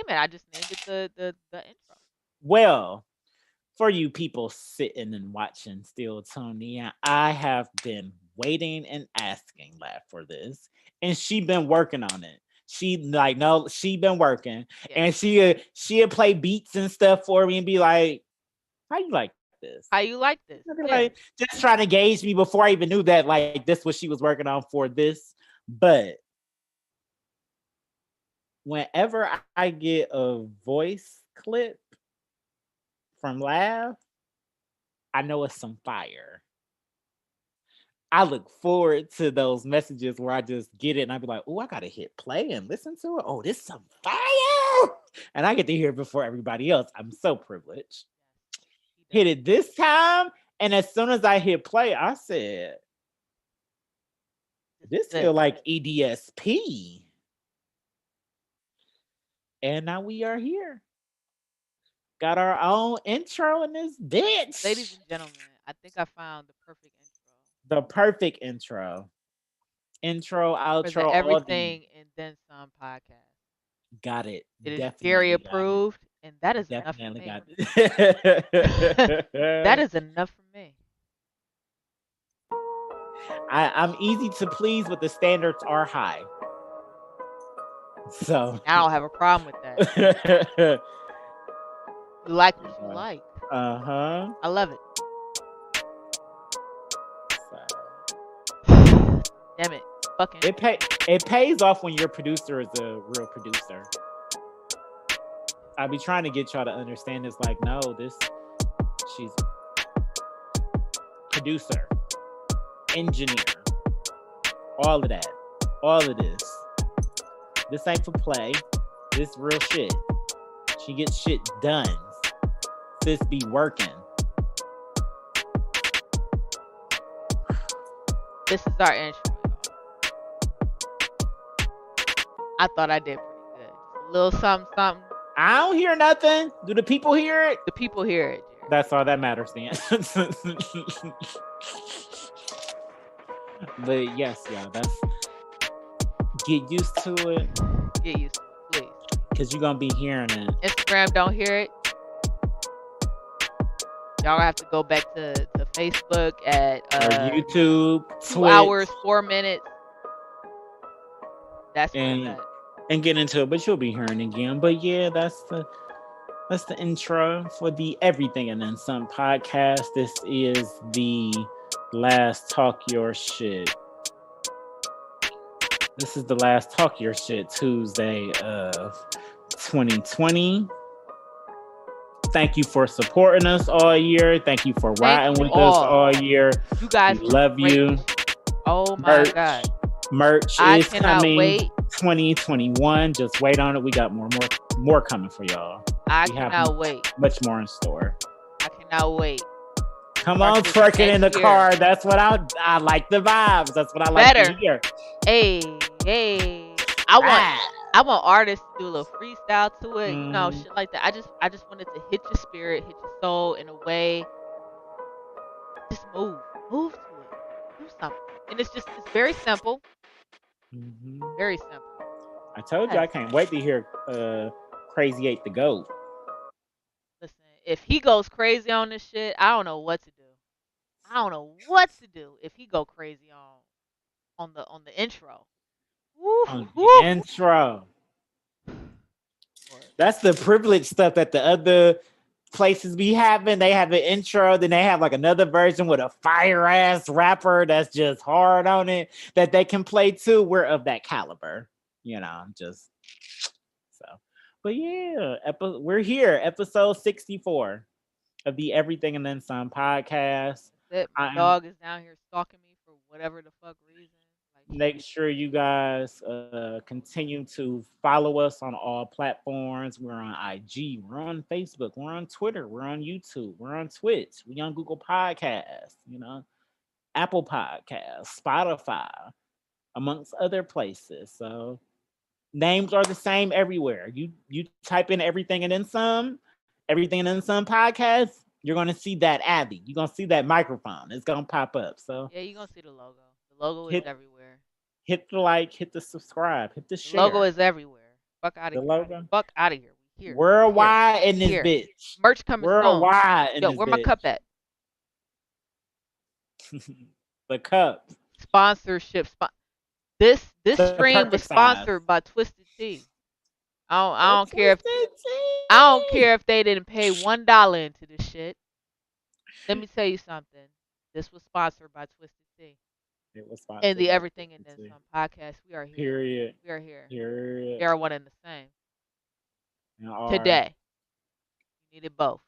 it. I just named it the intro. Well, for you people sitting and watching still Tony, I have been waiting and asking Laugh for this, and she been working on it. She been working, Yeah. and she'd play beats and stuff for me and be like, "How you like this?" How you like this? I'd be Yeah. like, just trying to gauge me before I even knew that like this what she was working on for this. But whenever I get a voice clip from Laugh, I know it's some fire. I look forward to those messages where I just get it and I be like, oh, I gotta hit play and listen to it. Oh, this is some fire. And I get to hear it before everybody else. I'm so privileged. Hit it this time, and as soon as I hit play, I said, this feel like EDSP. And now we are here. Got our own intro in this bitch. Ladies and gentlemen, I think I found the perfect intro. The perfect intro. Intro, For outro, the all Everything and Then Some podcast. got it. It is Definitely Gary got it. approved, and that is enough for Definitely me. got it. That is enough for me. I'm easy to please, but the standards are high. So I don't have a problem with that. You like what you like. uh-huh. I love it. So, Damn it. Fucking. it pays off when your producer is a real producer. I be trying to get y'all to understand this, like, no, she's producer, engineer, all of that, all of this. This ain't for play. This real shit. She gets shit done. Sis be working. This is our intro, y'all. I thought I did pretty good. A little something. I don't hear nothing. Do the people hear it? The people hear it, Jared. That's all that matters then. But yes, y'all, that's get used to it Get used to it, please. because you're gonna be hearing it. Instagram don't hear it. Y'all have to go back to Facebook at Or YouTube, 2 Twitch, hours, 4 minutes. That's where And- it's at. and get into it, but you'll be hearing it again. But yeah, that's the intro for the Everything and Then Some podcast. This is the last Talk Your Shit. This is the last Talk Your Shit Tuesday of 2020. Thank you for supporting us all year. Thank you for riding you with us all. all year. You guys We were love great. you. Oh my Merch. God. Merch I is cannot coming wait. 2021. Just wait on it. We got more coming for y'all. I We have cannot wait. much more in store. I cannot wait. Come on, Versus twerking in the next year. car. That's what I like the vibes. That's what I like Better. to hear. Hey. I want artists to do a little freestyle to it, you know, Mhm. shit like that. I just want it to hit your spirit, hit your soul in a way. Just move to it, do something, and it's very simple, Mhm. very simple. I told you I Yes. can't wait to hear Crazy 8 the GOAT. Listen, if he goes crazy on this shit, I don't know what to do. I don't know what to do if he go crazy on the intro. Woo, On the woo. intro. Boy, That's the privileged stuff that the other places be having. They have an intro, then they have like another version with a fire ass rapper that's just hard on it that they can play too. We're of that caliber, just so. But yeah, we're here, episode 64 of the Everything and Then Some podcast. that my I am dog is down here stalking me for whatever the fuck reason. Like, Make sure you guys continue to follow us on all platforms. We're on IG, we're on Facebook, we're on Twitter, we're on YouTube, we're on Twitch, we on Google Podcasts, Apple Podcasts, Spotify, amongst other places. So names are the same everywhere. You type in Everything and Then Everything and Then Some podcast, you're gonna see that Abby. You're gonna see that microphone. It's gonna pop up. So yeah, you're gonna see the logo. The logo is hit everywhere. hit the like, hit the subscribe, hit the The logo share. is everywhere. Fuck out The of here. logo Fuck out of here. We here. worldwide in this Here. bitch. Merch coming soon. Worldwide in Yo, this where my bitch. cup at? The cup. Sponsorship. This The stream was perfect sponsored size. by Twisted Tea. I don't care if they didn't pay $1 into this shit. Let me tell you something. This was sponsored by Twisted Tea It was sponsored and the by Everything and Then Twisted Tea. Some podcast. We are here. Period. We are here. Period. We are one and the same. And our- Today. You needed both.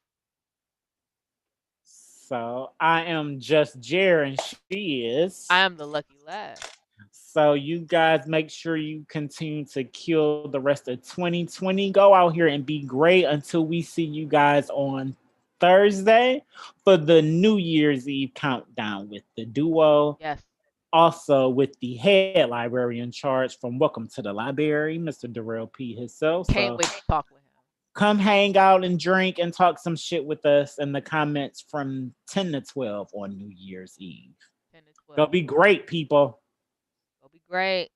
So I am just Jer and she is. I am the lucky lad. So you guys make sure you continue to kill the rest of 2020. Go out here and be great until we see you guys on Thursday for the New Year's Eve countdown with the duo. Yes. Also with the head librarian in charge from Welcome to the Library, Mr. Darrell P. himself. Can't So wait to talk with him. come hang out and drink and talk some shit with us in the comments from 10 to 12 on New Year's Eve. 10 to 12. Go be great, people. Go be great.